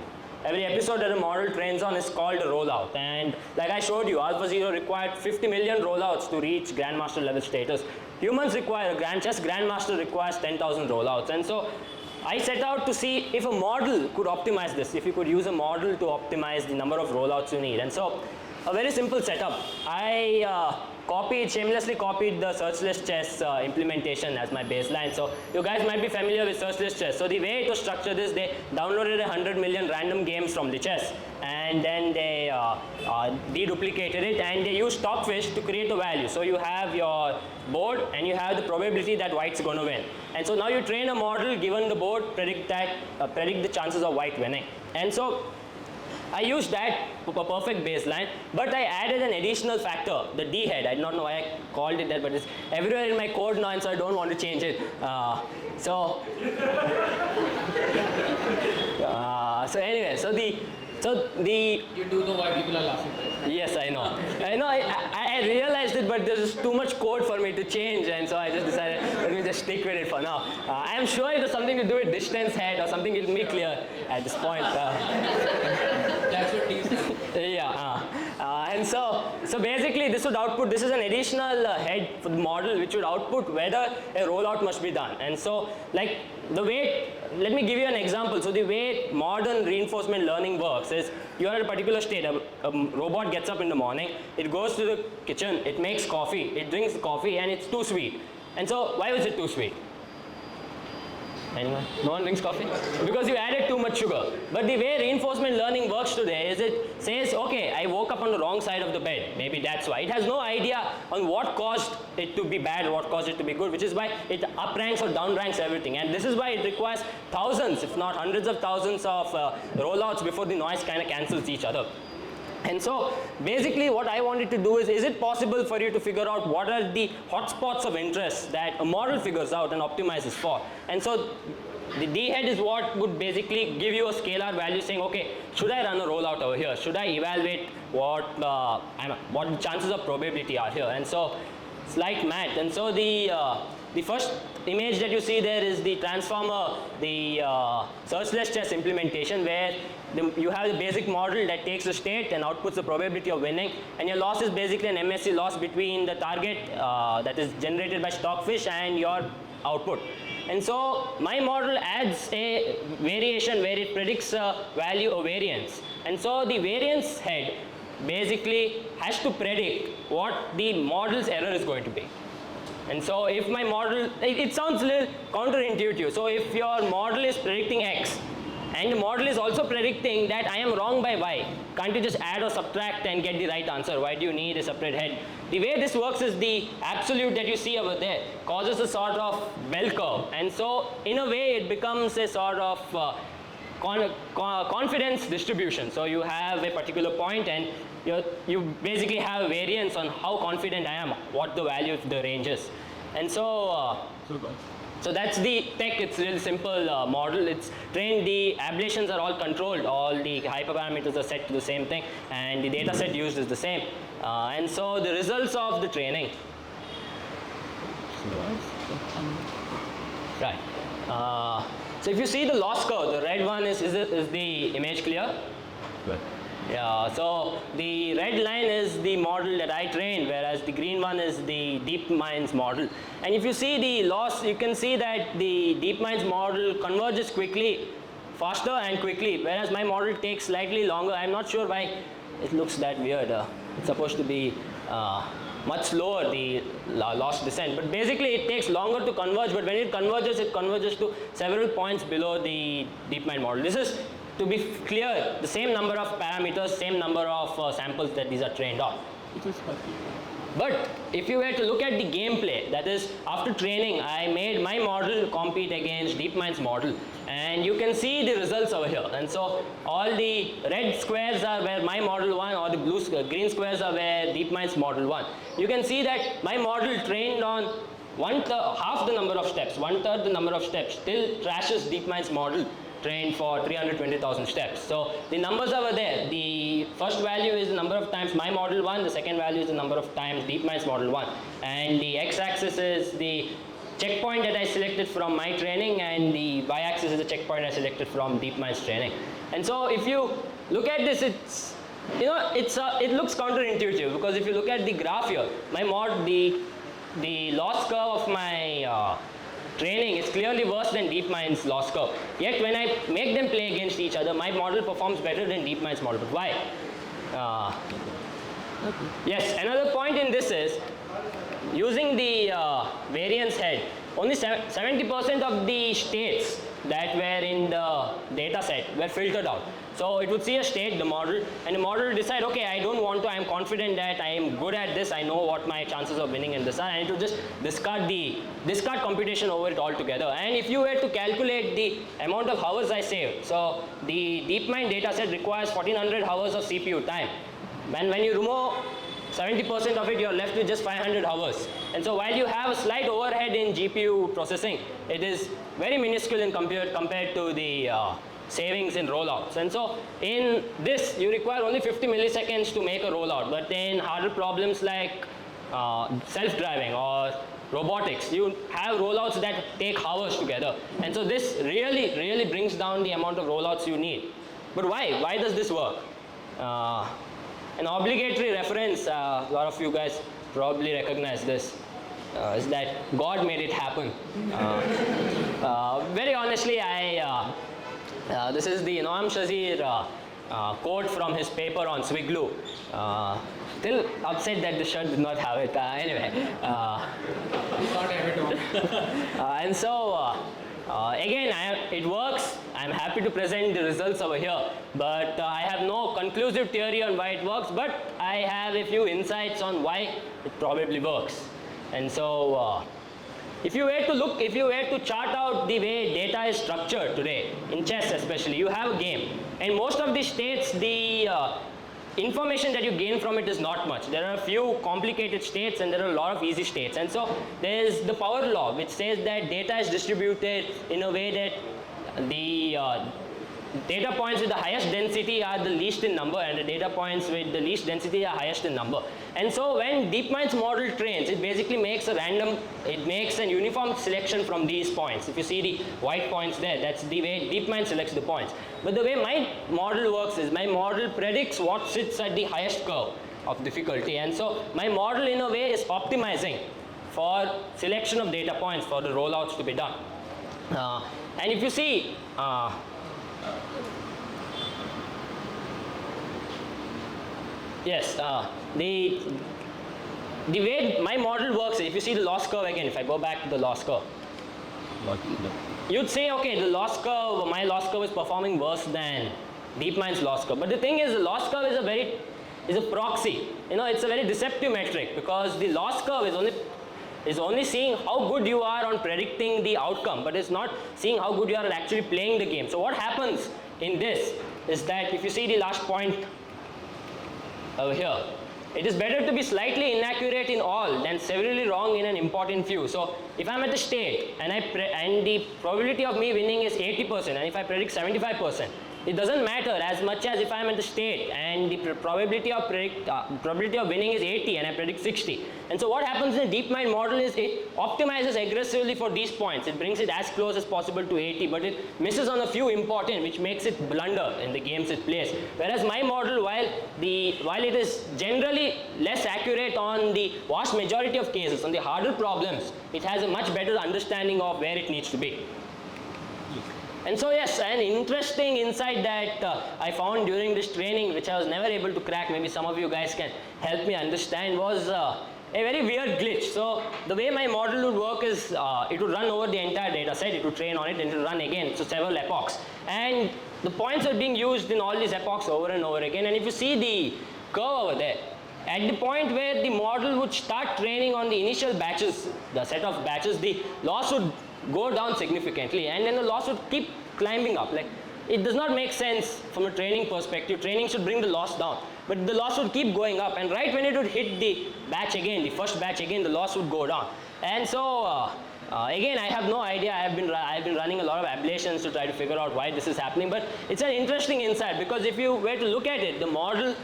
is called a rollout. And like I showed you, AlphaZero required 50 million rollouts to reach grandmaster level status. Humans require, a chess grandmaster requires 10,000 rollouts. And so I set out to see if a model could optimize this, if you could use a model to optimize the number of rollouts you need. And so a very simple setup. I shamelessly copied the searchless chess implementation as my baseline. So you guys might be familiar with searchless chess. So the way it was structured is they downloaded 100 million random games from the chess, and then they deduplicated it, and they used Stockfish to create a value. So you have your board, and you have the probability that white's going to win. And so now you train a model given the board, predict the chances of white winning. And so I used that for perfect baseline, but I added an additional factor, the D head. I don't know why I called it that, but it's everywhere in my code now, and so I don't want to change it. So anyway, you do know why people are laughing, right? Yes, I know. I realized it, but there's too much code for me to change, and so I just decided, let me just stick with it for now. I am sure it has something to do with distance head or something. It'll be clear at this point. That's what he said. Yeah. And so basically this would output, this is an additional head for the model which would output whether a rollout must be done. And so like the way, let me give you an example. So the way modern reinforcement learning works is you are at a particular state. A robot gets up in the morning, it goes to the kitchen, it makes coffee, it drinks the coffee, and it's too sweet. And so why was it too sweet? Anyone? No one drinks coffee? Because you added too much sugar. But the way reinforcement learning works today is it says, okay, I woke up on the wrong side of the bed. Maybe that's why. It has no idea on what caused it to be bad, what caused it to be good, which is why it upranks or downranks everything. And this is why it requires thousands, if not hundreds of thousands of rollouts before the noise kind of cancels each other. And so basically what I wanted to do is it possible for you to figure out what are the hotspots of interest that a model figures out and optimizes for? And so the D head is what would basically give you a scalar value saying, okay, should I run a rollout over here? Should I evaluate what the chances of probability are here? And so it's like math. And so the first image that you see there is the transformer, the searchless chess implementation, where you have the basic model that takes the state and outputs the probability of winning, and your loss is basically an MSE loss between the target that is generated by Stockfish and your output. And so my model adds a variation where it predicts a value of variance. And so the variance head basically has to predict what the model's error is going to be. And so if my model, it sounds a little counterintuitive. So if your model is predicting X, and the model is also predicting that I am wrong by Y, can't you just add or subtract and get the right answer? Why do you need a separate head? The way this works is the absolute that you see over there causes a sort of bell curve. And so in a way it becomes a sort of confidence distribution. So you have a particular point and you basically have a variance on how confident I am, what the value of the range is. And so so that's the tech. It's a really simple model. It's trained, the ablations are all controlled, all the hyperparameters are set to the same thing, and the data set used is the same. And so the results of the training. Right. So if you see the loss curve, the red one is the image clear? Good. Yeah, so the red line is the model that I trained, whereas the green one is the DeepMind's model. And if you see the loss, you can see that the DeepMind's model converges quickly, faster and quickly, whereas my model takes slightly longer. I'm not sure why it looks that weird. It's supposed to be much slower, the loss descent. But basically it takes longer to converge, but when it converges to several points below the DeepMind model. This is, to be clear, the same number of parameters, same number of samples that these are trained on. But if you were to look at the gameplay, that is, after training, I made my model compete against DeepMind's model. And you can see the results over here. And so all the red squares are where my model won, or the green squares are where DeepMind's model won. You can see that my model trained on half the number of steps, 1/3 the number of steps, still trashes DeepMind's model trained for 320,000 steps. So the numbers over there. The first value is the number of times my model won, the second value is the number of times DeepMind's model won. And the x-axis is the checkpoint that I selected from my training, and the y-axis is the checkpoint I selected from DeepMind's training. And so if you look at this, it's, you know, it looks counterintuitive, because if you look at the graph here, my the loss curve of my training is clearly worse than DeepMind's loss curve. Yet when I make them play against each other, my model performs better than DeepMind's model. But why? Yes, another point in this is, using the variance head, only 70% of the states that were in the data set were filtered out. So it would see a state, the model, and the model would decide, okay, I don't want to, I am confident that I am good at this, I know what my chances of winning in this are, and it would just discard computation over it altogether. And if you were to calculate the amount of hours I saved, so the DeepMind data set requires 1400 hours of CPU time. And when you remove 70% of it, you're left with just 500 hours. And so while you have a slight overhead in GPU processing, it is very minuscule in compared to the savings in rollouts. And so in this, you require only 50 milliseconds to make a rollout. But in harder problems like self-driving or robotics, you have rollouts that take hours together. And so this really brings down the amount of rollouts you need. But why? Why does this work? An obligatory reference, a lot of you guys probably recognize this, is that God made it happen. Very honestly, this is the Noam Shazir quote from his paper on Swigglue. Still upset that the shirt did not have it. Anyway. And so, again, it works. I'm happy to present the results over here, but I have no conclusive theory on why it works, but I have a few insights on why it probably works. And so, if you were to chart out the way data is structured today, in chess especially, you have a game, and most of the states, the information that you gain from it is not much. There are a few complicated states and there are a lot of easy states. And so there is the power law, which says that data is distributed in a way that the data points with the highest density are the least in number, and the data points with the least density are highest in number. And so when DeepMind's model trains, it basically makes it makes an uniform selection from these points. If you see the white points there, that's the way DeepMind selects the points. But the way my model works is, my model predicts what sits at the highest curve of difficulty. And so my model in a way is optimizing for selection of data points for the rollouts to be done. And if you see, yes, the way my model works, if you see the loss curve again, if I go back to the loss curve, you'd say, okay, the loss curve, my loss curve is performing worse than DeepMind's loss curve. But the thing is, the loss curve is a proxy. You know, it's a very deceptive metric, because the loss curve is only seeing how good you are on predicting the outcome, but it's not seeing how good you are at actually playing the game. So what happens in this is that if you see the last point over here, it is better to be slightly inaccurate in all than severely wrong in an important few. So if I'm at the state and the probability of me winning is 80%, and if I predict 75%, it doesn't matter as much as if I'm at the state and the probability of winning is 80 and I predict 60. And so what happens in a deep mind model is it optimizes aggressively for these points. It brings it as close as possible to 80, but it misses on a few important, which makes it blunder in the games it plays. Whereas my model, while it is generally less accurate on the vast majority of cases, on the harder problems, it has a much better understanding of where it needs to be. And so yes, an interesting insight that I found during this training, which I was never able to crack, maybe some of you guys can help me understand, was a very weird glitch. So the way my model would work is it would run over the entire data set, it would train on it, and it would run again, so several epochs. And the points are being used in all these epochs over and over again. And if you see the curve over there, at the point where the model would start training on the initial batches, the set of batches, the loss would go down significantly, and then the loss would keep climbing up. Like, it does not make sense from a training perspective. Training should bring the loss down, but the loss would keep going up, and right when it would hit the batch again, the first batch again, the loss would go down. And so again, I have no idea. I've been running a lot of ablations to try to figure out why this is happening, but it's an interesting insight, because if you were to look at it, the model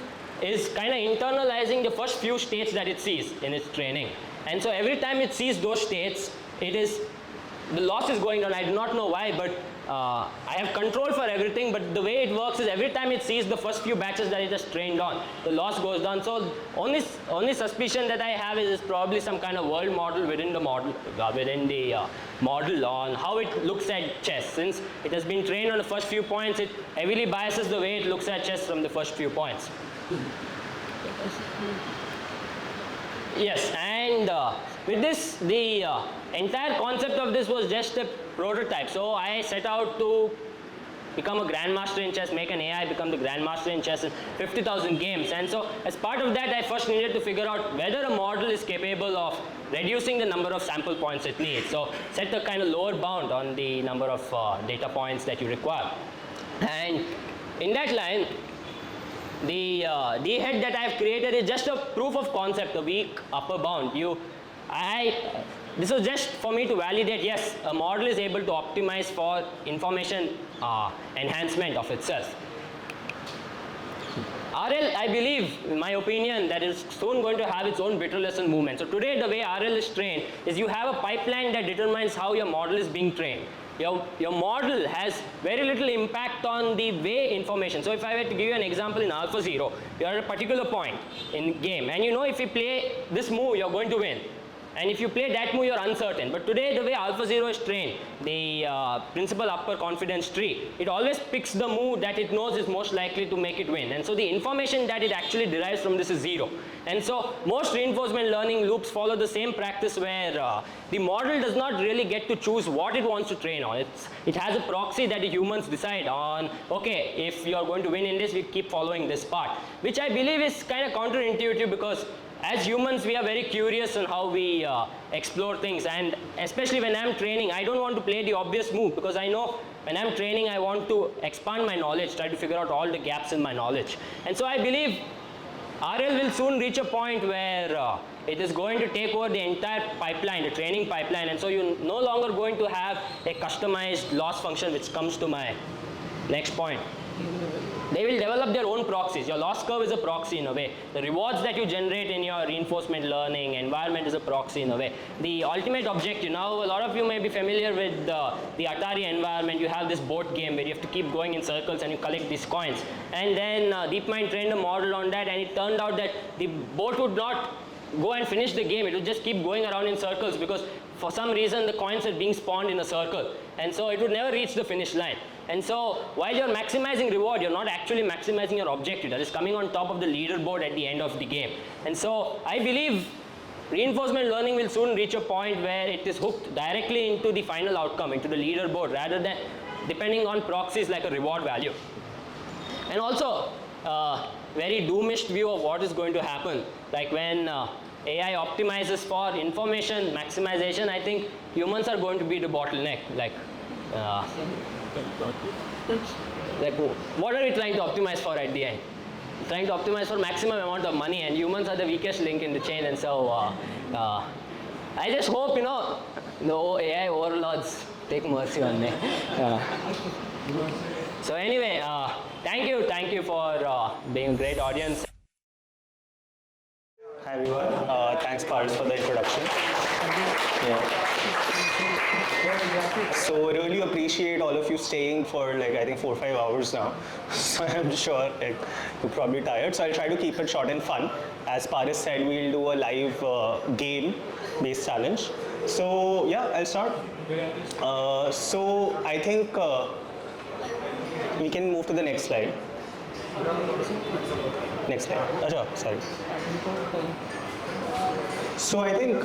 is kind of internalizing the first few states that it sees in its training. And so every time it sees those states, the loss is going down. I do not know why, but I have control for everything, but the way it works is every time it sees the first few batches that it has trained on, the loss goes down. So only suspicion that I have is probably some kind of world model within the model, model on how it looks at chess. Since it has been trained on the first few points, it heavily biases the way it looks at chess from the first few points. Yes, and with this, the entire concept of this was just a prototype. So I set out to become a grandmaster in chess, make an AI become the grandmaster in chess in 50,000 games. And so as part of that, I first needed to figure out whether a model is capable of reducing the number of sample points it needs. So set a kind of lower bound on the number of data points that you require. And in that line, the head that I have created is just a proof of concept, a weak upper bound. This was just for me to validate, yes, a model is able to optimize for information enhancement of itself. RL, I believe, in my opinion, that is soon going to have its own bitter lesson movement. So today, the way RL is trained is you have a pipeline that determines how your model is being trained. Your model has very little impact on the way information. So if I were to give you an example in AlphaZero, you're at a particular point in game, and you know if you play this move, you're going to win. And if you play that move, you're uncertain. But today, the way AlphaZero is trained, the principal upper confidence tree, it always picks the move that it knows is most likely to make it win. And so the information that it actually derives from this is zero. And so most reinforcement learning loops follow the same practice where the model does not really get to choose what it wants to train on. It has a proxy that the humans decide on, okay, if you're going to win in this, we keep following this part, which I believe is kind of counterintuitive, because as humans, we are very curious on how we explore things, and especially when I'm training, I don't want to play the obvious move, because I know when I'm training, I want to expand my knowledge, try to figure out all the gaps in my knowledge. And so I believe RL will soon reach a point where it is going to take over the entire pipeline, the training pipeline, and so you're no longer going to have a customized loss function, which comes to my next point. They will develop their own proxies. Your loss curve is a proxy in a way. The rewards that you generate in your reinforcement learning environment is a proxy in a way. The ultimate objective, now a lot of you may be familiar with the Atari environment. You have this boat game where you have to keep going in circles and you collect these coins. And then DeepMind trained a model on that, and it turned out that the boat would not go and finish the game. It would just keep going around in circles, because for some reason the coins are being spawned in a circle. And so it would never reach the finish line. And so while you're maximizing reward, you're not actually maximizing your objective that is coming on top of the leaderboard at the end of the game. And so I believe reinforcement learning will soon reach a point where it is hooked directly into the final outcome, into the leaderboard, rather than depending on proxies like a reward value. And also, very doomish view of what is going to happen. Like when AI optimizes for information maximization, I think humans are going to be the bottleneck. Like what are we trying to optimize for at the end? Trying to optimize for maximum amount of money, and humans are the weakest link in the chain. And so I just hope, the AI overlords take mercy on me. So anyway, thank you for being a great audience. Hi everyone, thanks Paris for the introduction. So really appreciate all of you staying for like I think 4 or 5 hours now. So I'm sure like, you're probably tired. So I'll try to keep it short and fun. As Paris said, we'll do a live game-based challenge. So yeah, I'll start. So I think we can move to the next slide. Next slide. Achha, sorry. So I think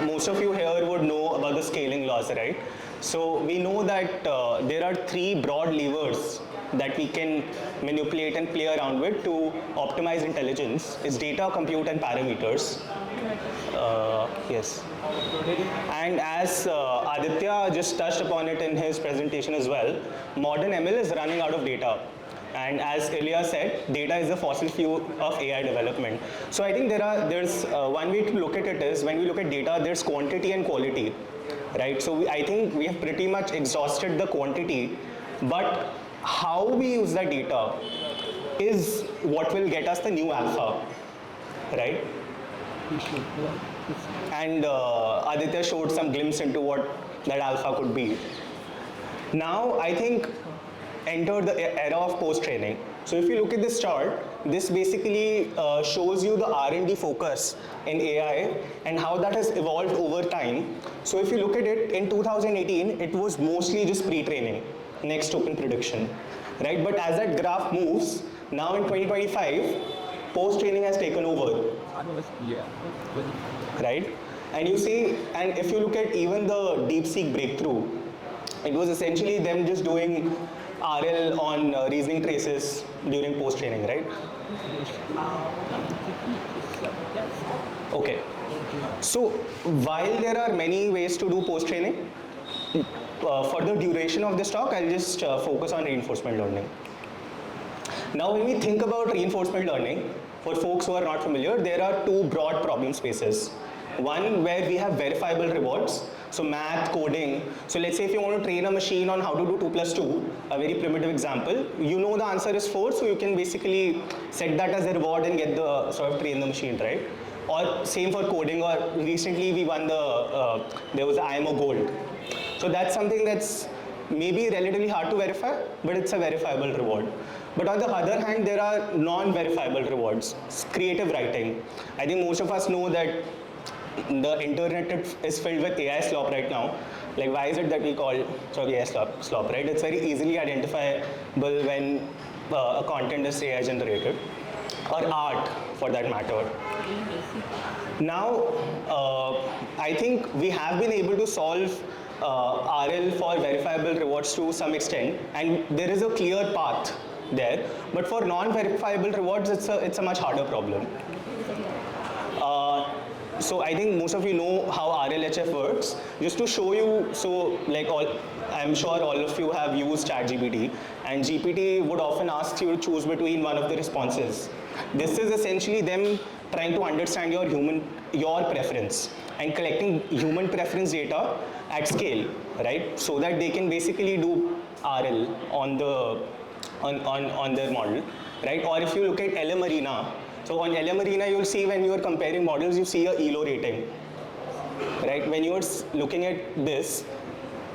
most of you here would know about the scaling laws, right? So we know that there are 3 broad levers that we can manipulate and play around with to optimize intelligence. It's data, compute, and parameters. Yes. And as Adithya just touched upon it in his presentation as well, modern ML is running out of data. And as Ilya said, data is the fossil fuel of AI development. So I think there's one way to look at it is when we look at data, there's quantity and quality, right? So I think we have pretty much exhausted the quantity, but how we use that data is what will get us the new alpha, right? And Aditya showed some glimpse into what that alpha could be. Now I think enter the era of post-training. So if you look at this chart, this basically shows you the R&D focus in AI and how that has evolved over time. So if you look at it, in 2018, it was mostly just pre-training, next token prediction, right? But as that graph moves, now in 2025, post-training has taken over, right? And you see, and if you look at even the DeepSeek breakthrough, it was essentially them just doing RL on reasoning traces during post-training, right? Okay. So while there are many ways to do post-training, for the duration of this talk, I'll just focus on reinforcement learning. Now, when we think about reinforcement learning, for folks who are not familiar, there are 2 broad problem spaces. One where we have verifiable rewards. So math, coding. So let's say if you want to train a machine on how to do 2 plus 2, a very primitive example, you know the answer is 4, so you can basically set that as a reward and get the sort of train the machine, right? Or same for coding, or recently we won the, there was IMO Gold. So that's something that's maybe relatively hard to verify, but it's a verifiable reward. But on the other hand, there are non-verifiable rewards. Creative writing. I think most of us know that the internet is filled with AI slop right now. Like, why is it that we call AI slop, right? It's very easily identifiable when a content is AI generated, or art for that matter. Now, I think we have been able to solve RL for verifiable rewards to some extent, and there is a clear path there. But for non-verifiable rewards, it's a much harder problem. So I think most of you know how RLHF works. Just to show you, so like I'm sure all of you have used ChatGPT, and GPT would often ask you to choose between one of the responses. This is essentially them trying to understand your preference and collecting human preference data at scale, right? So that they can basically do RL on their model, right? Or if you look at LM Arena, so on LM Arena, you'll see when you are comparing models, you see a ELO rating, right? When you're looking at this,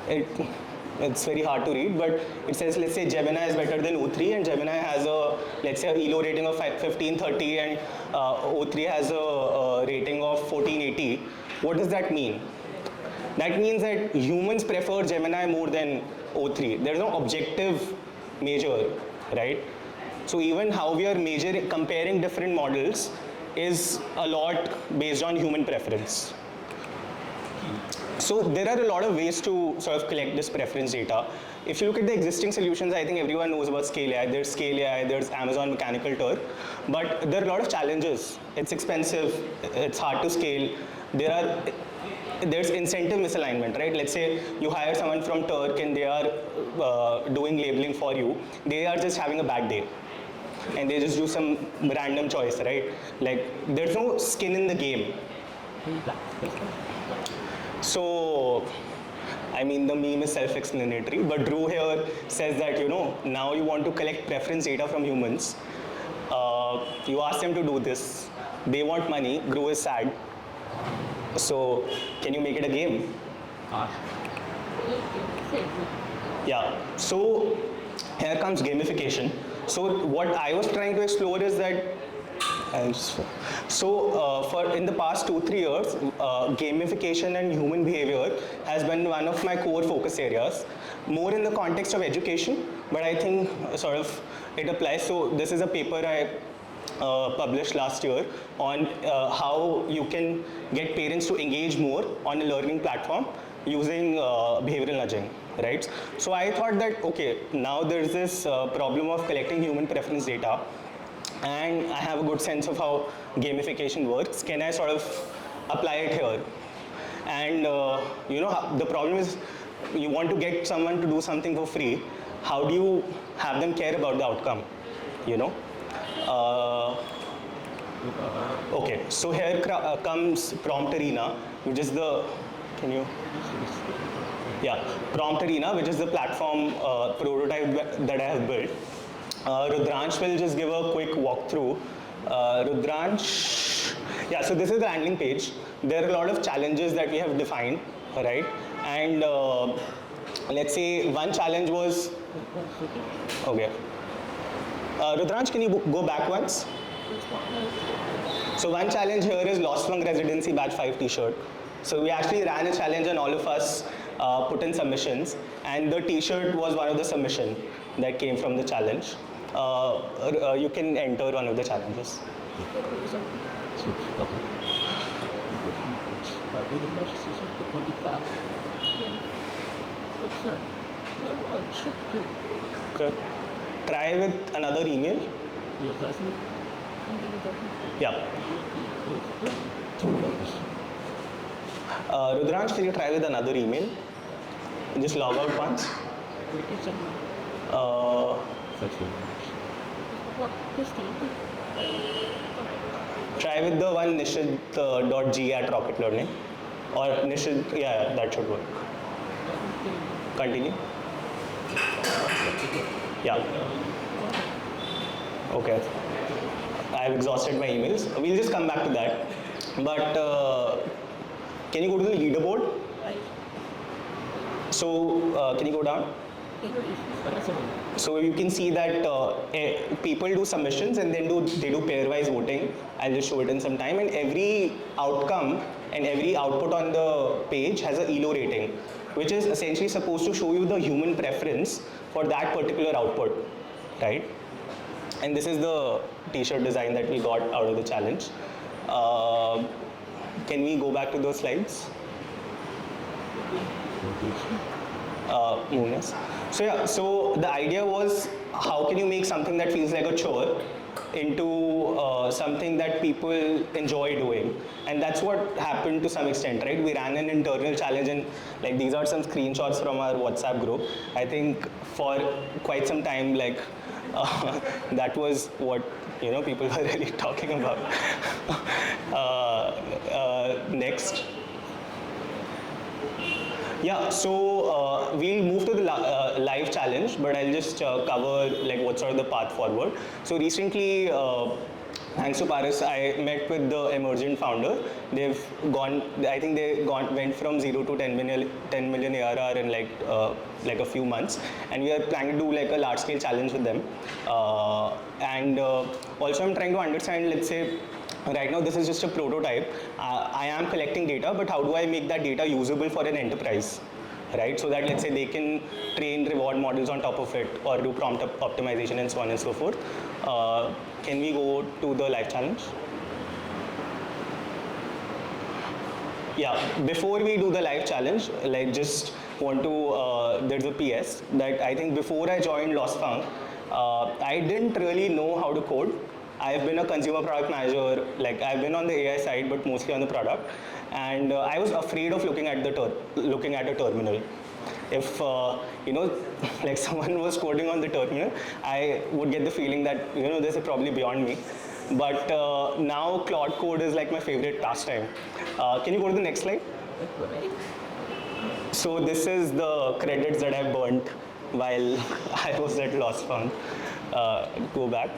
it's very hard to read, but it says, let's say Gemini is better than O3, and Gemini has a, let's say, a ELO rating of 1530, and O3 has a rating of 1480. What does that mean? That means that humans prefer Gemini more than O3. There's no objective measure, right? So even how we are comparing different models is a lot based on human preference. So there are a lot of ways to sort of collect this preference data. If you look at the existing solutions, I think everyone knows about Scale AI. There's Scale AI, there's Amazon Mechanical Turk, but there are a lot of challenges. It's expensive, it's hard to scale. There's incentive misalignment, right? Let's say you hire someone from Turk and they are doing labeling for you. They are just having a bad day, and they just do some random choice, right? Like, there's no skin in the game. So I mean, the meme is self-explanatory, but Drew here says that, now you want to collect preference data from humans. You ask them to do this. They want money. Drew is sad. So, can you make it a game? Yeah, so here comes gamification. So what I was trying to explore is that, for in the past 2-3 years, gamification and human behavior has been one of my core focus areas, more in the context of education, but I think sort of it applies. So this is a paper I published last year on how you can get parents to engage more on a learning platform using behavioral nudging, right? So I thought that, okay, now there's this problem of collecting human preference data, and I have a good sense of how gamification works. Can I sort of apply it here? And the problem is, you want to get someone to do something for free. How do you have them care about the outcome? Okay, so here comes Prompt Arena, which is the, Prompt Arena, which is the platform prototype that I have built. Rudransh will just give a quick walkthrough. Rudransh, so this is the landing page. There are a lot of challenges that we have defined, right? And let's say one challenge was, okay. Rudransh, can you go back once? So one challenge here is Lossfunk Residency Batch 5 t-shirt. So we actually ran a challenge and all of us put in submissions, and the t-shirt was one of the submissions that came from the challenge. You can enter one of the challenges. Okay. Try with another email. Yeah. Rudransh, can you try with another email? Just log out once. Try with the one Nishit.g at Rocket Learning. Or Nishit, that should work. Continue. Yeah. Okay. I have exhausted my emails. We'll just come back to that. But can you go to the leaderboard? So can you go down? So you can see that people do submissions and then they do pairwise voting. I'll just show it in some time. And every outcome and every output on the page has an ELO rating, which is essentially supposed to show you the human preference for that particular output, right? And this is the t-shirt design that we got out of the challenge. Can we go back to those slides? Yes. So the idea was, how can you make something that feels like a chore into something that people enjoy doing? And that's what happened to some extent, right? We ran an internal challenge, and like these are some screenshots from our WhatsApp group. I think for quite some time, like that was what people were really talking about. Next. Yeah, so we'll move to the live challenge, but I'll just cover like what's sort of the path forward. So recently, thanks to Paris, I met with the Emergent founder. They've gone, I think they went from 0 to 10 million ARR in like a few months, and we are planning to do like a large scale challenge with them. And also I'm trying to understand, let's say, right now this is just a prototype. I am collecting data, but how do I make that data usable for an enterprise, right? So that, let's say, they can train reward models on top of it or do prompt optimization and so on and so forth. Can we go to the live challenge? Yeah, before we do the live challenge, like just want to, there's a PS that I think before I joined Lossfunk, I didn't really know how to code. I've been a consumer product manager, like I've been on the AI side, but mostly on the product. And I was afraid of looking at a terminal. If, like someone was coding on the terminal, I would get the feeling that, this is probably beyond me. But now Claude Code is like my favorite pastime. Can you go to the next slide? So this is the credits that I burnt while I was at Lossfunk. Go back.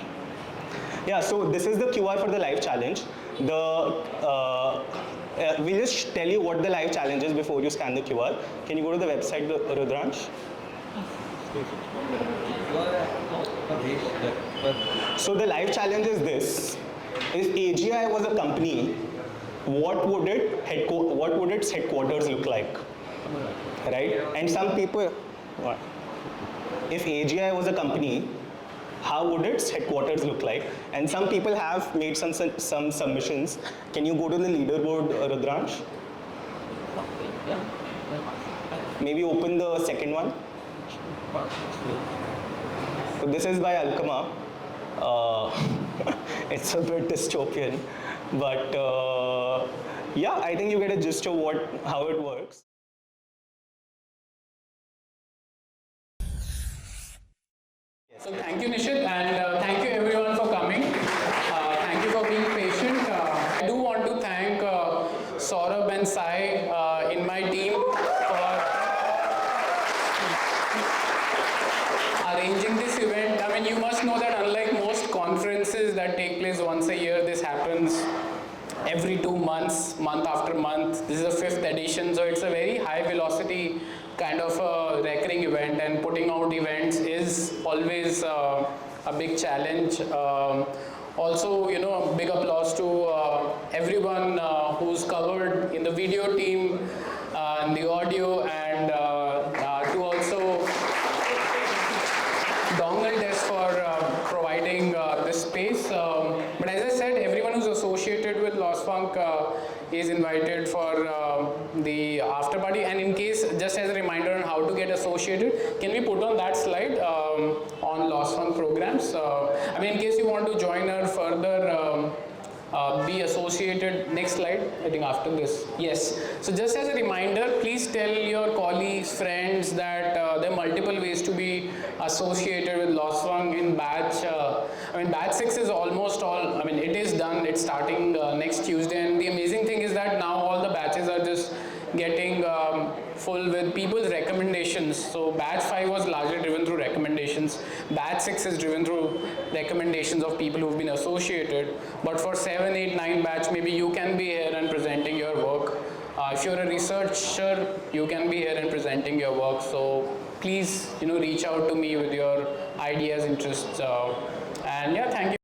Yeah, so this is the QR for the live challenge. We'll just tell you what the live challenge is before you scan the QR. Can you go to the website, Rudransh? So the live challenge is this. If AGI was a company, what would its headquarters look like? Right? And some people, what? If AGI was a company, how would its headquarters look like? And some people have made some submissions. Can you go to the leaderboard, Rudransh? Maybe open the second one. So this is by Alqama. It's a bit dystopian, but yeah, I think you get a gist of how it works. So thank you, Nishit, and thank you everyone for coming. Thank you for being patient. I do want to thank Saurabh and Sai in my team for arranging this event. I mean, you must know that unlike most conferences that take place once a year, this happens every 2 months, month after month. This is the 5th edition, so it's a very high velocity kind of a recurring event, and putting out events is always a big challenge. Also, you know, big applause to everyone who's covered in the video team, and the audio, and to also Dongle Desk for providing this space. But as I said, everyone who's associated with Lossfunk is invited for the after party. And in case, just as a reminder on how to get associated, can we put on that slide on Lossfunk programs? I mean, in case you want to join or further be associated. Next slide, I think after this. Yes. So just as a reminder, please tell your colleagues, friends that there are multiple ways to be associated with Lossfunk in batch. I mean, batch 6 is almost all, I mean, it is done. It's starting next Tuesday. And the amazing thing is that now all the batches are just getting full with people's recommendations. So batch 5 was largely driven through recommendations. Batch 6 is driven through recommendations of people who've been associated. But for 7, 8, 9 batch, maybe you can be here and presenting your work. If you're a researcher, you can be here and presenting your work. So please, you know, reach out to me with your ideas, interests, and yeah, thank you.